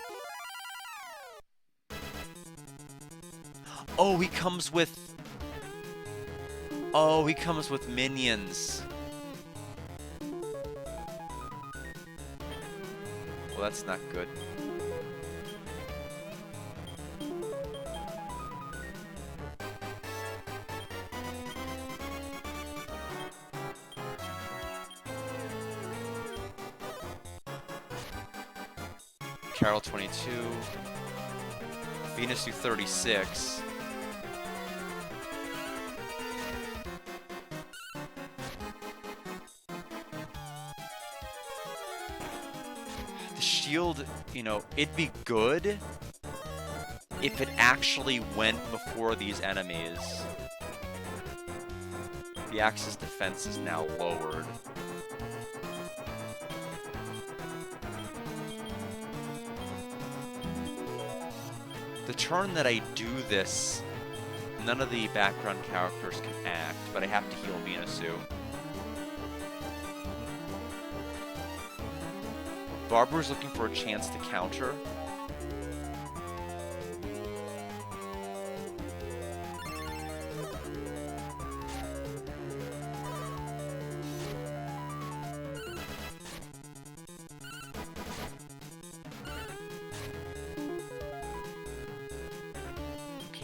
Oh, he comes with... Oh, he comes with minions. Well, that's not good. Carol 22. Venus U36. The shield, you know, it'd be good if it actually went before these enemies. The Axe's defense is now lowered. The turn that I do this, none of the background characters can act, but I have to heal Venusu. Barbaroux's looking for a chance to counter.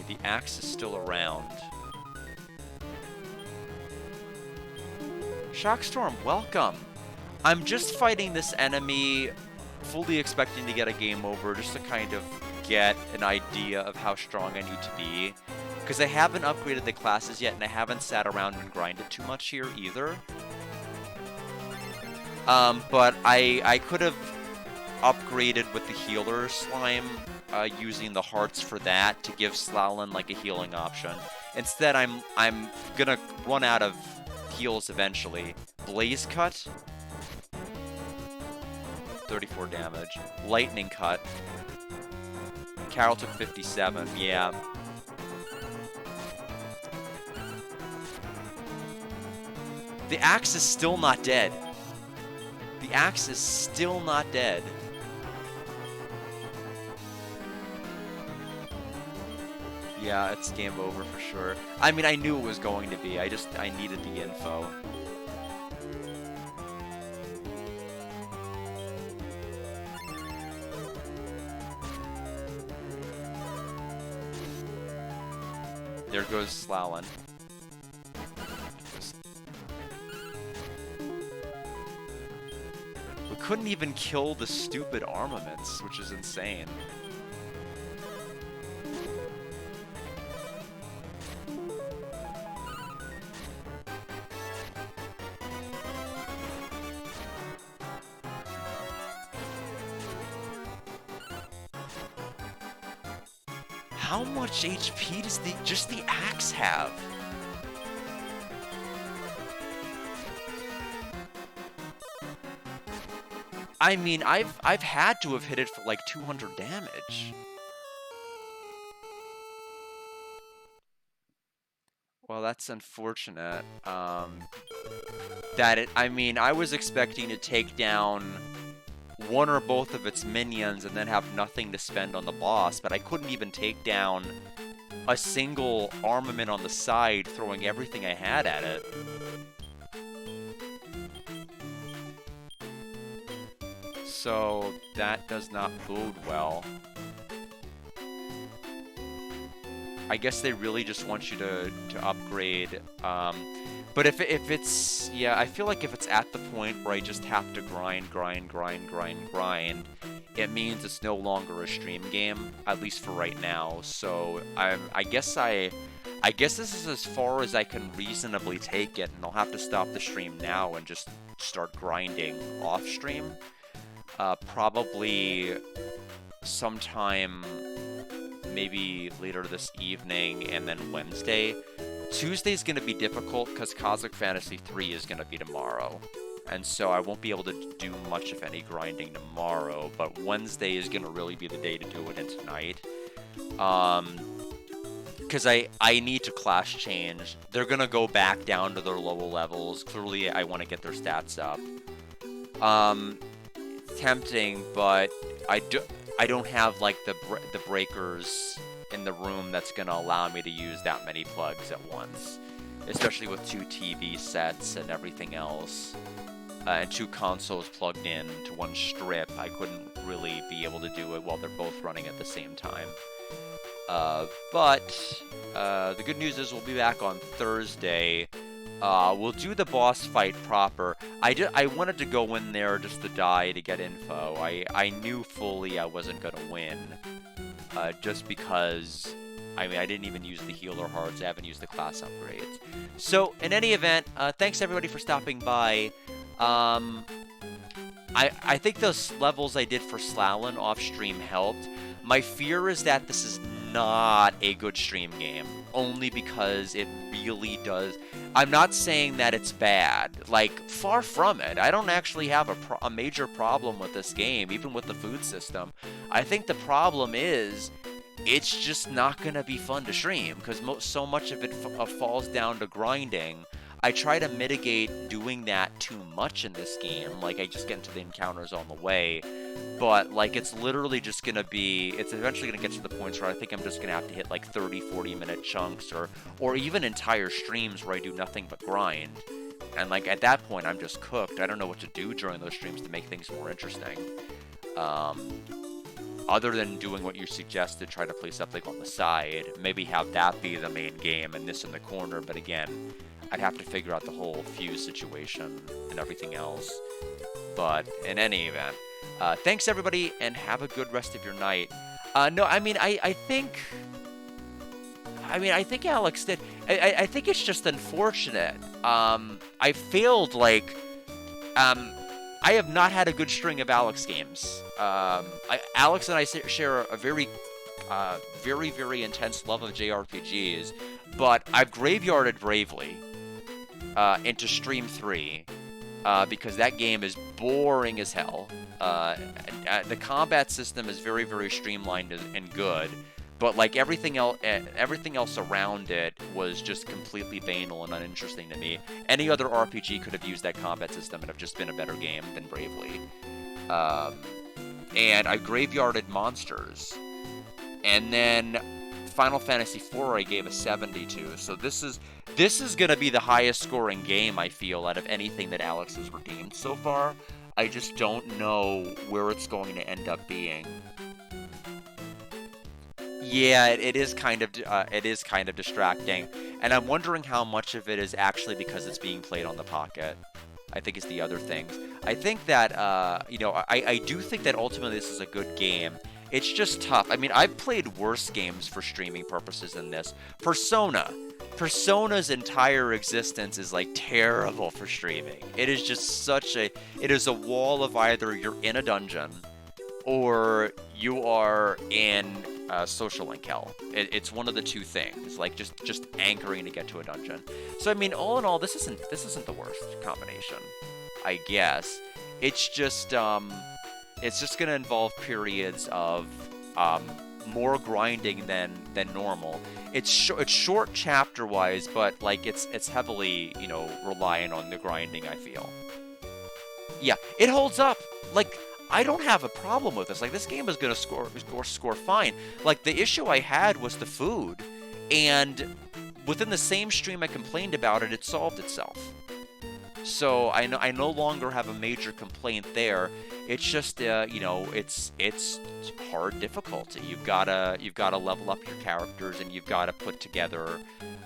The axe is still around. Shockstorm, welcome! I'm just fighting this enemy, fully expecting to get a game over, just to kind of get an idea of how strong I need to be. Because I haven't upgraded the classes yet, and I haven't sat around and grinded too much here either. But I could have upgraded with the healer slime, using the hearts for that to give Slalin like a healing option. Instead, I'm gonna run out of heals eventually. Blaze Cut, 34 damage. Lightning Cut. Carol took 57. Yeah. The axe is still not dead. The axe is still not dead. Yeah, it's game over for sure. I mean, I knew it was going to be. I needed the info. There goes Slalin. We couldn't even kill the stupid armaments, which is insane. How much HP does just the axe have? I mean, I've had to have hit it for like 200 damage. Well, that's unfortunate. I mean, I was expecting to take down one or both of its minions and then have nothing to spend on the boss, but I couldn't even take down a single armament on the side, throwing everything I had at it. So that does not bode well. I guess they really just want you to upgrade. But if it's, yeah, I feel like if it's at the point where I just have to grind, it means it's no longer a stream game, at least for right now. So I guess this is as far as I can reasonably take it, and I'll have to stop the stream now and just start grinding off stream. Probably sometime maybe later this evening and then Wednesday. Tuesday's going to be difficult because Cosmic Fantasy 3 is going to be tomorrow. And so I won't be able to do much, if any, grinding tomorrow. But Wednesday is going to really be the day to do it, and tonight. Because I need to class change. They're going to go back down to their lower levels. Clearly, I want to get their stats up. Tempting, but I don't have like the breakers in the room that's gonna allow me to use that many plugs at once, especially with 2 TV sets and everything else, and 2 consoles plugged in to 1 strip. I couldn't really be able to do it while they're both running at the same time. But the good news is we'll be back on Thursday. We'll do the boss fight proper. I wanted to go in there just to die to get info. I knew fully I wasn't gonna win, just because, I mean, I didn't even use the healer hearts. I haven't used the class upgrades. So, in any event, thanks everybody for stopping by. I think those levels I did for Slalin off stream helped. My fear is that this is not a good stream game, only because it really does. I'm not saying that it's bad, like, far from it. I don't actually have a major problem with this game, even with the food system. I think the problem is it's just not going to be fun to stream, because so much of it falls down to grinding. I try to mitigate doing that too much in this game, like I just get into the encounters on the way, but like it's literally just going to be, it's eventually going to get to the points where I think I'm just going to have to hit like 30-40 minute chunks, or even entire streams where I do nothing but grind, and like at that point I'm just cooked. I don't know what to do during those streams to make things more interesting, other than doing what you suggested, try to play something on the side, maybe have that be the main game and this in the corner, but again, I'd have to figure out the whole fuse situation and everything else. But in any event, thanks everybody, and have a good rest of your night. No, I mean, I think Alex did. I think it's just unfortunate. I failed, like, I have not had a good string of Alex games. Alex and I share a very, very intense love of JRPGs, but I've graveyarded Bravely into Stream 3 because that game is boring as hell. The combat system is very, very streamlined and good, but like everything else around it was just completely banal and uninteresting to me. Any other RPG could have used that combat system and have just been a better game than Bravely. And I graveyarded Monsters, and then Final Fantasy IV I gave a 72. So this is gonna be the highest scoring game, I feel, out of anything that Alex has redeemed so far. I just don't know where it's going to end up being. Yeah, it is kind of distracting, and I'm wondering how much of it is actually because it's being played on the Pocket. I think is the other thing. I think that I do think that ultimately this is a good game. It's just tough. I mean, I've played worse games for streaming purposes than this. Persona's entire existence is like terrible for streaming. It is just it is a wall of either you're in a dungeon or you are in social link hell. It's one of the two things, like just anchoring to get to a dungeon. So I mean, all in all, this isn't the worst combination, I guess. It's just gonna involve periods of more grinding than normal. It's short chapter wise, but like it's heavily, you know, reliant on the grinding, I feel. Yeah, it holds up. Like, I don't have a problem with this. Like, this game is gonna score fine. Like, the issue I had was the food, and within the same stream I complained about it, it solved itself. So I no longer have a major complaint there. It's just you know, it's hard difficulty. You've gotta level up your characters, and you've gotta put together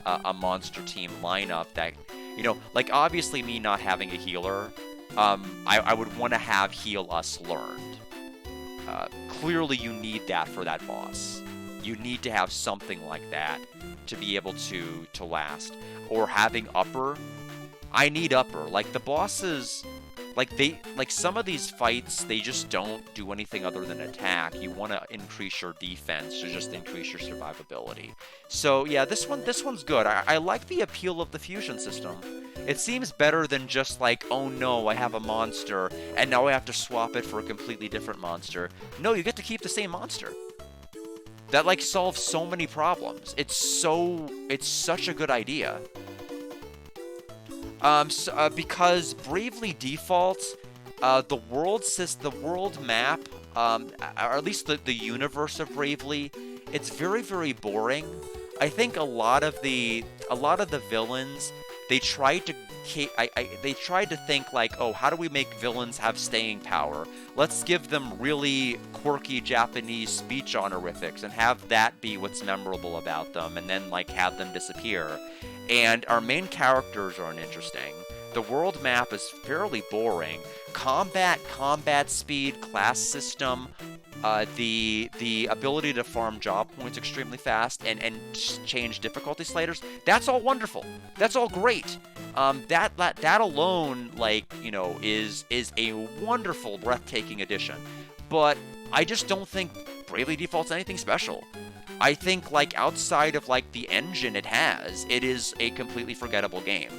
a monster team lineup that, you know, like, obviously me not having a healer, I would want to have heal us learned. Clearly you need that for that boss. You need to have something like that to be able to last. Or having upper. I need upper. Like, the bosses, like some of these fights, they just don't do anything other than attack. You want to increase your defense to just increase your survivability. So yeah, this one's good. I like the appeal of the fusion system. It seems better than just like, oh no, I have a monster and now I have to swap it for a completely different monster. No, you get to keep the same monster. That, like, solves so many problems. It's such a good idea. Because Bravely defaults, the world map, or at least the universe of Bravely, it's very, very boring. I think a lot of the villains, they tried to think like, oh, how do we make villains have staying power? Let's give them really quirky Japanese speech honorifics and have that be what's memorable about them, and then, like, have them disappear. And our main characters aren't interesting. The world map is fairly boring. Combat speed, class system, the ability to farm job points extremely fast and change difficulty sliders, that's all wonderful. That's all great. That alone, like, you know, is a wonderful, breathtaking addition. But I just don't think Bravely Default's anything special. I think, like, outside of, like, the engine it is a completely forgettable game.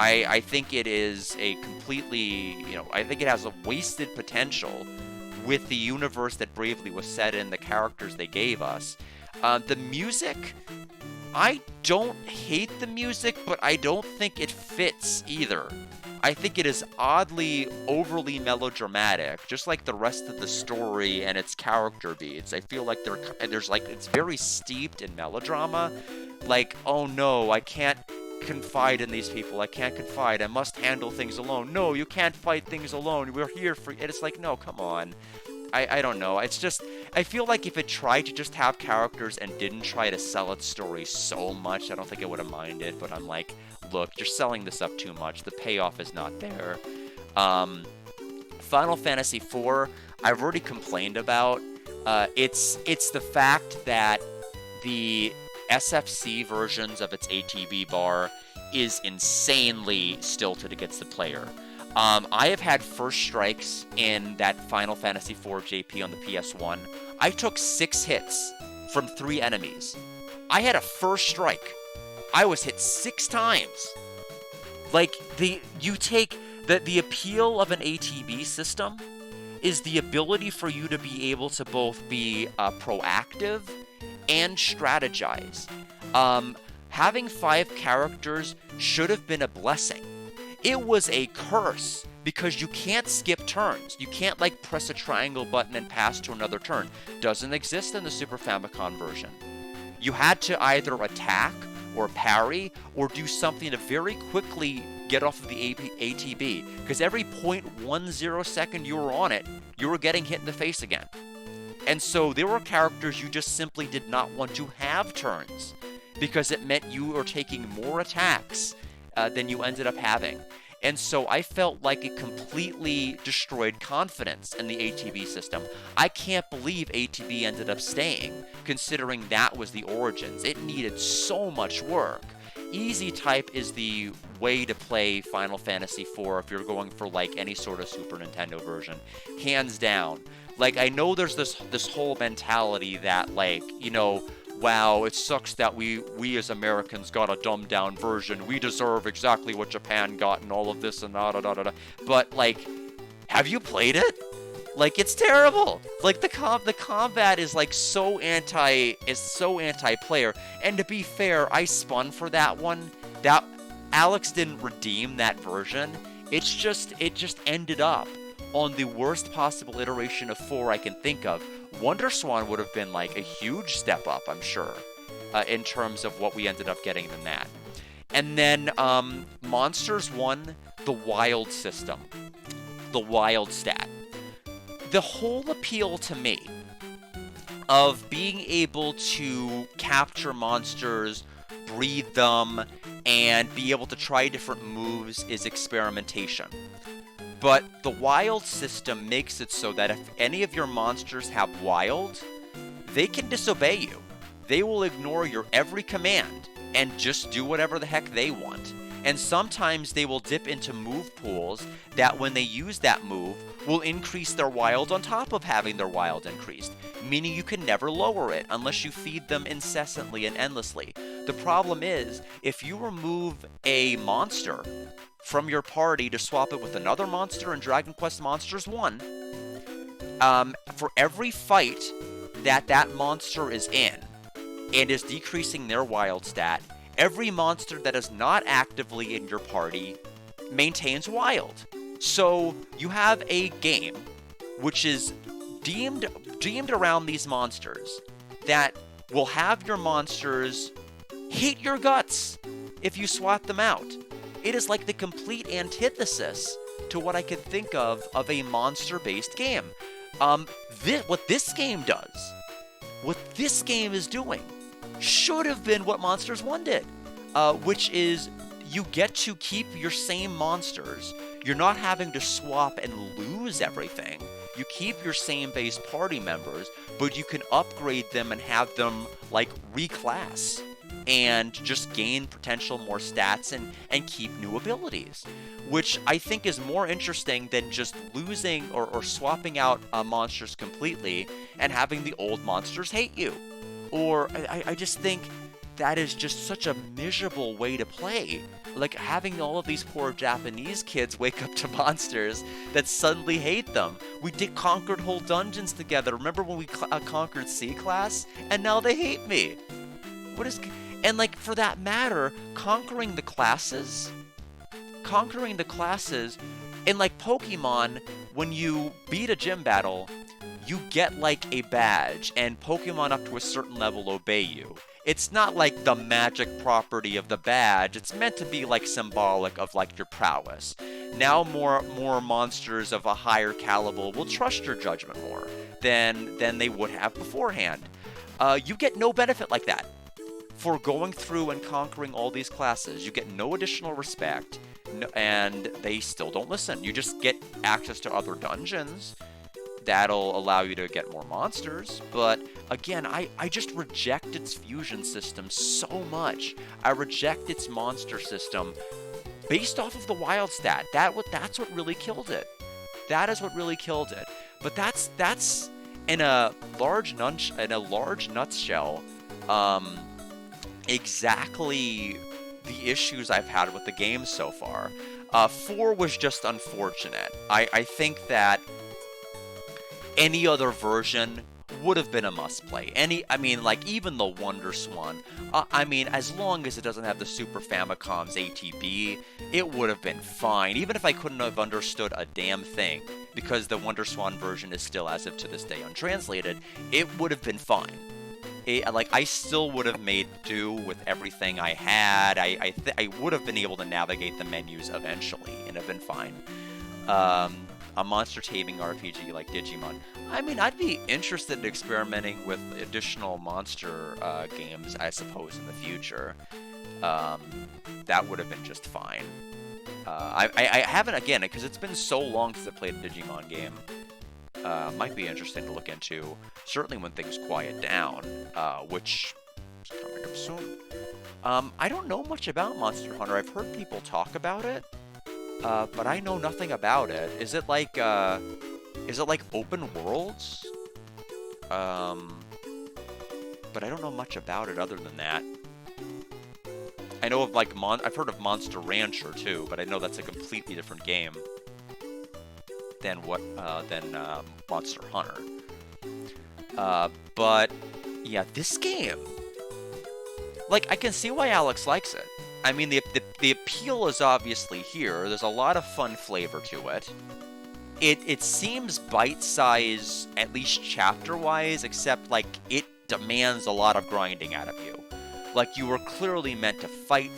I think it is a completely, you know, I think it has a wasted potential with the universe that Bravely was set in, the characters they gave us. The music, I don't hate the music, but I don't think it fits either. I think it is oddly overly melodramatic, just like the rest of the story and its character beats. I feel like it's very steeped in melodrama. Like, oh no, I can't confide in these people. I can't confide. I must handle things alone. No, you can't fight things alone. We're here for you. And it's like, no, come on. I don't know. It's just, I feel like if it tried to just have characters and didn't try to sell its story so much, I don't think I would have minded. But I'm like, look, you're selling this up too much. The payoff is not there. Final Fantasy IV, I've already complained about. It's the fact that the SFC versions of its ATB bar is insanely stilted against the player. I have had first strikes in that Final Fantasy IV JP on the PS1. I took 6 hits from 3 enemies. I had a first strike. I was hit 6 times. Like, the appeal of an ATB system is the ability for you to be able to both be proactive and strategize. Having 5 characters should have been a blessing. It was a curse because you can't skip turns. You can't, like, press a triangle button and pass to another turn. Doesn't exist in the Super Famicom version. You had to either attack or parry or do something to very quickly get off of the ATB, because every 0.10 second you were on it, you were getting hit in the face again. And so there were characters you just simply did not want to have turns because it meant you were taking more attacks than you ended up having. And so I felt like it completely destroyed confidence in the ATB system. I can't believe ATB ended up staying, considering that was the origins. It needed so much work. Easy type is the way to play Final Fantasy IV if you're going for like any sort of Super Nintendo version, hands down. Like, I know there's this whole mentality that, like, you know, wow, it sucks that we as Americans got a dumbed down version. We deserve exactly what Japan got and all of this and da da da da. But like, have you played it? Like, it's terrible. Like, the combat is like so anti-player. And to be fair, I spun for that one. That Alex didn't redeem that version. It just ended up on the worst possible iteration of 4 I can think of. WonderSwan would have been like a huge step up, I'm sure, in terms of what we ended up getting in that. And then Monsters 1, the wild system, the wild stat. The whole appeal to me of being able to capture monsters, breed them, and be able to try different moves is experimentation. But the wild system makes it so that if any of your monsters have wild, they can disobey you. They will ignore your every command and just do whatever the heck they want. And sometimes they will dip into move pools that when they use that move will increase their wild on top of having their wild increased, meaning you can never lower it unless you feed them incessantly and endlessly. The problem is, if you remove a monster from your party to swap it with another monster in Dragon Quest Monsters 1, for every fight that monster is in and is decreasing their wild stat, every monster that is not actively in your party maintains wild. So you have a game which is deemed around these monsters that will have your monsters hate your guts if you swap them out. It is like the complete antithesis to what I could think of a monster-based game. What this game does, what this game is doing, should have been what Monsters 1 did, which is you get to keep your same monsters. You're not having to swap and lose everything. You keep your same base party members, but you can upgrade them and have them, like, reclass and just gain potential more stats and keep new abilities, which I think is more interesting than just losing or swapping out monsters completely and having the old monsters hate you. Or I just think that is just such a miserable way to play. Like, having all of these poor Japanese kids wake up to monsters that suddenly hate them. We conquered whole dungeons together. Remember when we conquered C-Class? And now they hate me. And, like, for that matter, conquering the classes, in, like, Pokemon, when you beat a gym battle, you get, like, a badge, and Pokemon up to a certain level obey you. It's not like the magic property of the badge. It's meant to be, like, symbolic of, like, your prowess. Now more monsters of a higher caliber will trust your judgment more than they would have beforehand. You get no benefit like that for going through and conquering all these classes. You get no additional respect, and they still don't listen. You just get access to other dungeons that'll allow you to get more monsters. But again, I just reject its fusion system so much. I reject its monster system based off of the wild stat. That's what really killed it. That is what really killed it. But that's in a large nutshell, exactly the issues I've had with the game so far. 4 was just unfortunate. I think that any other version would have been a must-play. Even the WonderSwan. As long as it doesn't have the Super Famicom's ATB, it would have been fine. Even if I couldn't have understood a damn thing, because the WonderSwan version is still, as of to this day, untranslated, it would have been fine. I still would have made do with everything I had. I would have been able to navigate the menus eventually and have been fine. A monster taming RPG like Digimon. I'd be interested in experimenting with additional monster games, I suppose, in the future. That would have been just fine. I haven't, again, because it's been so long since I played a Digimon game. Might be interesting to look into, certainly when things quiet down, which It's coming up soon. I don't know much about Monster Hunter. I've heard people talk about it, but I know nothing about it. Is it like open worlds? But I don't know much about it other than that. I know of like I've heard of Monster Rancher too, but I know that's a completely different game than Monster Hunter. But yeah, this game, like, I can see why Alex likes it. I mean, the appeal is obviously here. There's a lot of fun flavor to it. It seems bite-sized, at least chapter-wise, except, like, it demands a lot of grinding out of you. Like, you were clearly meant to fight,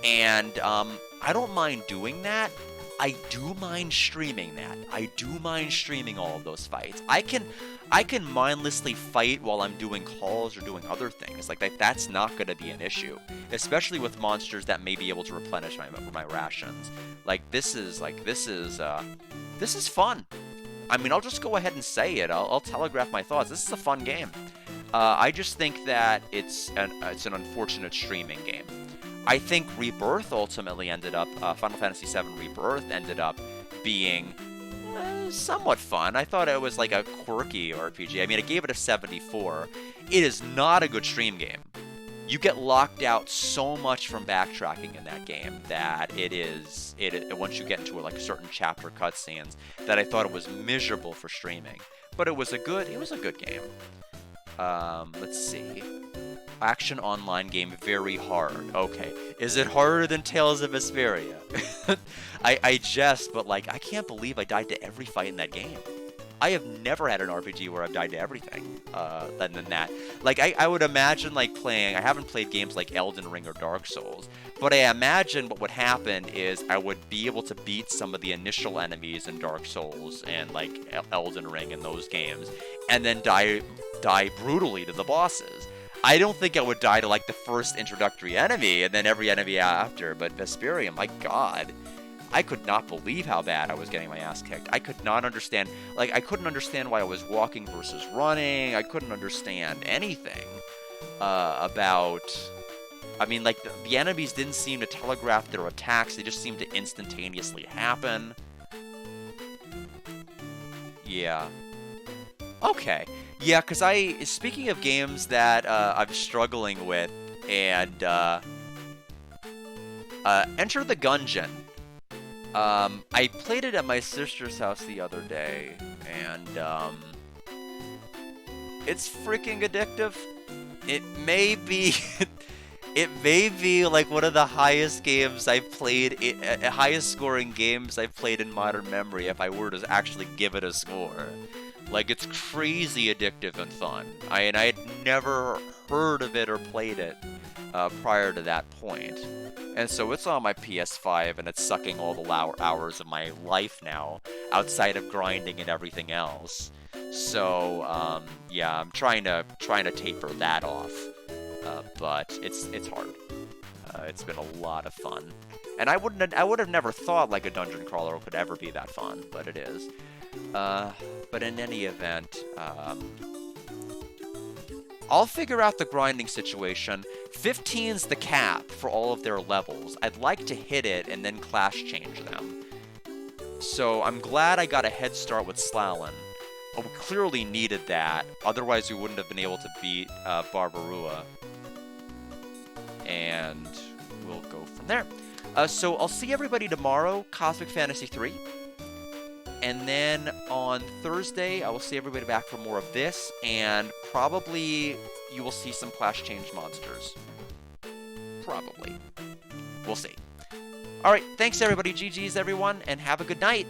and I don't mind doing that. I do mind streaming that. I do mind streaming all of those fights. I can mindlessly fight while I'm doing calls or doing other things. Like, that's not going to be an issue, especially with monsters that may be able to replenish my rations. Like, this is fun. I mean, I'll just go ahead and say it. I'll telegraph my thoughts. This is a fun game. I just think that it's an unfortunate streaming game. I think Rebirth ultimately ended up, Final Fantasy VII Rebirth ended up being somewhat fun. I thought it was like a quirky RPG. I mean, I gave it a 74. It is not a good stream game. You get locked out so much from backtracking in that game that once you get into like certain chapter cutscenes, that I thought it was miserable for streaming. But it was a good game. Let's see. Action online game, very hard. Okay. Is it harder than Tales of Vesperia? I jest, but like, I can't believe I died to every fight in that game. I have never had an RPG where I've died to everything, than that. Like, I would imagine, like, I haven't played games like Elden Ring or Dark Souls, but I imagine what would happen is I would be able to beat some of the initial enemies in Dark Souls and, like, Elden Ring in those games, and then die brutally to the bosses. I don't think I would die to, like, the first introductory enemy and then every enemy after, but Vesperia, my god. I could not believe how bad I was getting my ass kicked. I could not understand, like, I couldn't understand why I was walking versus running. I couldn't understand anything about, I mean, like, the enemies didn't seem to telegraph their attacks. They just seemed to instantaneously happen. Yeah. Okay. Yeah, because speaking of games that I'm struggling with, and Enter the Gungeon. I played it at my sister's house the other day, and it's freaking addictive. It may be, it may be like one of the highest games I've played, highest scoring games I've played in modern memory if I were to actually give it a score. Like, it's crazy addictive and fun. I had never heard of it or played it prior to that point. And so it's on my PS5, and it's sucking all the hours of my life now, outside of grinding and everything else. So, yeah, I'm trying to taper that off, but it's hard. It's been a lot of fun, and I would have never thought like a dungeon crawler could ever be that fun, but it is. But in any event, I'll figure out the grinding situation. 15's the cap for all of their levels. I'd like to hit it and then class change them. So I'm glad I got a head start with Slalin. We clearly needed that, otherwise we wouldn't have been able to beat Barbarua. And we'll go from there. So I'll see everybody tomorrow, Cosmic Fantasy 3. And then on Thursday, I will see everybody back for more of this, and probably you will see some class change monsters. Probably. We'll see. Alright, thanks everybody, GG's everyone, and have a good night!